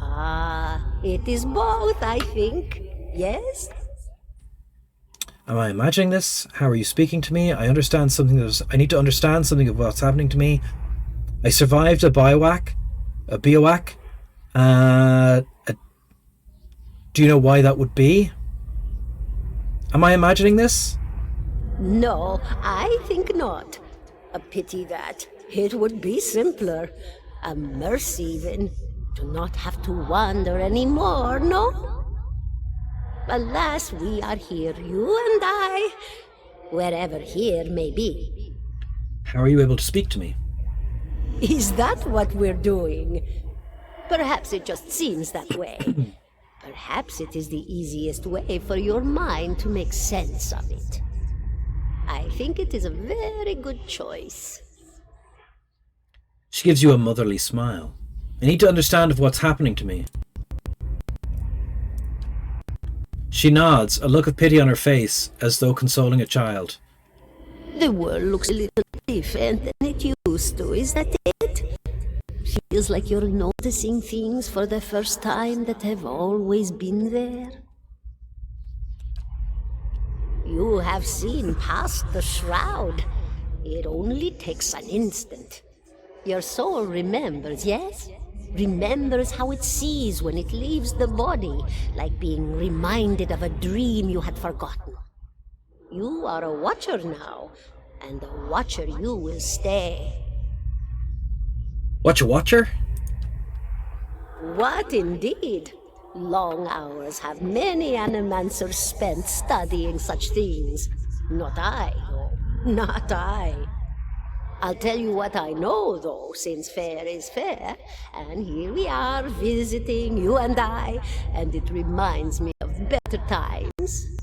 Ah, it is both, I think. Yes? Am I imagining this? How are you speaking to me? I understand something I need to understand something of what's happening to me. I survived a biowac. Do you know why that would be? Am I imagining this? No, I think not. A pity that. It would be simpler. A mercy even. To not have to wander anymore, no? Alas, we are here, you and I, wherever here may be. How are you able to speak to me? Is that what we're doing? Perhaps it just seems that way. Perhaps it is the easiest way for your mind to make sense of it. I think it is a very good choice. She gives you a motherly smile. I need to understand of what's happening to me. She nods, a look of pity on her face, as though consoling a child. The world looks a little different than it used to, is that it? Feels like you're noticing things for the first time that have always been there. You have seen past the shroud. It only takes an instant. Your soul remembers, yes? Remembers how it sees when it leaves the body, like being reminded of a dream you had forgotten. You are a watcher now, and a watcher you will stay. Watcher? What indeed? Long hours have many animancers spent studying such things. Not I, though. Not I. I'll tell you what I know, though, since fair is fair, and here we are visiting, you and I, and it reminds me of better times.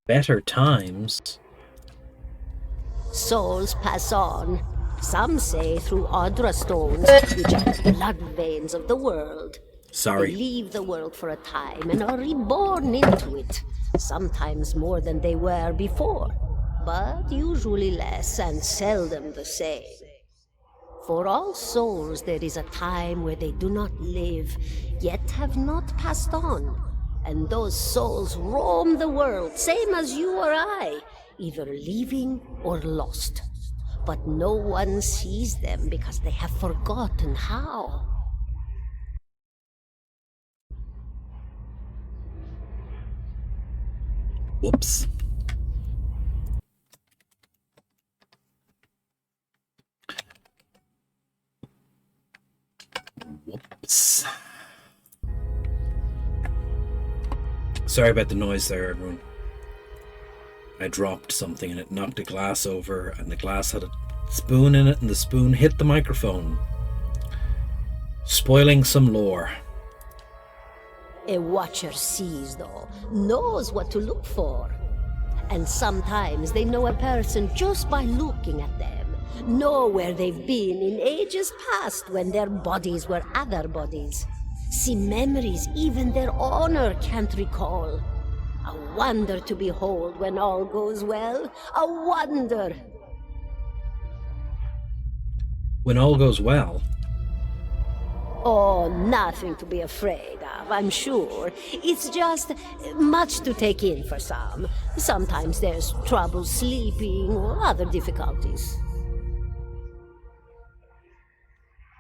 Better times? Souls pass on, some say through Audra stones, which are the blood veins of the world. Sorry. They leave the world for a time and are reborn into it, sometimes more than they were before, but usually less and seldom the same. For all souls there is a time where they do not live, yet have not passed on, and those souls roam the world, same as you or I, either leaving or lost. But no one sees them because they have forgotten how. Whoops. Sorry about the noise there, everyone. I dropped something and it knocked a glass over, and the glass had a spoon in it, and the spoon hit the microphone, spoiling some lore. A watcher sees, though, knows what to look for. And sometimes they know a person just by looking at them, know where they've been in ages past when their bodies were other bodies. See memories even their owner can't recall. A wonder to behold when all goes well. A wonder. When all goes well. Oh, nothing to be afraid of, I'm sure. It's just much to take in for some. Sometimes there's trouble sleeping or other difficulties.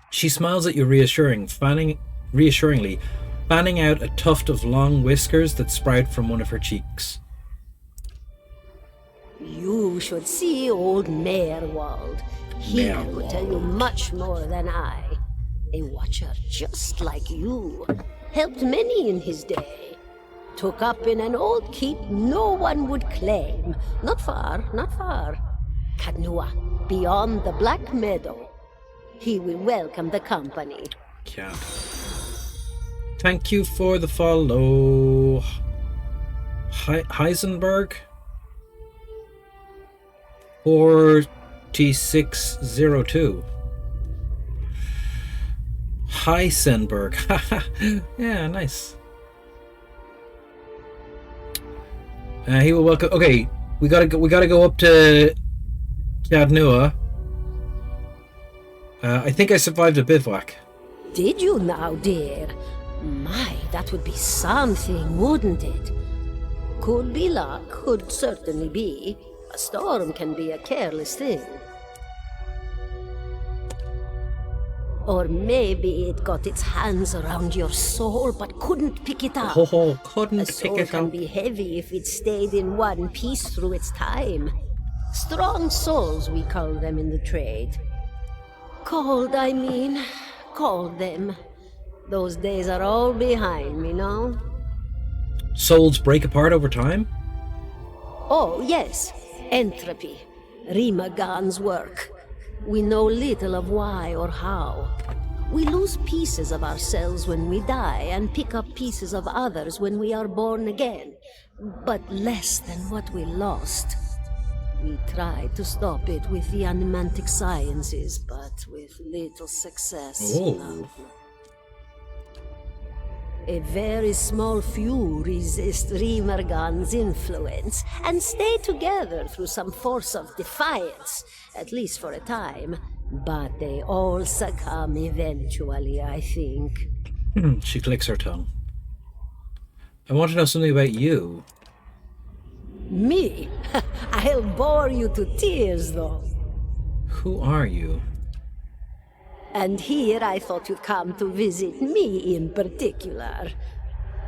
She smiles at you reassuringly, fanning out a tuft of long whiskers that sprout from one of her cheeks. You should see old Merwald. He could tell you much more than I. A watcher just like you. Helped many in his day. Took up in an old keep no one would claim. Not far, not far. Kadnua, beyond the Black Meadow. He will welcome the company. Cat. Thank you for the follow. Heisenberg? 4602. Heisenberg. Yeah, nice. He will welcome. Okay, we gotta go up to Cadnua. I think I survived a bivouac. Did you now, dear? My, that would be something, wouldn't it? Could be luck, could certainly be. A storm can be a careless thing. Or maybe it got its hands around your soul but couldn't pick it up. Oh, couldn't A pick soul it can up. be heavy if it stayed in one piece through its time. Strong souls, we call them in the trade. Cold, I mean. Called them. Those days are all behind me, no? Souls break apart over time? Oh, yes. Entropy. Rimagan's work. We know little of why or how. We lose pieces of ourselves when we die and pick up pieces of others when we are born again, but less than what we lost. We tried to stop it with the animantic sciences, but with little success. Oh. A very small few resist Rimergan's influence and stay together through some force of defiance, at least for a time. But they all succumb eventually, I think. She clicks her tongue. I want to know something about you. Me? I'll bore you to tears, though. Who are you? And here I thought you'd come to visit me in particular.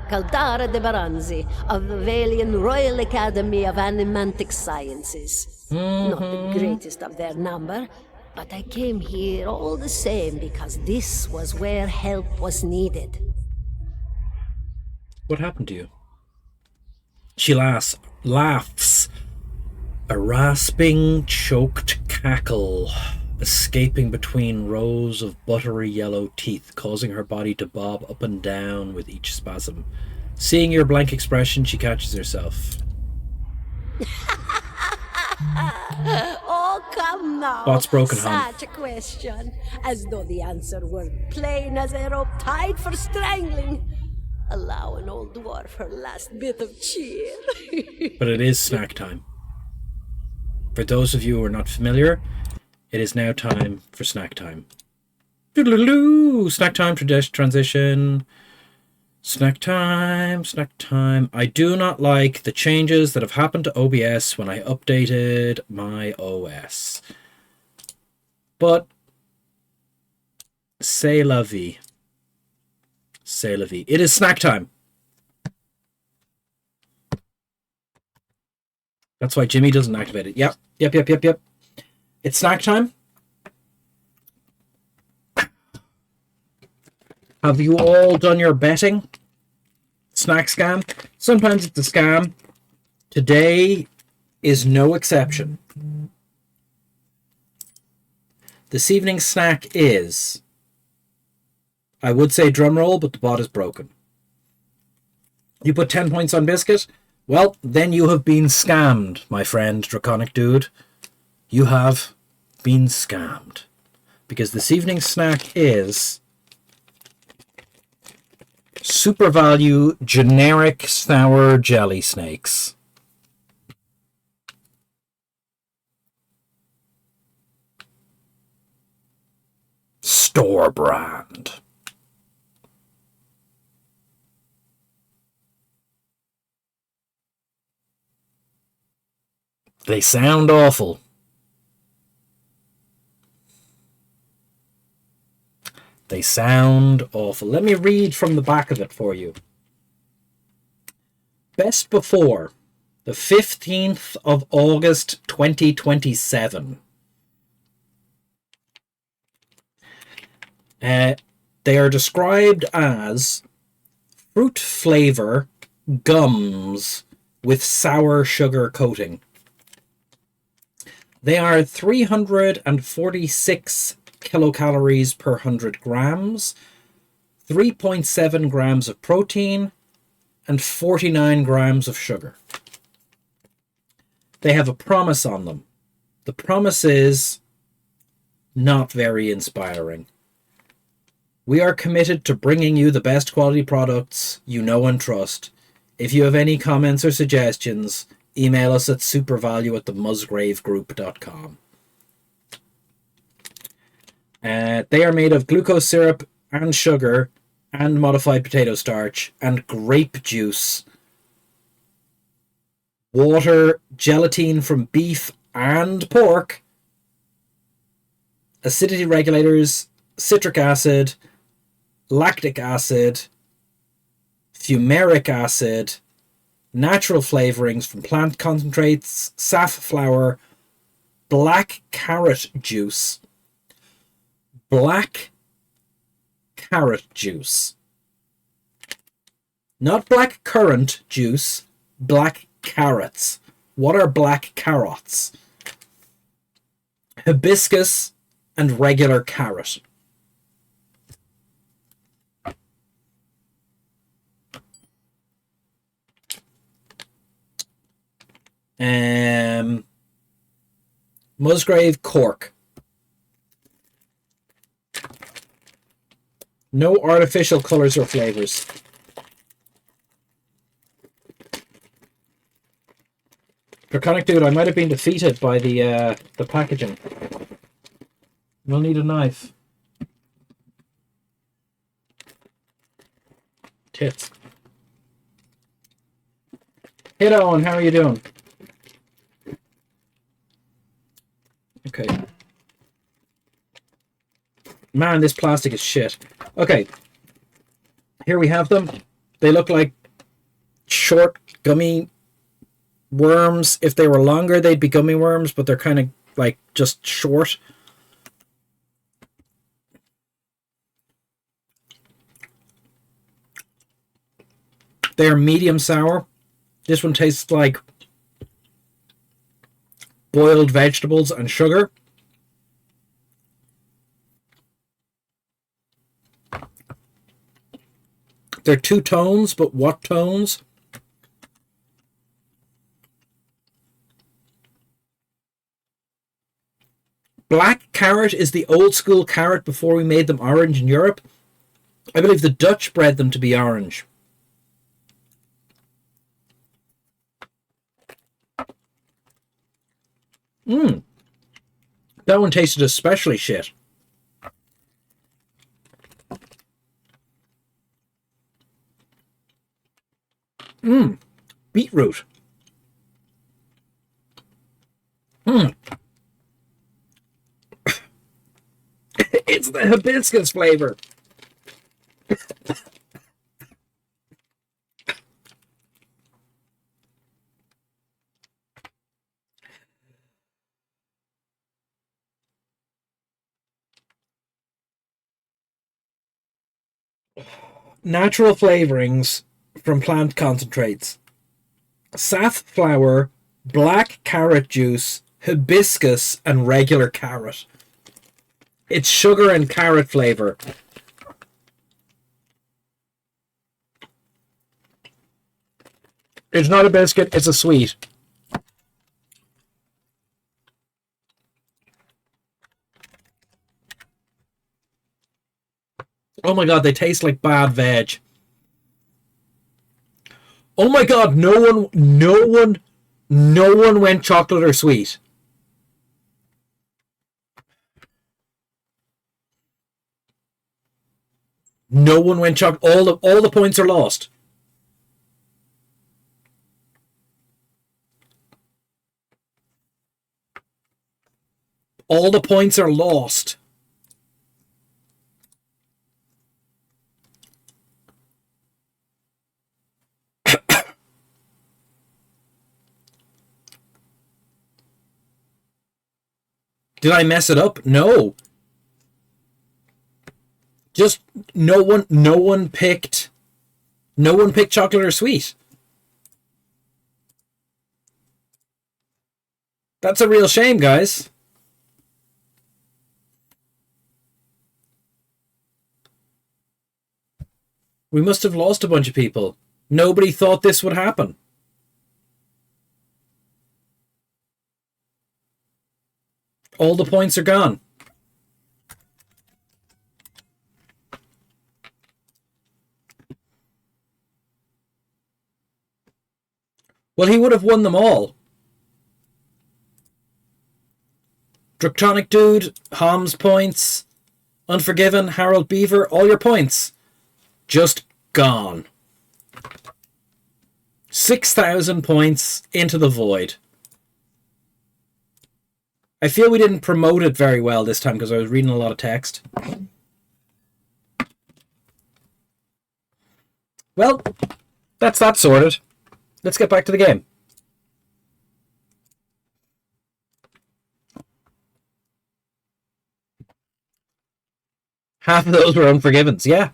Caldara de Baranzi, of the Valian Royal Academy of Animantic Sciences. Not the greatest of their number, but I came here all the same because this was where help was needed. What happened to you? She laughs. A rasping, choked cackle escaping between rows of buttery yellow teeth, causing her body to bob up and down with each spasm. Seeing your blank expression, she catches herself. Oh, come now. What's broken, hon? Such a question. As though the answer were plain as a rope tied for strangling. Allow an old dwarf her last bit of cheer. But it is snack time. For those of you who are not familiar, it is now time for snack time. Doodle-doo! Snack time transition. Snack time, snack time. I do not like the changes that have happened to OBS when I updated my OS. But c'est la vie. C'est la vie. It is snack time. That's why Jimmy doesn't activate it. Yep. It's snack time. Have you all done your betting? snack scam. Sometimes it's a scam. Today is no exception. This evening's snack is, I would say drum roll, but the bot is broken. You put 10 points on biscuit? Well, then you have been scammed, my friend, Draconic Dude. You have been scammed. Because this evening's snack is super value generic sour jelly snakes. Store brand. They sound awful. They sound awful. Let me read from the back of it for you. Best before the 15th of August 2027. They are described as fruit flavor gums with sour sugar coating. They are 346 kilocalories per 100 grams, 3.7 grams of protein, and 49 grams of sugar. They have a promise on them. The promise is not very inspiring. We are committed to bringing you the best quality products you know and trust. If you have any comments or suggestions, email us at supervalue@themusgravegroup.com. They are made of glucose syrup and sugar and modified potato starch and grape juice, water, gelatin from beef and pork, acidity regulators, citric acid, lactic acid, fumaric acid, natural flavorings from plant concentrates, safflower, black carrot juice. Black carrot juice. Not black currant juice, black carrots. What are black carrots? Hibiscus and regular carrot. Musgrave Cork. No artificial colors or flavors. Draconic Dude, I might have been defeated by the packaging. You'll need a knife. Tits. Hey Owen, how are you doing? Okay. Man, this plastic is shit. Okay. Here we have them. They look like short, gummy worms. If they were longer, they'd be gummy worms, but they're kind of like just short. They're medium sour. This one tastes like boiled vegetables and sugar. They're two tones, but what tones? Black carrot is the old school carrot before we made them orange in Europe. I believe the Dutch bred them to be orange. That one tasted especially shit. Beetroot. It's the hibiscus flavor. Natural flavorings from plant concentrates. Safflower, black carrot juice, hibiscus, and regular carrot. It's sugar and carrot flavor. It's not a biscuit, it's a sweet. Oh my god, they taste like bad veg. Oh my god, no one went chocolate or sweet. No one went chocolate. All the points are lost. All the points are lost. Did I mess it up? No. Just no one picked chocolate or sweet. That's a real shame, guys. We must have lost a bunch of people. Nobody thought this would happen. All the points are gone. Well, he would have won them all. Draconic Dude, Hom's points, Unforgiven, Harold Beaver, all your points. Just gone. 6,000 points into the void. I feel we didn't promote it very well this time because I was reading a lot of text. Well, that's that sorted. Let's get back to the game. Half of those were Unforgivens, yeah.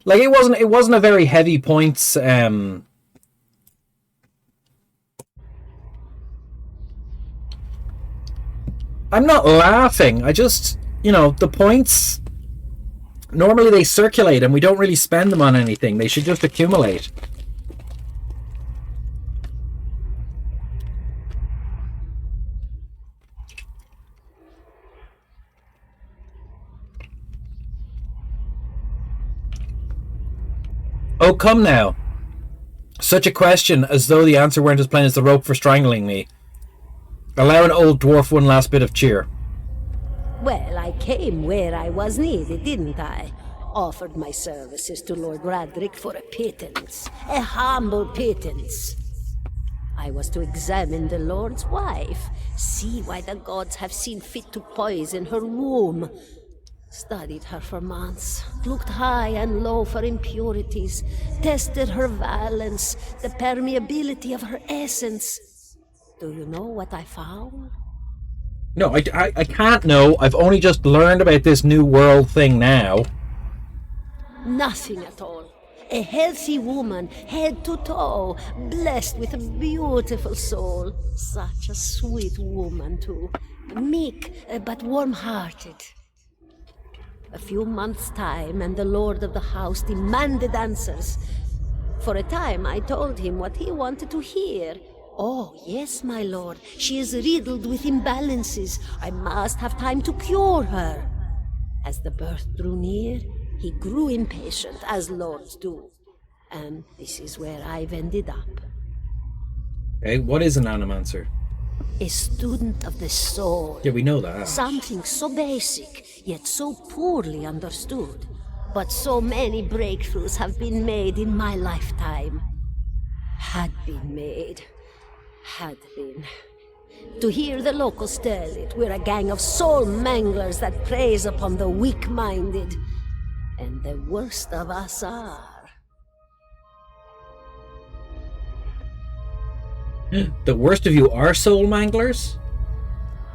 Like it wasn't a very heavy points I'm not laughing. I just, the points, normally they circulate and we don't really spend them on anything. They should just accumulate. Oh, come now. Such a question, as though the answer weren't as plain as the rope for strangling me. Allow an old dwarf one last bit of cheer. Well, I came where I was needed, didn't I? Offered my services to Lord Radric for a pittance. A humble pittance. I was to examine the Lord's wife, see why the gods have seen fit to poison her womb. Studied her for months, looked high and low for impurities, tested her valence, the permeability of her essence. Do you know what I found? No, I can't know. I've only just learned about this new world thing now. Nothing at all. A healthy woman, head to toe, blessed with a beautiful soul. Such a sweet woman, too. Meek, but warm-hearted. A few months' time, and the lord of the house demanded answers. For a time, I told him what he wanted to hear. Oh, yes, my lord. She is riddled with imbalances. I must have time to cure her. As the birth drew near, he grew impatient, as lords do. And this is where I've ended up. Okay, what is an animancer? A student of the soul. Yeah, we know that. Something so basic, yet so poorly understood. But so many breakthroughs have been made in my lifetime. Had been made. Had been. To hear the locals tell it, we're a gang of soul manglers that preys upon the weak-minded. And the worst of us are. The worst of you are soul manglers?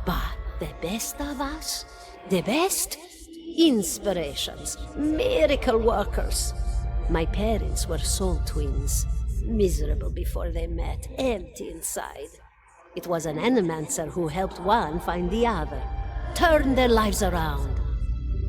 But the best of us? The best? Inspirations. Miracle workers. My parents were soul twins. Miserable before they met, empty inside. It was an animancer who helped one find the other, turned their lives around.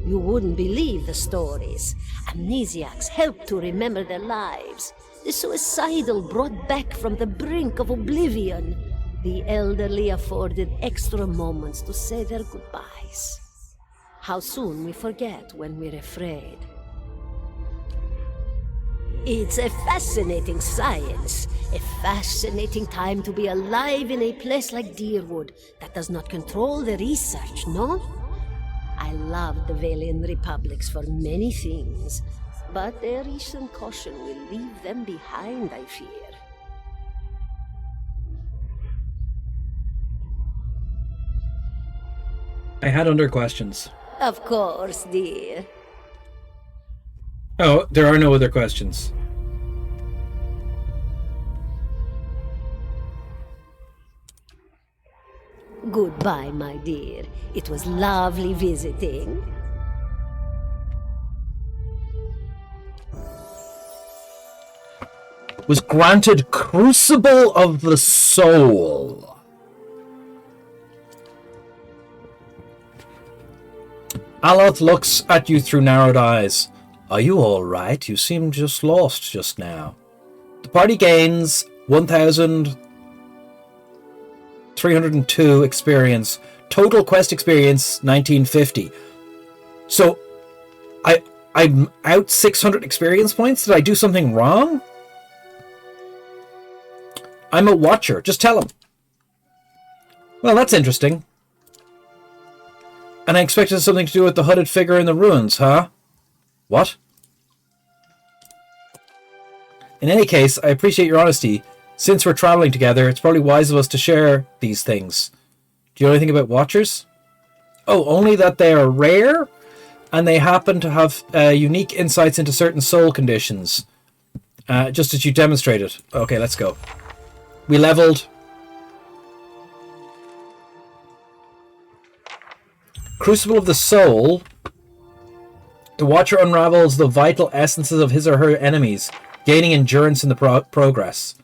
You wouldn't believe the stories. Amnesiacs helped to remember their lives. The suicidal brought back from the brink of oblivion. The elderly afforded extra moments to say their goodbyes. How soon we forget when we're afraid. It's a fascinating science, a fascinating time to be alive in a place like Deerwood that does not control the research, no? I love the Valian Republics for many things, but their recent caution will leave them behind, I fear. I had other questions. Of course, dear. Oh, there are no other questions. Goodbye, my dear. It was lovely visiting. Was granted Crucible of the Soul. Aloth looks at you through narrowed eyes. Are you all right? You seem just lost just now. The party gains 1,302 experience. Total quest experience 1950. So I'm out 600 experience points? Did I do something wrong? I'm a watcher. Just tell him. Well, that's interesting. And I expected something to do with the hooded figure in the ruins, huh? What? In any case, I appreciate your honesty. Since we're traveling together, it's probably wise of us to share these things. Do you know anything about watchers? Oh, only that they are rare, and they happen to have unique insights into certain soul conditions. Just as you demonstrated. Okay, let's go. We leveled. Crucible of the Soul. The Watcher unravels the vital essences of his or her enemies, gaining endurance in the progress.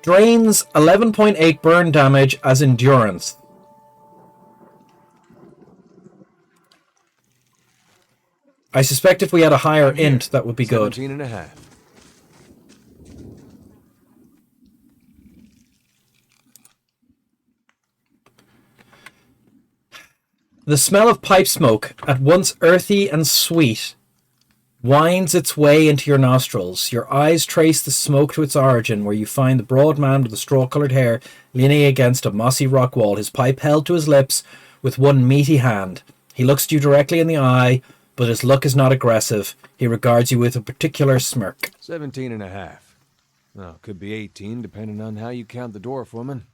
Drains 11.8 burn damage as endurance. I suspect if we had a higher int, that would be good. 17.5. The smell of pipe smoke, at once earthy and sweet, winds its way into your nostrils. Your eyes trace the smoke to its origin, where you find the broad man with the straw-coloured hair leaning against a mossy rock wall, his pipe held to his lips with one meaty hand. He looks at you directly in the eye, but his look is not aggressive. He regards you with a particular smirk. 17.5. Well, could be 18, depending on how you count the dwarf woman.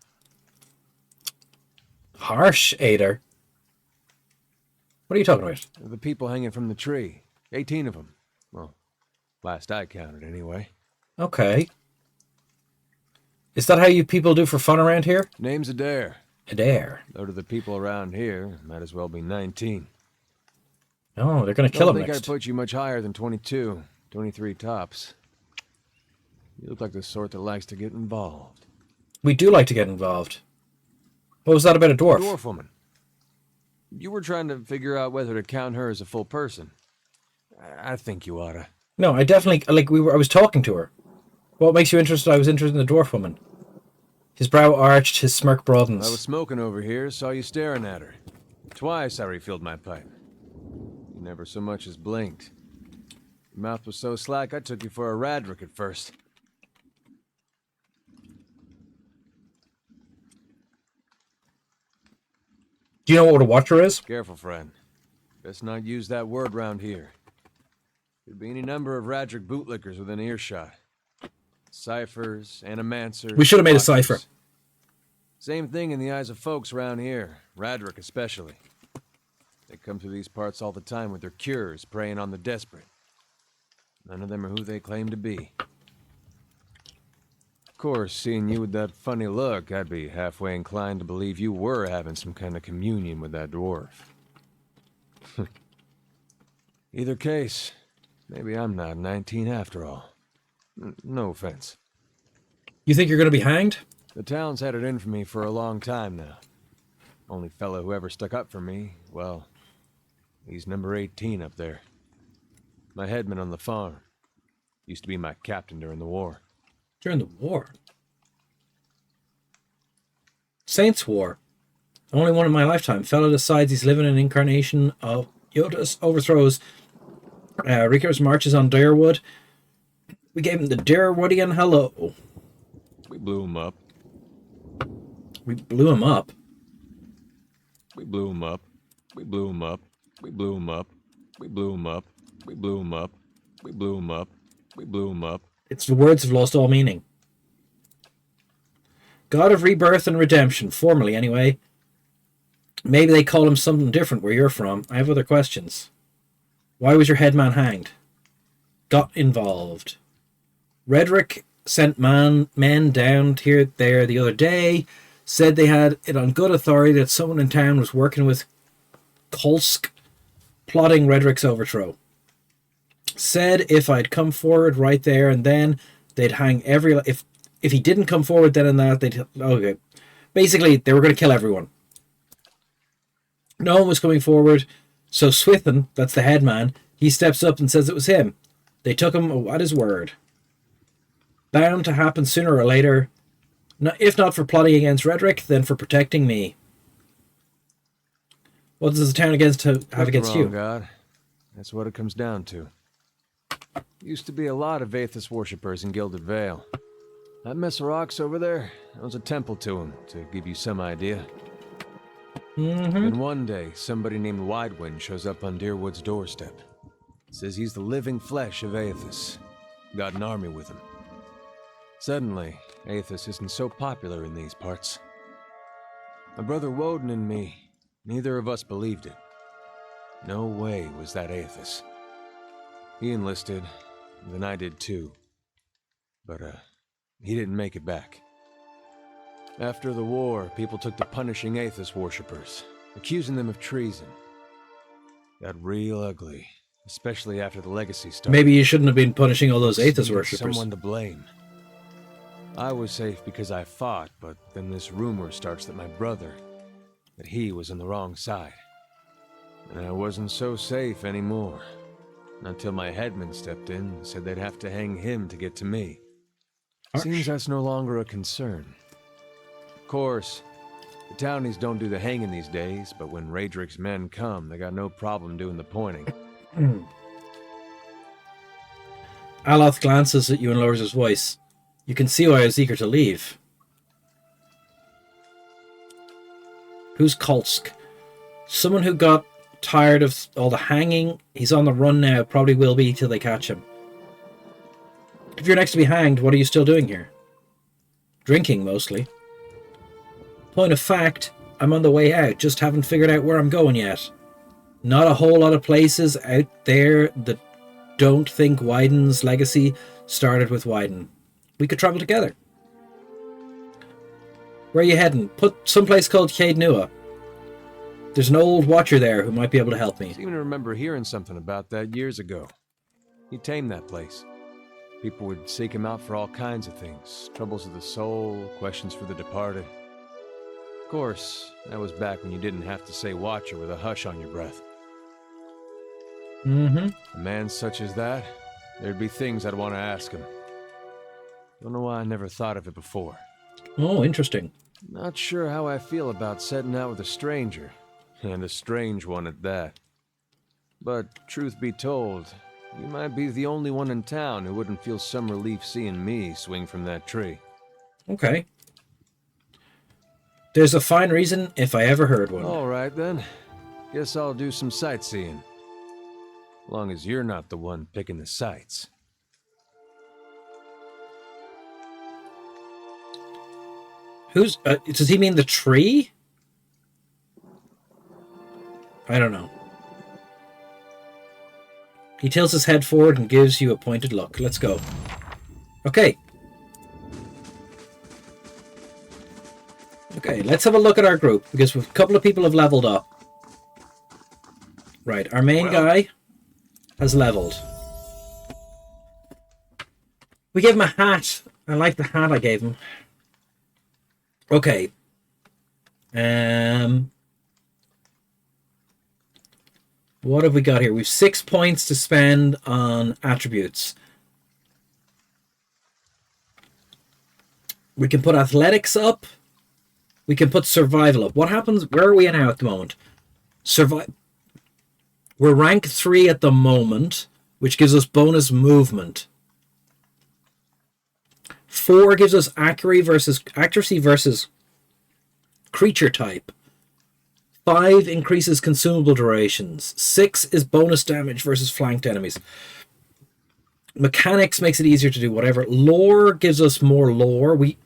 Harsh, Ader. What are you talking about? The people hanging from the tree. 18 of them. Well, last I counted, anyway. Okay. Is that how you people do for fun around here? Name's Adair. Adair. Though to the people around here, might as well be 19. Oh, they're going to kill him I don't think next. I'd put you much higher than 22. 23 tops. You look like the sort that likes to get involved. We do like to get involved. What was that about a dwarf? Dwarf woman. You were trying to figure out whether to count her as a full person. I think you oughta. No, I definitely I was talking to her. What makes you interested? I was interested in the dwarf woman. His brow arched, his smirk broadens. I was smoking over here, saw you staring at her. Twice I refilled my pipe. You never so much as blinked. Your mouth was so slack I took you for a Radric at first. Do you know what a watcher is? Careful, friend. Best not use that word round here. Could be any number of Radric bootlickers within earshot. Ciphers, animancers. We should have made a watchers. cipher. Same thing in the eyes of folks around here, Radric especially. They come through these parts all the time with their cures, preying on the desperate. None of them are who they claim to be. Of course, seeing you with that funny look, I'd be halfway inclined to believe you were having some kind of communion with that dwarf. Either case, Maybe I'm not 19 after all. No offense. You think you're going to be hanged? The town's had it in for me for a long time now. Only fellow who ever stuck up for me, well, he's number 18 up there. My headman on the farm. Used to be my captain during the war. During the war? Saints' War. Only one in my lifetime. Fellow decides he's living an incarnation of Yoda's overthrows. Rico's marches on Direwood. We gave him the Direwoodian hello. We blew him up. We blew him up? We blew him up. We blew him up. We blew him up. We blew him up. We blew him up. We blew him up. We blew him up. It's the words have lost all meaning. God of rebirth and redemption, formally anyway. Maybe they call him something different where you're from. I have other questions. Why was your headman hanged? Got involved. Redrick sent men down here there the other day. Said they had it on good authority that someone in town was working with Kolsk, plotting Redrick's overthrow. Said if I'd come forward right there and then, they'd hang every... If he didn't come forward then and that, they'd... Okay. Basically, they were going to kill everyone. No one was coming forward, so Swithin, that's the headman, he steps up and says it was him. They took him at his word. Bound to happen sooner or later. If not for plotting against Redrick, then for protecting me. What does the town have against you? God. That's what it comes down to. Used to be a lot of Aethys worshippers in Gilded Vale. That mess of rocks over there, that was a temple to him, to give you some idea. And one day, somebody named Widewind shows up on Deerwood's doorstep. Says he's the living flesh of Aethys. Got an army with him. Suddenly, Aethys isn't so popular in these parts. My brother Woden and me, neither of us believed it. No way was that Aethys. He enlisted, then I did too. But, he didn't make it back. After the war, people took to punishing Aethys worshippers, accusing them of treason. Got real ugly, especially after the legacy started. Maybe you shouldn't have been punishing all those Aethys worshippers. Someone to blame. I was safe because I fought, but then this rumor starts that my brother, that he was on the wrong side. And I wasn't so safe anymore. Until my headman stepped in and said they'd have to hang him to get to me. Seems that's no longer a concern. Of course, the townies don't do the hanging these days, but when Raedrick's men come, they got no problem doing the pointing. Aloth glances at you and lowers his voice. You can see why I was eager to leave. Who's Kolsk? Someone who got tired of all the hanging. He's on the run now, probably will be till they catch him. If you're next to be hanged, what are you still doing here? Drinking, mostly. Point of fact, I'm on the way out, just haven't figured out where I'm going yet. Not a whole lot of places out there that don't think Wyden's legacy started with Wyden. We could travel together. Where are you heading? Put someplace called Cade Nua. There's an old watcher there who might be able to help me. I seem to remember hearing something about that years ago. He tamed that place. People would seek him out for all kinds of things. Troubles of the soul, questions for the departed. Of course, that was back when you didn't have to say watcher with a hush on your breath. A man such as that, there'd be things I'd want to ask him. Don't know why I never thought of it before. Oh, interesting. Not sure how I feel about setting out with a stranger. And a strange one at that. But, truth be told, you might be the only one in town who wouldn't feel some relief seeing me swing from that tree. Okay. There's a fine reason if I ever heard one. All right, then. Guess I'll do some sightseeing. Long as you're not the one picking the sights. Who's... does he mean the tree? I don't know. He tilts his head forward and gives you a pointed look. Let's go. Okay. Okay, let's have a look at our group, because a couple of people have leveled up. Right, our main guy has leveled. We gave him a hat. I like the hat I gave him. Okay. What have we got here? We've 6 points to spend on attributes. We can put athletics up. We can put survival up. What happens? Where are we now at the moment? We're rank 3 at the moment, which gives us bonus movement. 4 gives us accuracy versus creature type. 5 increases consumable durations. 6 is bonus damage versus flanked enemies. Mechanics makes it easier to do whatever. Lore gives us more lore. We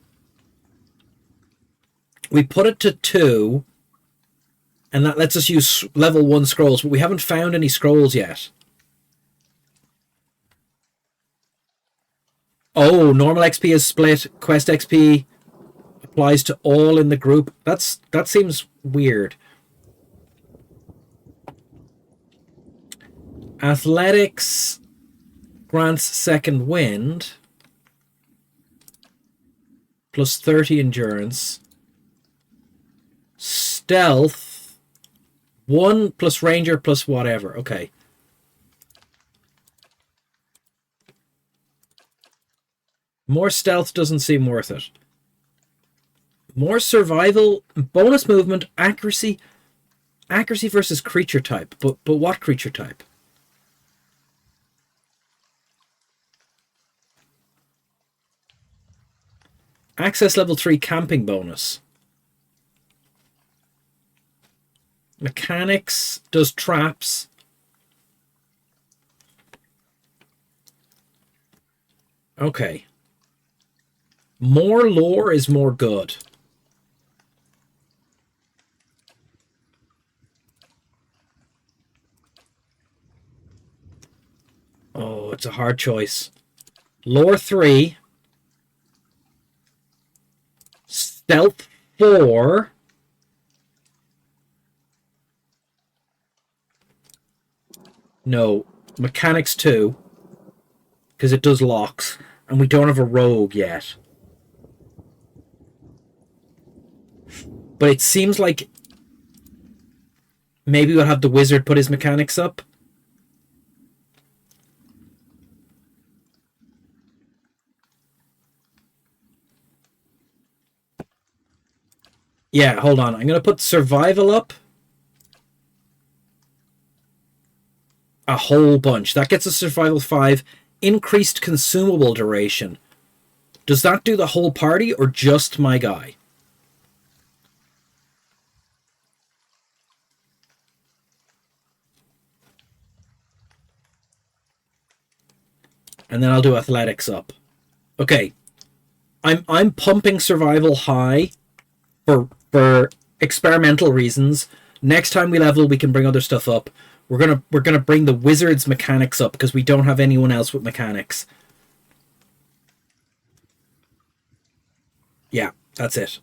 put it to 2, and that lets us use level 1 scrolls, but we haven't found any scrolls yet. Oh, normal XP is split. Quest XP applies to all in the group. That seems weird. Athletics grants second wind. Plus 30 endurance. Stealth. 1 plus ranger plus whatever. Okay. More stealth doesn't seem worth it. More survival, bonus movement, accuracy. Accuracy versus creature type. But what creature type? Access level 3 camping bonus. Mechanics does traps. Okay. More lore is more good. Oh, it's a hard choice. Lore 3. Stealth 4. No. Mechanics 2. Because it does locks. And we don't have a rogue yet. But it seems like maybe we'll have the wizard put his mechanics up. Yeah, hold on. I'm going to put survival up. A whole bunch. That gets us survival 5. Increased consumable duration. Does that do the whole party or just my guy? And then I'll do athletics up. Okay. I'm pumping survival high for experimental reasons. Next time we level, we can bring other stuff up. We're gonna bring the wizard's mechanics up because we don't have anyone else with mechanics. Yeah, that's it.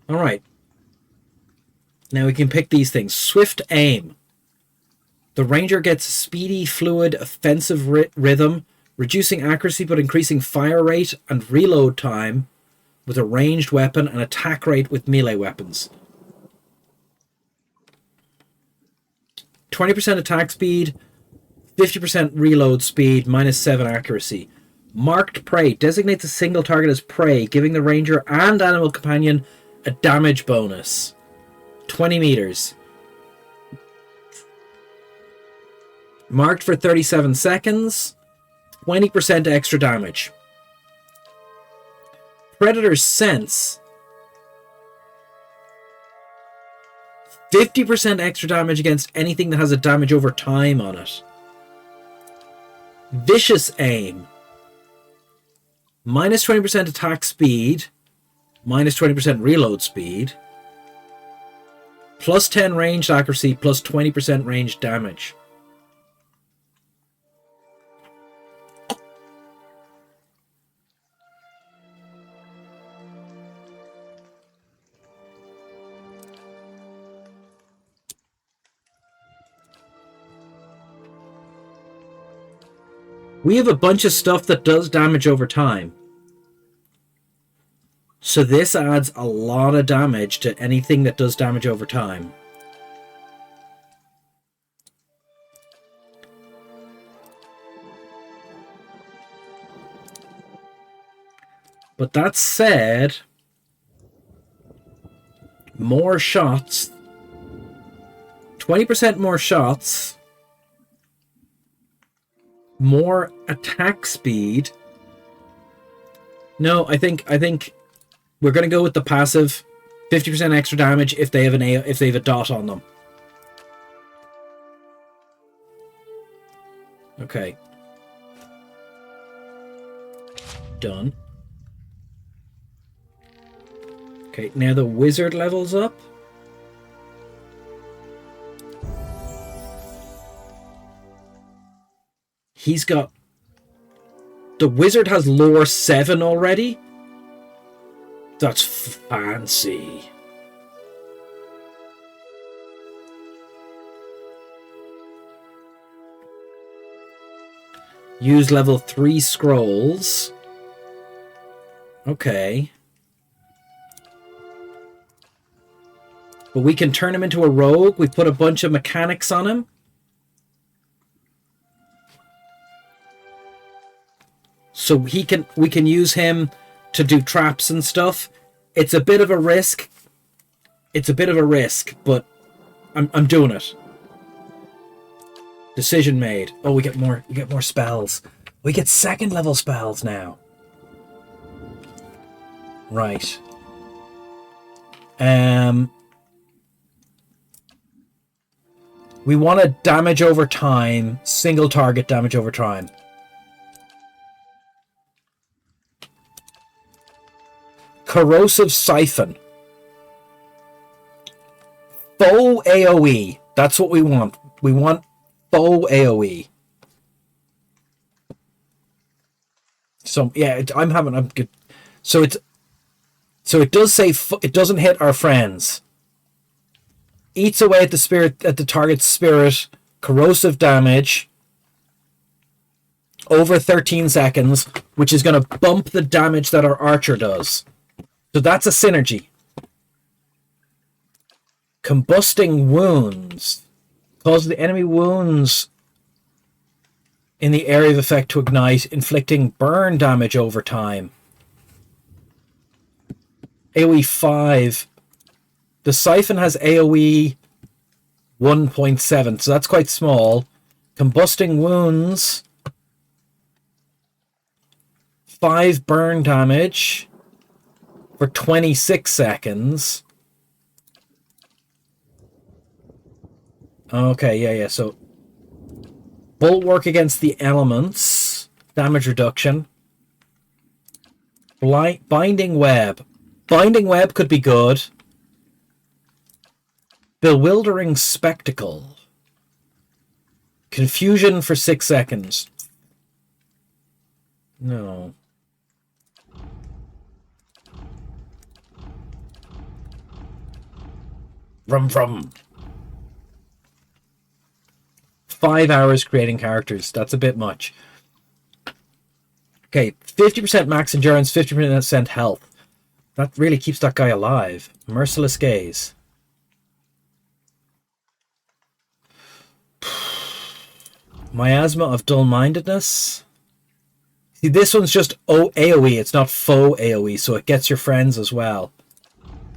All right. Now we can pick these things. Swift aim. The ranger gets speedy, fluid, offensive rhythm, reducing accuracy but increasing fire rate and reload time with a ranged weapon and attack rate with melee weapons. 20% attack speed, 50% reload speed, minus 7 accuracy. Marked prey designates a single target as prey, giving the ranger and animal companion a damage bonus. 20 meters. Marked for 37 seconds, 20% extra damage. Predator's sense. 50% extra damage against anything that has a damage over time on it. Vicious aim. Minus 20% attack speed. Minus 20% reload speed. Plus 10 ranged accuracy. Plus 20% ranged damage. We have a bunch of stuff that does damage over time. So this adds a lot of damage to anything that does damage over time. But that said, more shots, 20% more shots, more attack speed. No, I think we're gonna go with the passive, 50% extra damage if they have a dot on them. Okay. Done. Okay, now the wizard levels up. He's got... The wizard has lore 7 already. That's fancy. Use level 3 scrolls. Okay. But we can turn him into a rogue. We put a bunch of mechanics on him. So we can use him to do traps and stuff. It's a bit of a risk. It's a bit of a risk, but I'm doing it. Decision made. Oh, we get more spells. We get 2nd level spells now. Right. We want a damage over time, single target damage over time. Corrosive Siphon. Faux AoE. That's what we want. We want faux AoE. So yeah, I'm good. So it does say it doesn't hit our friends. Eats away at the target's spirit. Corrosive damage. Over 13 seconds, which is going to bump the damage that our archer does. So that's a synergy. Combusting wounds. Cause the enemy wounds in the area of effect to ignite, inflicting burn damage over time. AoE 5. The Siphon has AoE 1.7, so that's quite small. Combusting wounds. 5 burn damage for 26 seconds. Okay, yeah, so Bulwark against the elements. Damage reduction. Binding Web. Binding Web could be good. Bewildering Spectacle. Confusion for 6 seconds. No. Rum. 5 hours creating characters. That's a bit much. Okay, 50% max endurance, 50% health. That really keeps that guy alive. Merciless Gaze. Miasma of Dull-Mindedness. See, this one's just AoE. It's not faux AoE, so it gets your friends as well.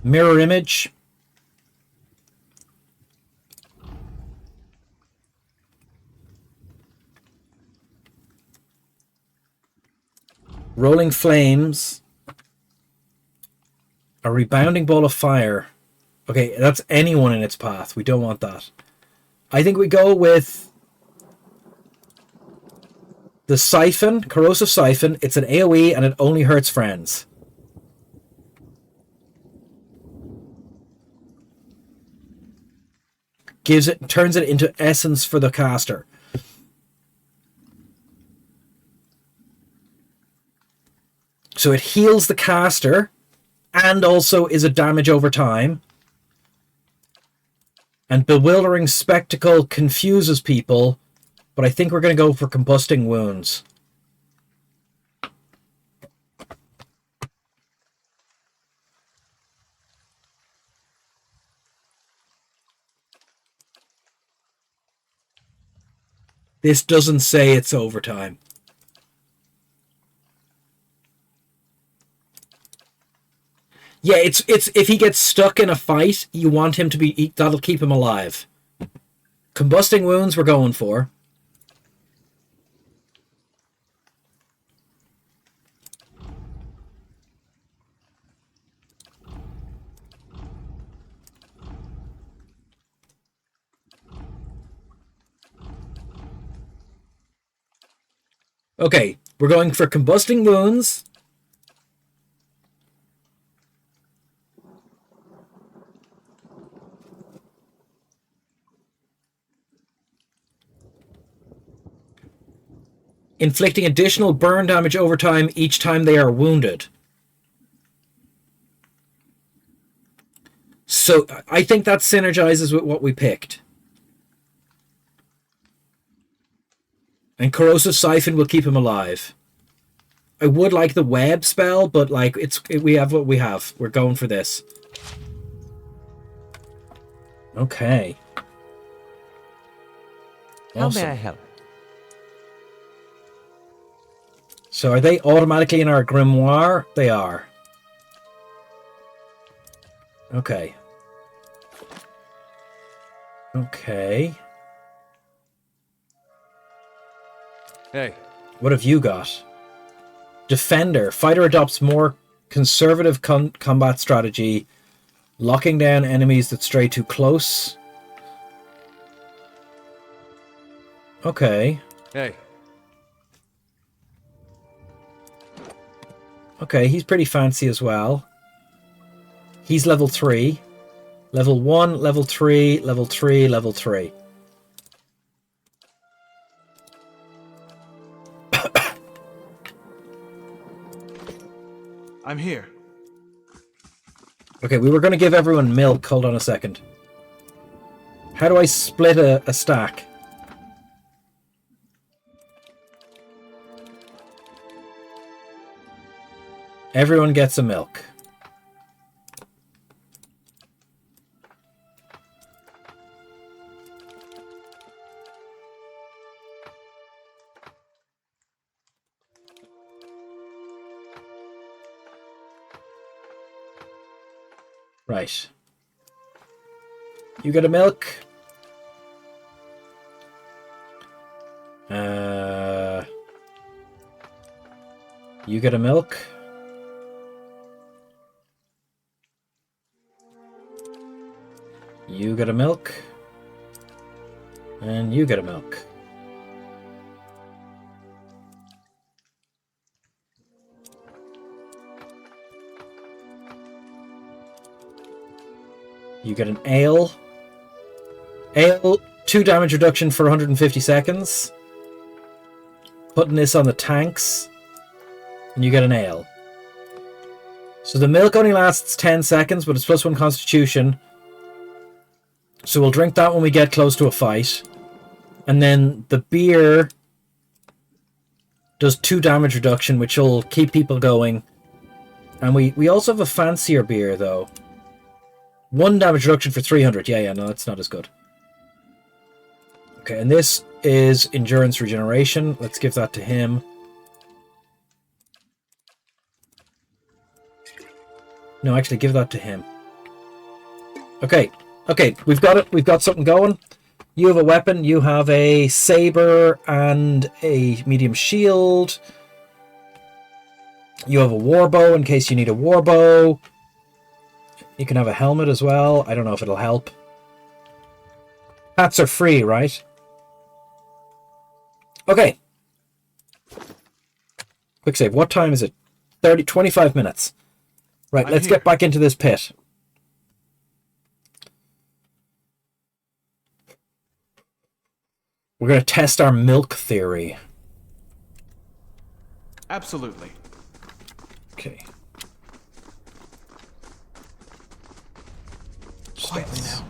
Mirror Image. Rolling Flames. A Rebounding Ball of Fire. Okay, that's anyone in its path. We don't want that. I think we go with the Siphon, Corrosive Siphon. It's an AoE and it only hurts friends. Turns it into essence for the caster. So it heals the caster and also is a damage over time. And Bewildering Spectacle confuses people, but I think we're going to go for Combusting Wounds. This doesn't say it's overtime. Yeah, it's if he gets stuck in a fight, you want him to be... That'll keep him alive. Combusting wounds we're going for. Okay, we're going for combusting wounds. Inflicting additional burn damage over time each time they are wounded. So I think that synergizes with what we picked. And Corrosive Siphon will keep him alive. I would like the web spell, but like we have what we have. We're going for this. Okay. How Awesome. may I help? So are they automatically in our grimoire? They are. Okay. Okay. Hey. What have you got? Defender. Fighter adopts more conservative combat strategy, locking down enemies that stray too close. Okay. Hey. Okay, he's pretty fancy as well. He's level 3. Level 1, level 3, level 3, level 3. I'm here. Okay, we were going to give everyone milk. Hold on a second. How do I split a stack? Everyone gets a milk. Right. You get a milk. You get a milk. You get a milk. And you get a milk. You get an ale. Ale, 2 damage reduction for 150 seconds. Putting this on the tanks. And you get an ale. So the milk only lasts 10 seconds, but it's +1 constitution. So we'll drink that when we get close to a fight. And then the beer does 2 damage reduction, which will keep people going. And we also have a fancier beer, though. 1 damage reduction for 300. Yeah, no, that's not as good. Okay, and this is endurance regeneration. Let's give that to him. No, actually, give that to him. Okay, we've got it. We've got something going. You have a weapon. You have a saber and a medium shield. You have a warbow in case you need a warbow. You can have a helmet as well. I don't know if it'll help. Hats are free, right? Okay. Quick save. What time is it? 25 minutes. Right, let's get back into this pit. We're going to test our milk theory. Absolutely. Okay. Quietly now.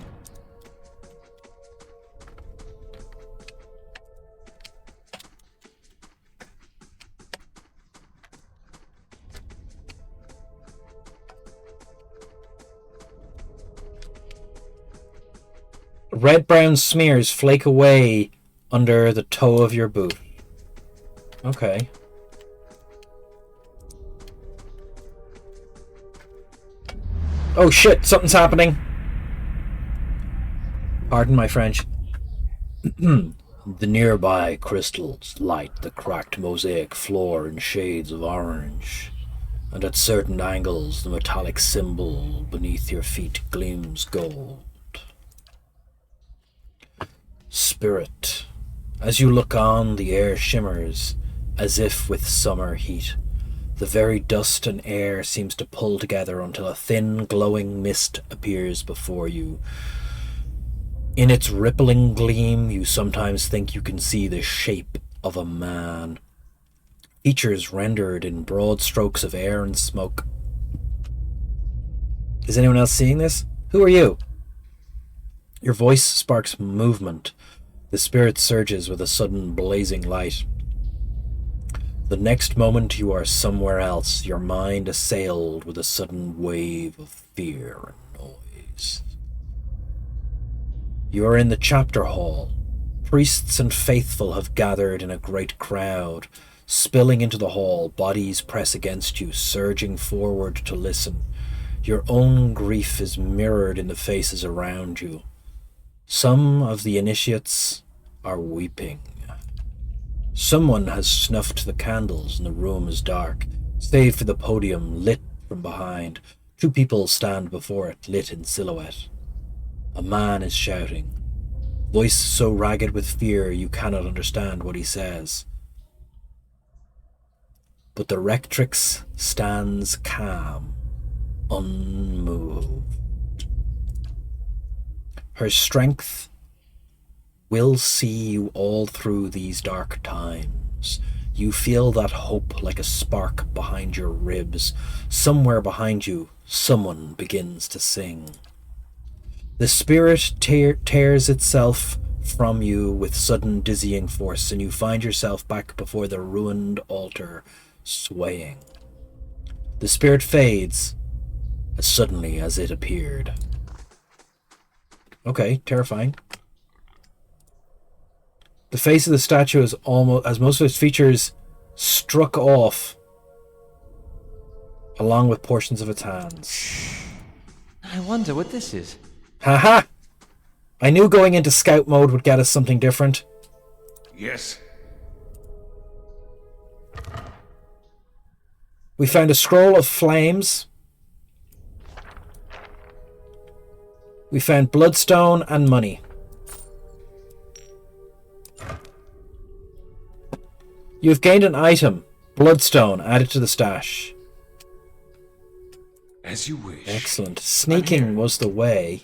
Red-brown smears flake away under the toe of your boot. Okay. Oh shit, something's happening. Pardon my French. The nearby crystals light the cracked mosaic floor in shades of orange, and at certain angles the metallic symbol beneath your feet gleams gold. Spirit. As you look on, the air shimmers, as if with summer heat. The very dust and air seems to pull together until a thin, glowing mist appears before you. In its rippling gleam, you sometimes think you can see the shape of a man. Features rendered in broad strokes of air and smoke. Is anyone else seeing this? Who are you? Your voice sparks movement. The spirit surges with a sudden blazing light. The next moment you are somewhere else, your mind assailed with a sudden wave of fear and noise. You are in the chapter hall. Priests and faithful have gathered in a great crowd. Spilling into the hall, bodies press against you, surging forward to listen. Your own grief is mirrored in the faces around you. Some of the initiates are weeping. Someone has snuffed the candles and the room is dark, save for the podium lit from behind. 2 people stand before it, lit in silhouette. A man is shouting, voice so ragged with fear you cannot understand what he says. But the rectrix stands calm, unmoved. Her strength will see you all through these dark times. You feel that hope like a spark behind your ribs. Somewhere behind you, someone begins to sing. The spirit tears itself from you with sudden dizzying force, and you find yourself back before the ruined altar, swaying. The spirit fades as suddenly as it appeared. Okay, terrifying. The face of the statue is almost, as most of its features, struck off, along with portions of its hands. I wonder what this is. Haha! I knew going into scout mode would get us something different. Yes. We found a scroll of flames. We found bloodstone and money. You've gained an item, bloodstone, added to the stash. As you wish. Excellent. Sneaking was the way.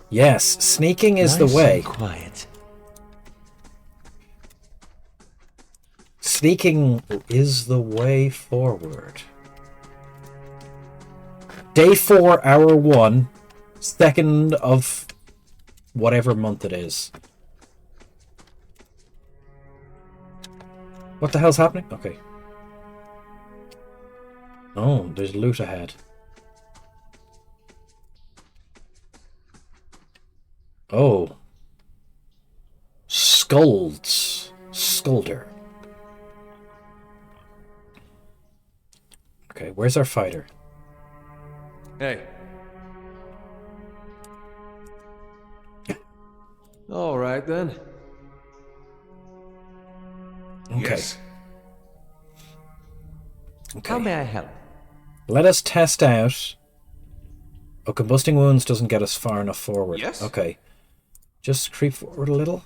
Yes, sneaking is the way. And quiet. Sneaking is the way forward. Day 4, hour 1, 2nd of whatever month it is. What the hell's happening? Okay. Oh, there's loot ahead. Oh. Skulder. Okay, where's our fighter? Hey. All right then. Okay. Yes. How may I help? Let us test out. Oh, combusting wounds doesn't get us far enough forward. Yes. Okay. Just creep forward a little.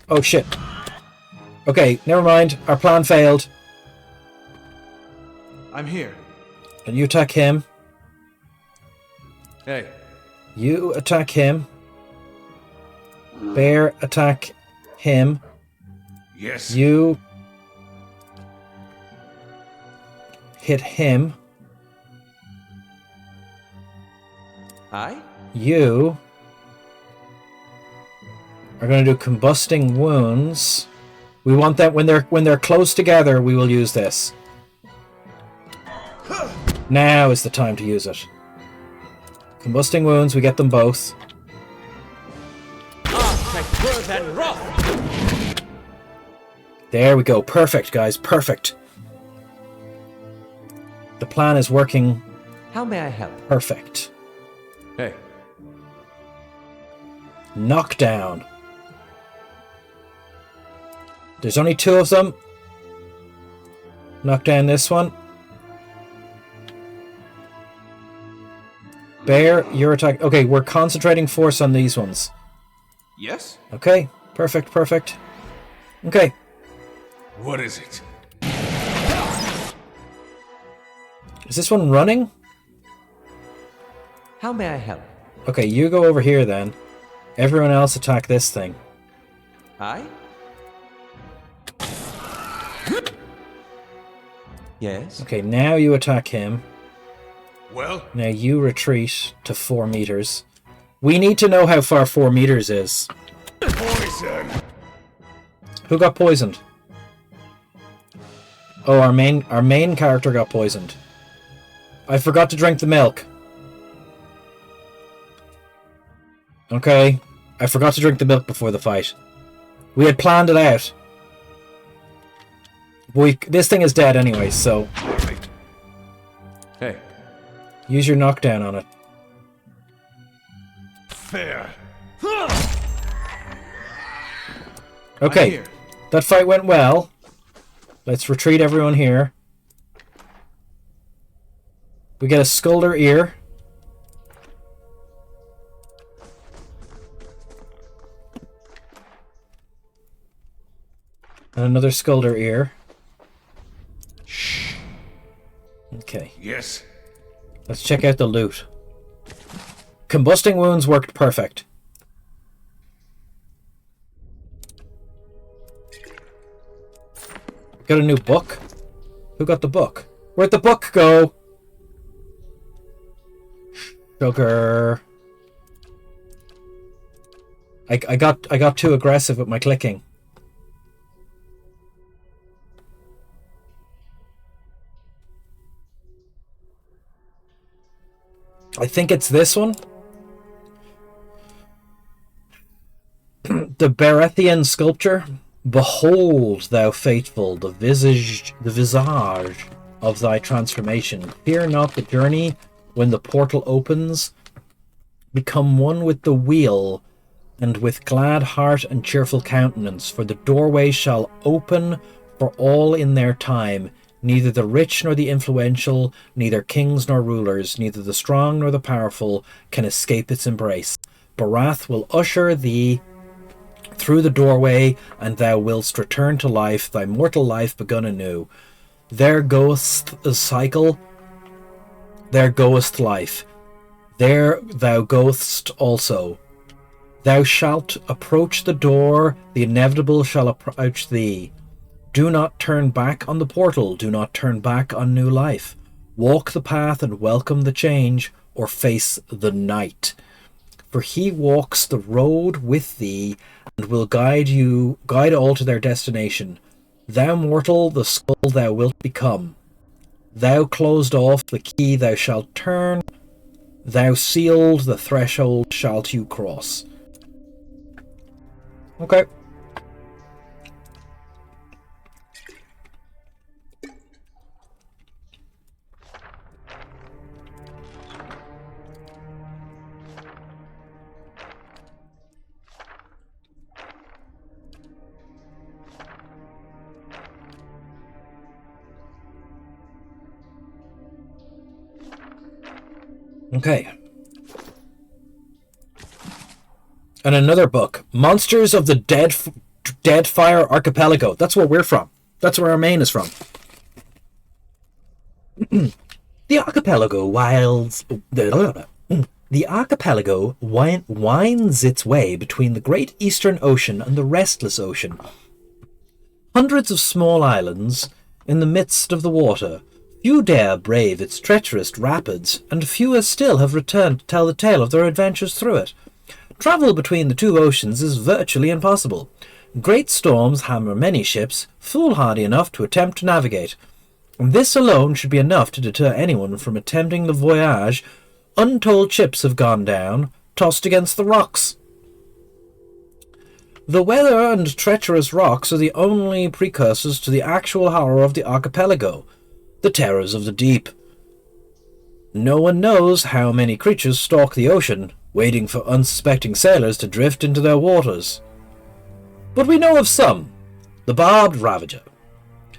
Oh shit. Okay, never mind. Our plan failed. I'm here. And you attack him. Hey. You attack him. Bear, attack him. Yes. You hit him. Hi? You are going to do combusting wounds. We want that when they're close together, we will use this. Now is the time to use it. Combusting wounds, we get them both. There we go. Perfect, guys. Perfect. The plan is working. How may I help? Perfect. Hey. Knockdown. There's only 2 of them. Knock down this one. Bear, your attack. Okay, we're concentrating force on these ones. Yes? Okay, perfect, perfect. Okay. What is it? Is this one running? How may I help? Okay, you go over here then. Everyone else attack this thing. I? Yes? Okay, now you attack him. Well, Now you retreat to 4 meters. We need to know how far 4 meters is. poison. Who got poisoned? Oh, our main character got poisoned. I forgot to drink the milk. Okay, I forgot to drink the milk before the fight. We had planned it out. This thing is dead anyway, so Hey. use your knockdown on it. Fair. Okay, Here. that fight went well. Let's retreat everyone here. We get a Skulder ear. And another Skulder ear. Okay, Yes. let's check out the loot. Combusting wounds worked perfect. Got a new book? Who got the book? Where'd the book go? Sugar. I got too aggressive with my clicking. I think it's this one. The Berethian sculpture. Behold, thou faithful, the visage of thy transformation. Fear not the journey when the portal opens. Become one with the wheel, and with glad heart and cheerful countenance, for the doorway shall open for all in their time. Neither the rich nor the influential, neither kings nor rulers, neither the strong nor the powerful can escape its embrace. Barath will usher thee through the doorway, and thou willst return to life, thy mortal life begun anew. There goeth the cycle, there goeth life. There thou goest also. Thou shalt approach the door, the inevitable shall approach thee. Do not turn back on the portal, do not turn back on new life. Walk the path and welcome the change, or face the night. For he walks the road with thee, and will guide all to their destination. Thou mortal, the skull thou wilt become. Thou closed off, the key thou shalt turn. Thou sealed, the threshold shalt you cross. Okay. Okay. And another book, Monsters of the Deadfire Archipelago. That's where we're from. That's where our main is from. The archipelago winds its way between the Great Eastern Ocean and the Restless Ocean. Hundreds of small islands in the midst of the water. Few dare brave its treacherous rapids, and fewer still have returned to tell the tale of their adventures through it. Travel between the two oceans is virtually impossible. Great storms hammer many ships, foolhardy enough to attempt to navigate. And this alone should be enough to deter anyone from attempting the voyage untold chips have gone down, tossed against the rocks. The weather and treacherous rocks are the only precursors to the actual horror of the archipelago, the terrors of the deep. No one knows how many creatures stalk the ocean, waiting for unsuspecting sailors to drift into their waters. But we know of some. The barbed ravager,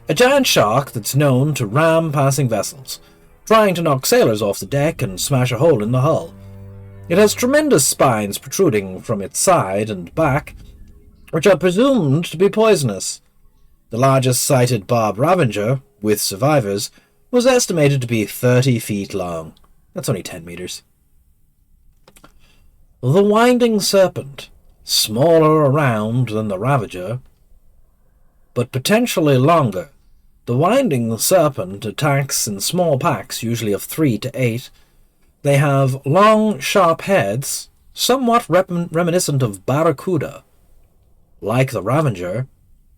a giant shark that's known to ram passing vessels, trying to knock sailors off the deck and smash a hole in the hull. It has tremendous spines protruding from its side and back, which are presumed to be poisonous. The largest sighted barbed ravager, with survivors, was estimated to be 30 feet long. That's only 10 meters. The winding serpent, smaller around than the ravager, but potentially longer. The winding serpent attacks in small packs, usually of 3 to 8. They have long, sharp heads, somewhat reminiscent of barracuda. Like the ravager,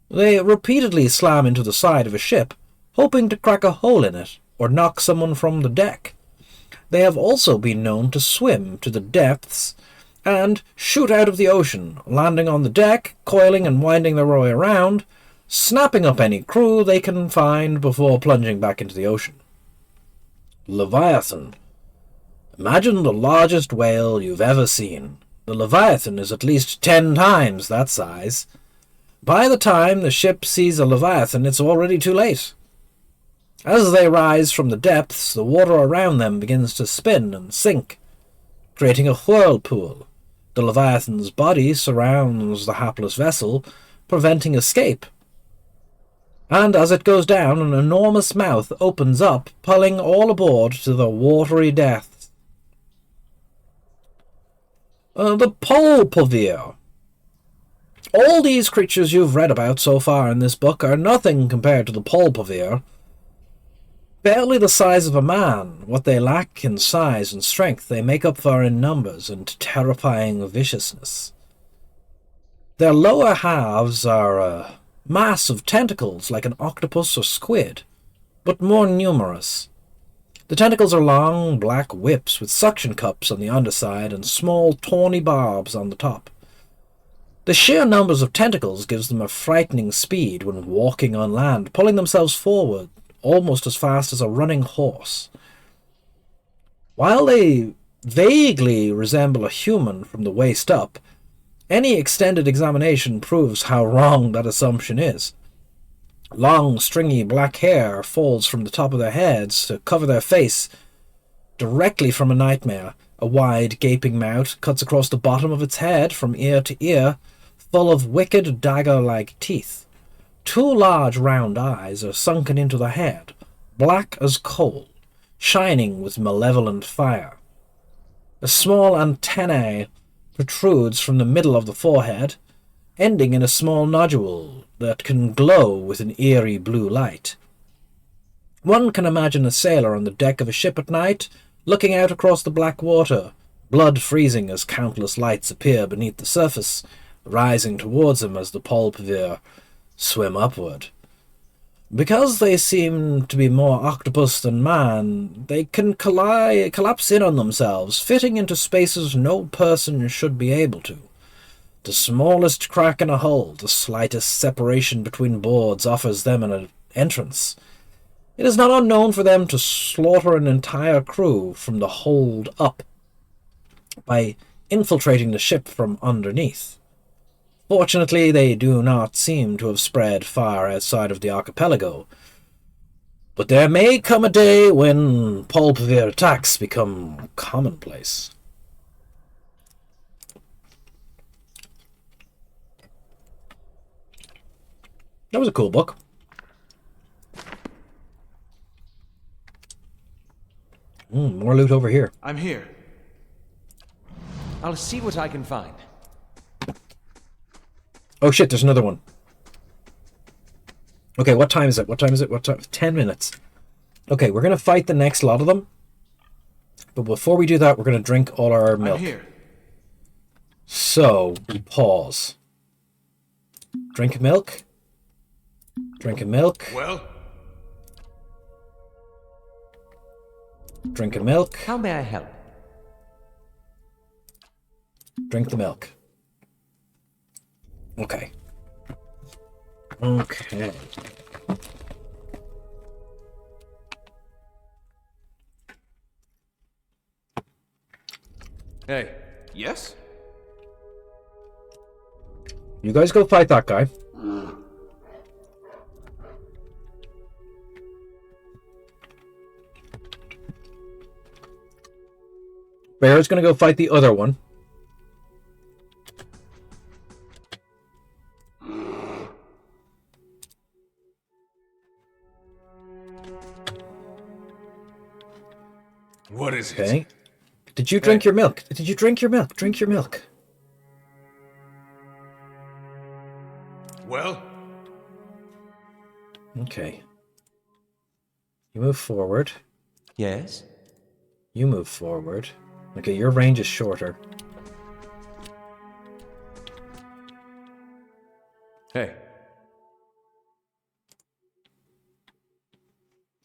they repeatedly slam into the side of a ship, hoping to crack a hole in it or knock someone from the deck. They have also been known to swim to the depths and shoot out of the ocean, landing on the deck, coiling and winding their way around, snapping up any crew they can find before plunging back into the ocean. Leviathan. Imagine the largest whale you've ever seen. The Leviathan is at least 10 times that size. By the time the ship sees a Leviathan, it's already too late. As they rise from the depths, the water around them begins to spin and sink, creating a whirlpool. The Leviathan's body surrounds the hapless vessel, preventing escape. And as it goes down, an enormous mouth opens up, pulling all aboard to the watery depths. The pole pavir. All these creatures you've read about so far in this book are nothing compared to the pole pavir. Barely the size of a man, what they lack in size and strength they make up for in numbers and terrifying viciousness. Their lower halves are a mass of tentacles like an octopus or squid, but more numerous. The tentacles are long, black whips with suction cups on the underside and small, tawny barbs on the top. The sheer numbers of tentacles gives them a frightening speed when walking on land, pulling themselves forward almost as fast as a running horse. While they vaguely resemble a human from the waist up, any extended examination proves how wrong that assumption is. Long, stringy black hair falls from the top of their heads to cover their face directly from a nightmare. A wide, gaping mouth cuts across the bottom of its head from ear to ear, full of wicked, dagger-like teeth. 2 large round eyes are sunken into the head, black as coal, shining with malevolent fire. A small antennae protrudes from the middle of the forehead, ending in a small nodule that can glow with an eerie blue light. One can imagine a sailor on the deck of a ship at night, looking out across the black water, blood freezing as countless lights appear beneath the surface, rising towards him as the pole pavir swim upward. Because they seem to be more octopus than man, they can collapse in on themselves, fitting into spaces no person should be able to. The smallest crack in a hull, the slightest separation between boards offers them an entrance. It is not unknown for them to slaughter an entire crew from the hold up by infiltrating the ship from underneath. Fortunately, they do not seem to have spread far outside of the archipelago. But there may come a day when pole pavir attacks become commonplace. That was a cool book. More loot over here. I'm here. I'll see what I can find. Oh shit, there's another one. Okay, what time is it? What time is it? What time? 10 minutes. Okay, we're going to fight the next lot of them. But before we do that, we're going to drink all our milk. I'm here. So, pause. Drink milk. Drink milk. Well, Drink milk. How may I help? Drink the milk. Okay. Okay. Hey. Yes? You guys go fight that guy. Bear's gonna go fight the other one. What is it? Okay. Did you drink your milk? Did you drink your milk? Drink your milk. Well? Okay. You move forward. Yes? You move forward. Okay, your range is shorter. Hey.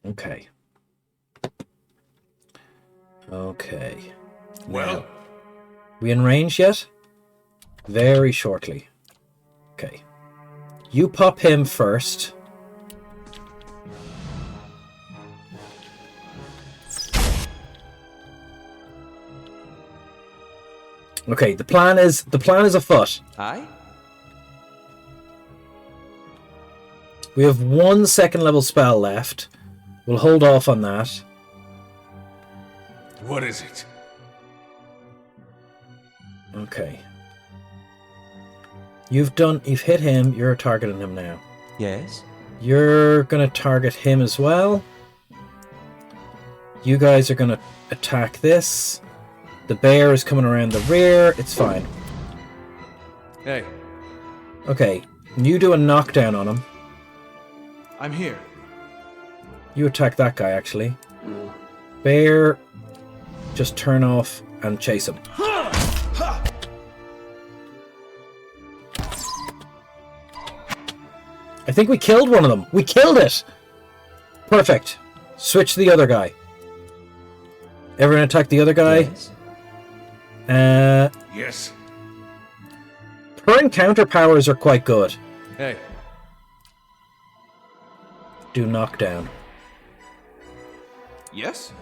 Okay. Okay. Well? Now, we in range yet? Very shortly. Okay. You pop him first. Okay, the plan is afoot. Aye? We have 1 second level spell left. We'll hold off on that. What is it? Okay. You've hit him, you're targeting him now. Yes? You're gonna target him as well. You guys are gonna attack this. The bear is coming around the rear, it's fine. Hey. Okay, you do a knockdown on him. I'm here. You attack that guy, actually. Bear, just turn off and chase him. I think we killed one of them. We killed it! Perfect. Switch to the other guy. Everyone attack the other guy. Yes? Yes. Her encounter powers are quite good. Hey. Do knockdown. Yes?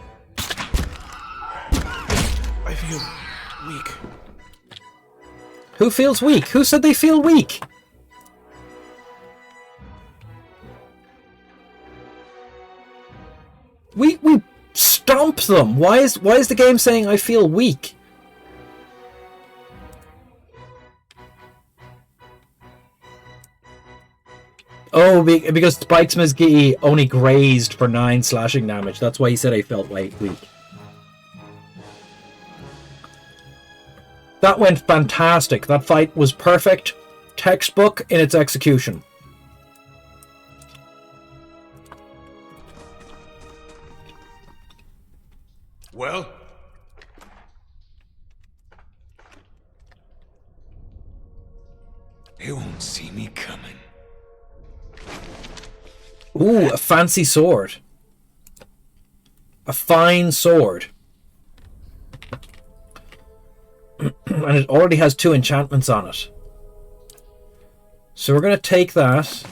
I feel weak. Who feels weak? Who said they feel weak? We stomp them. Why is the game saying I feel weak? Oh, because Spike's McGee only grazed for 9 slashing damage. That's why he said I felt weak. That went fantastic. That fight was perfect. Textbook in its execution. Well? They won't see me coming. Ooh, a fancy sword. A fine sword. And it already has 2 enchantments on it. So we're going to take that.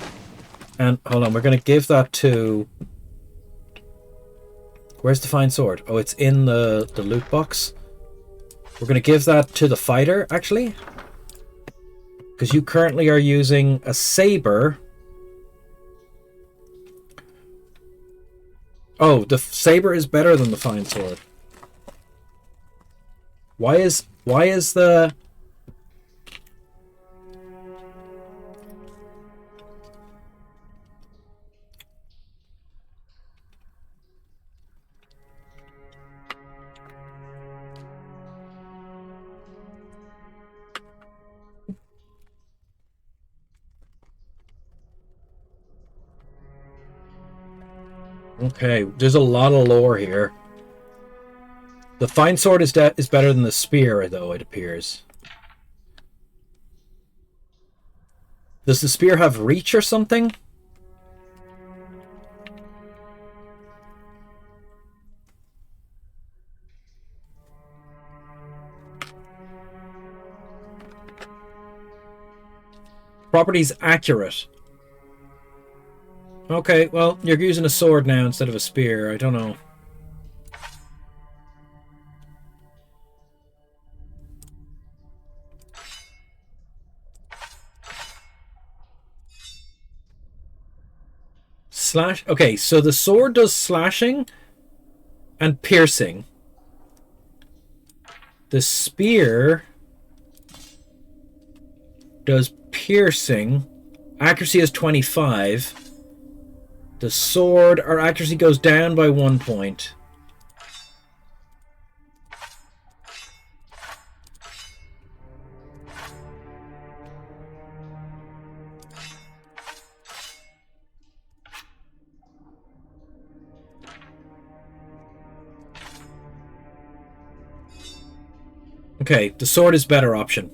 And, hold on, we're going to give that to... Where's the fine sword? Oh, it's in the loot box. We're going to give that to the fighter, actually. Because you currently are using a saber. Oh, the saber is better than the fine sword. Why is the... Okay, there's a lot of lore here. The fine sword is better than the spear, though, it appears. Does the spear have reach or something? Properties accurate. Okay, well, you're using a sword now instead of a spear. I don't know. Slash. Okay, so the sword does slashing and piercing. The spear does piercing. Accuracy is 25. The sword, our accuracy goes down by 1 point. Okay, the sword is better option.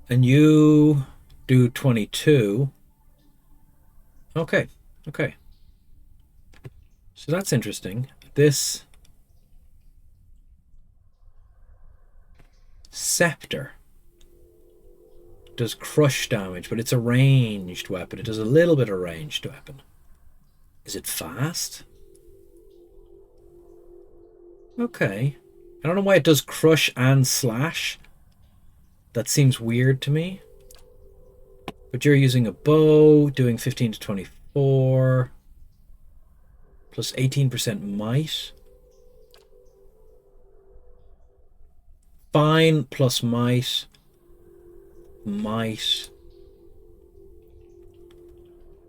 And you do 22. Okay, okay. So that's interesting. This scepter does crush damage, but it's a ranged weapon. It does a little bit of ranged weapon. Is it fast? Okay. I don't know why it does crush and slash. That seems weird to me. But you're using a bow, doing 15 to 24. Plus 18% might. Fine plus might. Might.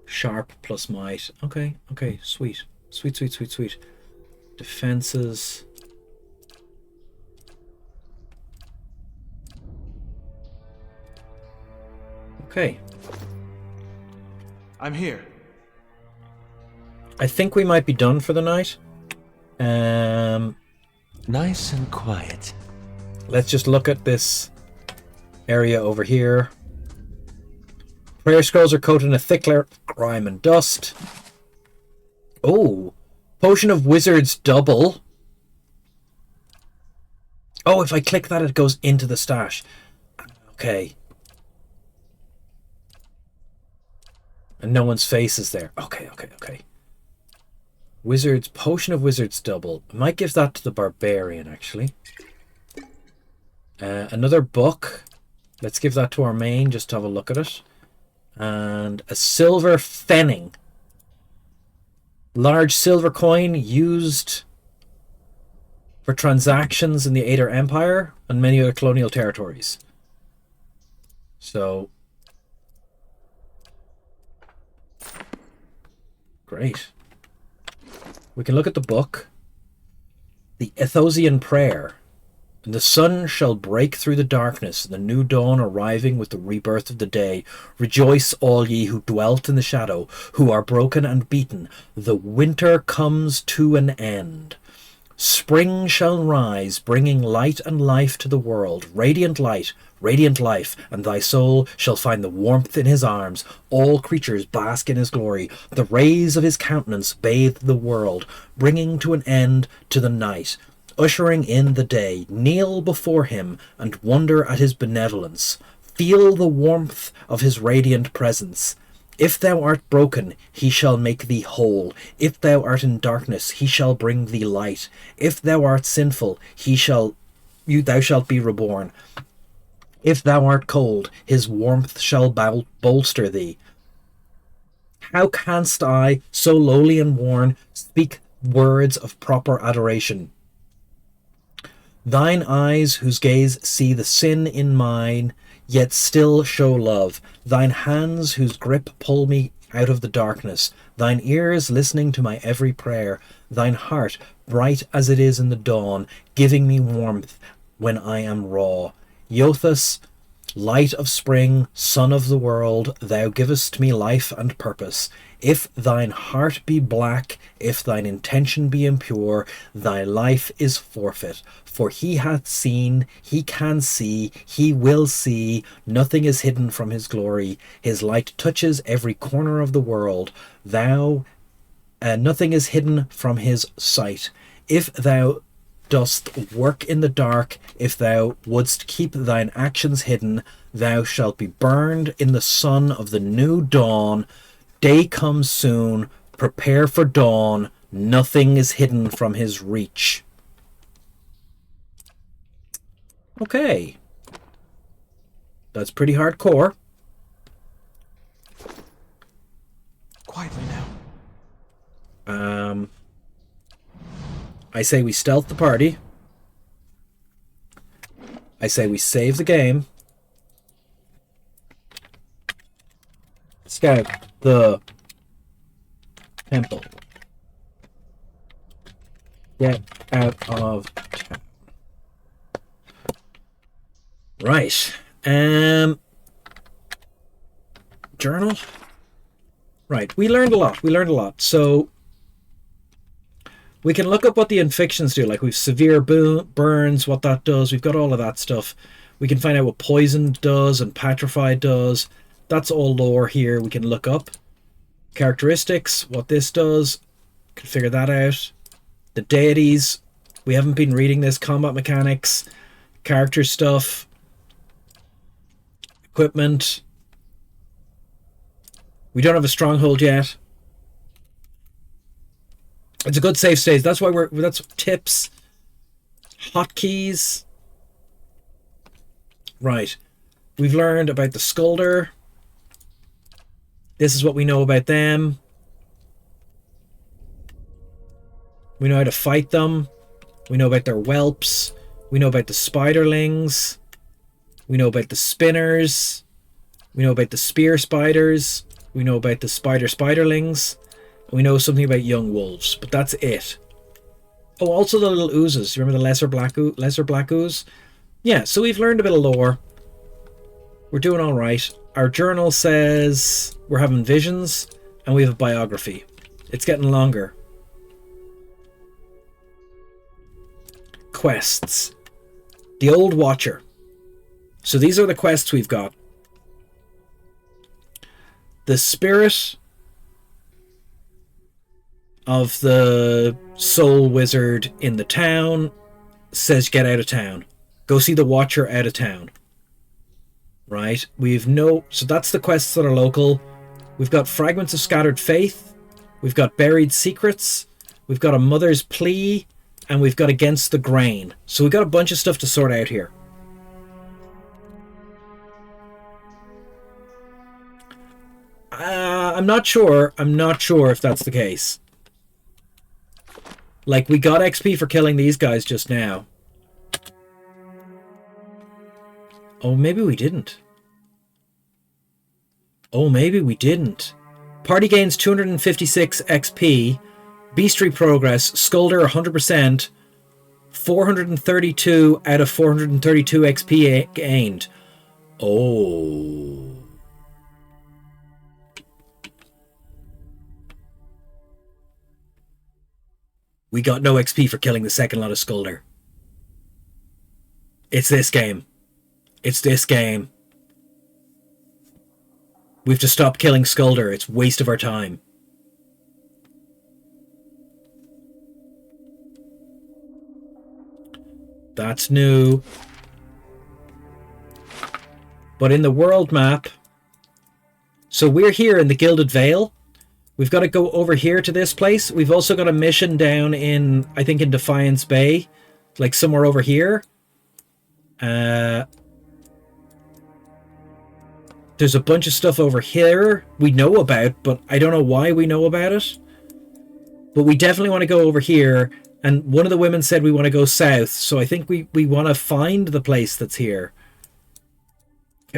Sharp plus might. Okay, okay, sweet. Sweet, sweet, sweet, sweet. Defenses. Okay. I'm here. I think we might be done for the night. Nice and quiet. Let's just look at this area over here. Prayer scrolls are coated in a thick layer of grime and dust. Oh, Potion of Wizard's double. Oh, if I click that, it goes into the stash. Okay. And no one's face is there. Okay, okay, okay. Wizard's Potion of Wizard's double. I might give that to the Barbarian, actually. Another book. Let's give that to our main, just to have a look at it. And a silver fenning. Large silver coin used for transactions in the Ader Empire and many other colonial territories. So, great. We can look at the book. The Ethosian Prayer. And the sun shall break through the darkness, the new dawn arriving with the rebirth of the day. Rejoice, all ye who dwelt in the shadow, who are broken and beaten. The winter comes to an end. Spring shall rise, bringing light and life to the world. Radiant light, radiant life, and thy soul shall find the warmth in his arms. All creatures bask in his glory. The rays of his countenance bathe the world, bringing to an end to the night. Ushering in the day, kneel before him and wonder at his benevolence. Feel the warmth of his radiant presence. If thou art broken, he shall make thee whole. If thou art in darkness, he shall bring thee light. If thou art sinful, thou shalt be reborn. If thou art cold, his warmth shall bolster thee. How canst I, so lowly and worn, speak words of proper adoration? Thine eyes, whose gaze see the sin in mine, yet still show love. Thine hands, whose grip pull me out of the darkness. Thine ears, listening to my every prayer. Thine heart, bright as it is in the dawn, giving me warmth when I am raw. Iothas, light of spring, sun of the world, thou givest me life and purpose. If thine heart be black, if thine intention be impure, thy life is forfeit. For he hath seen, he can see, he will see, nothing is hidden from his glory. His light touches every corner of the world. Nothing is hidden from his sight. If thou dost work in the dark, if thou wouldst keep thine actions hidden, thou shalt be burned in the sun of the new dawn. Day comes soon, prepare for dawn, nothing is hidden from his reach. Okay. That's pretty hardcore. Quietly now. I say we stealth the party. I say we save the game. Scout the temple. Get out of town. Right. Journal. Right. We learned a lot. So we can look up what the infections do. Like we've severe burns, what that does. We've got all of that stuff. We can find out what poisoned does and petrified does. That's all lore here. We can look up characteristics, what this does. Can figure that out. The deities. We haven't been reading this. Combat mechanics, character stuff, equipment. We don't have a stronghold yet. It's a good safe state. That's why that's tips. Hotkeys. Right. We've learned about the Skulder. This is what we know about them. We know how to fight them. We know about their whelps. We know about the spiderlings. We know about the spinners. We know about the spear spiders. We know about the spiderlings. We know something about young wolves, but that's it. Oh, also the little oozes. You remember the lesser black ooze? Yeah, so we've learned a bit of lore. We're doing all right. Our journal says we're having visions, and we have a biography. It's getting longer. Quests. The Old Watcher. So these are the quests we've got. The spirit of the soul wizard in the town says get out of town. Go see the Watcher out of town. Right? So that's the quests that are local. We've got Fragments of Scattered Faith. We've got Buried Secrets. We've got A Mother's Plea. And we've got Against the Grain. So we've got a bunch of stuff to sort out here. I'm not sure. I'm not sure if that's the case. Like, we got XP for killing these guys just now. Oh, maybe we didn't. Oh, maybe we didn't. Party gains 256 XP. Beastry progress. Skulder 100%. 432 out of 432 XP gained. Oh. We got no XP for killing the second lot of Skulder. It's this game. It's this game. We have to stop killing Skulder. It's a waste of our time. That's new. But in the world map... So we're here in the Gilded Vale. We've got to go over here to this place. We've also got a mission down in, I think, in Defiance Bay. Like somewhere over here. There's a bunch of stuff over here we know about, but I don't know why we know about it. But we definitely want to go over here. And one of the women said we want to go south. So I think we want to find the place that's here.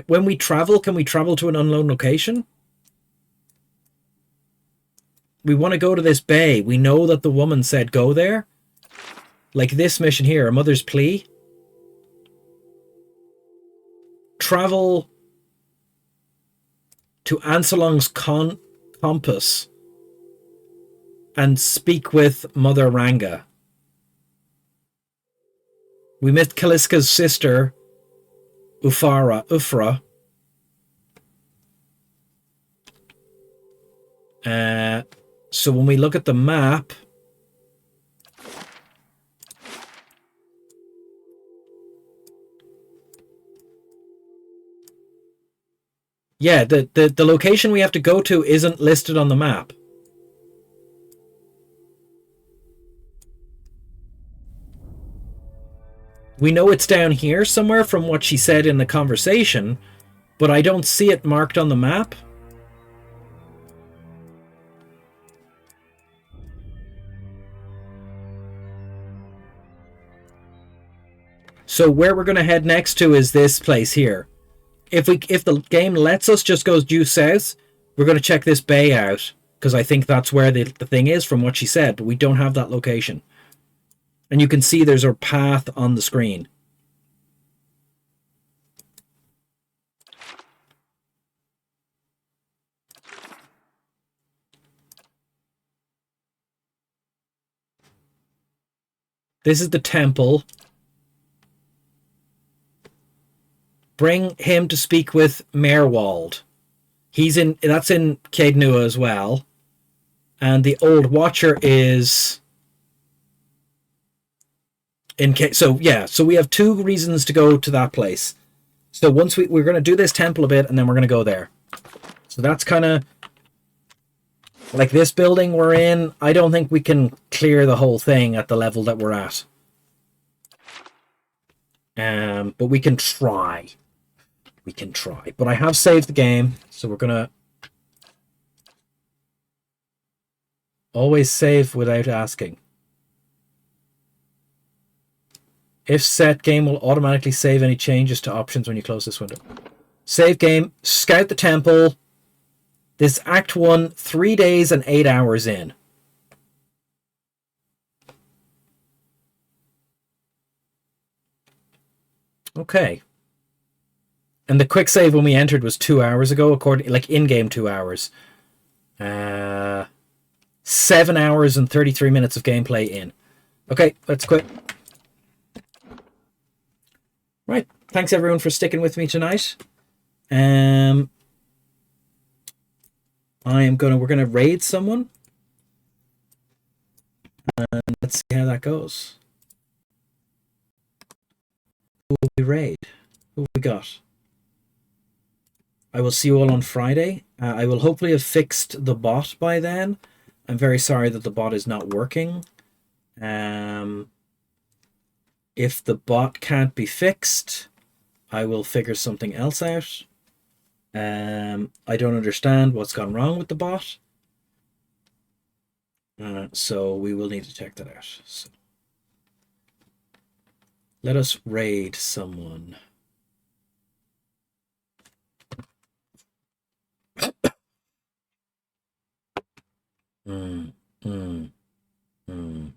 When we travel, can we travel to an unknown location? We want to go to this bay. We know that the woman said go there. Like this mission here, A Mother's Plea. Travel to Anselong's compass and speak with Mother Ranga. We met Kaliska's sister, Ufra. So when we look at the map, Yeah, the location we have to go to isn't listed on the map. We know it's down here somewhere from what she said in the conversation, but I don't see it marked on the map. So where we're going to head next to is this place here. If the game lets us just go due south, we're going to check this bay out, because I think that's where the thing is from what she said, but we don't have that location. And you can see there's a path on the screen. This is the temple. Bring him to speak with Merwald. That's in Caed Nua as well. And the Old Watcher is so we have 2 reasons to go to that place. So once we're going to do this temple a bit, and then we're going to go there. So that's kind of like this building we're in. I don't think we can clear the whole thing at the level that we're at. But we can try. We can try. But I have saved the game, so we're going to always save without asking. If set, game will automatically save any changes to options when you close this window. Save game, scout the temple. This Act 1, 3 days and 8 hours in. Okay. And the quick save when we entered was 2 hours ago, in-game 2 hours. 7 hours and 33 minutes of gameplay in. Okay, let's quit. Right, thanks everyone for sticking with me tonight. We're gonna raid someone. And let's see how that goes. Who will we raid? Who have we got? I will see you all on Friday. I will hopefully have fixed the bot by then. I'm very sorry that the bot is not working. If the bot can't be fixed, I will figure something else out. I don't understand what's gone wrong with the bot. So we will need to check that out. So let us raid someone. Mm, mm, mm.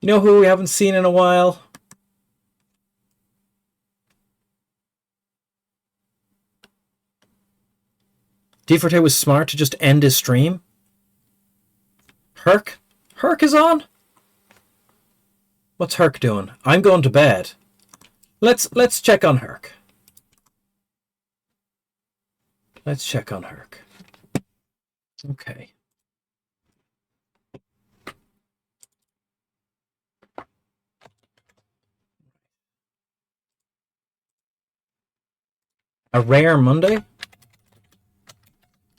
You know who we haven't seen in a while? D4T was smart to just end his stream. Herc? Herc is on? What's Herc doing? I'm going to bed. Let's check on Herc. Let's check on Herc. Okay. A rare Monday?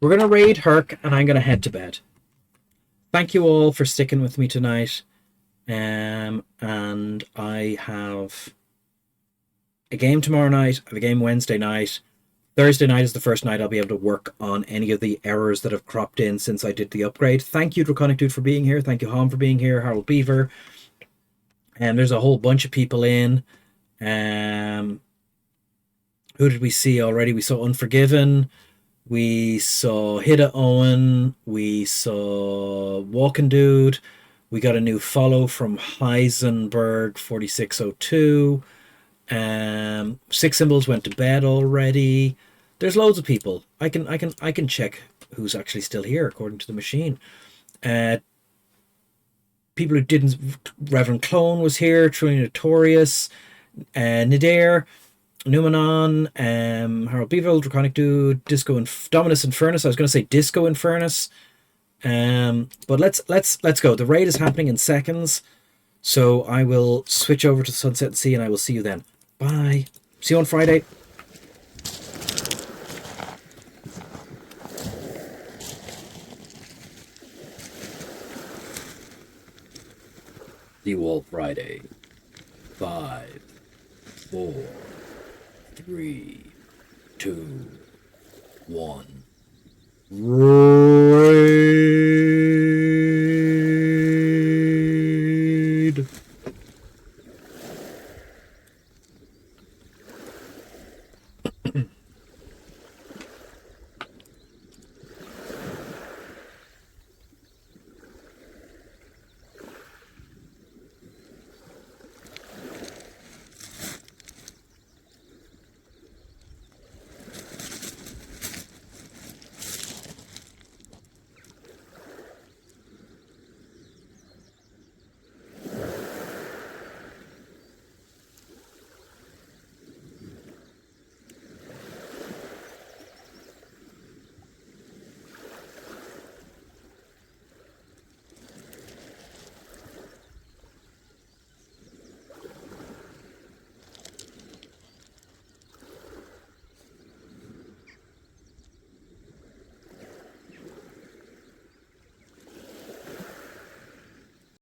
We're going to raid Herc, and I'm going to head to bed. Thank you all for sticking with me tonight. And I have a game tomorrow night. I have a game Wednesday night. Thursday night is the first night I'll be able to work on any of the errors that have cropped in since I did the upgrade. Thank you, Draconic Dude, for being here. Thank you, Hom, for being here. Harold Beaver. And there's a whole bunch of people in. Who did we see already? We saw Unforgiven. We saw Hida Owen. We saw Walking Dude. We got a new follow from Heisenberg 4602. Six Symbols went to bed already. There's loads of people. I can check who's actually still here according to the machine. people who didn't. Reverend Clone was here. Truly Notorious, Nadir, Numenon, Harold Beeville, Draconic Dude, Disco and Dominus Infernus. I was going to say Disco Infernus. But let's go. The raid is happening in seconds, so I will switch over to Sunset Sea, and I will see you then. Bye. See you on Friday. See you all Friday. 5, 4, 3, 2, 1. Raid.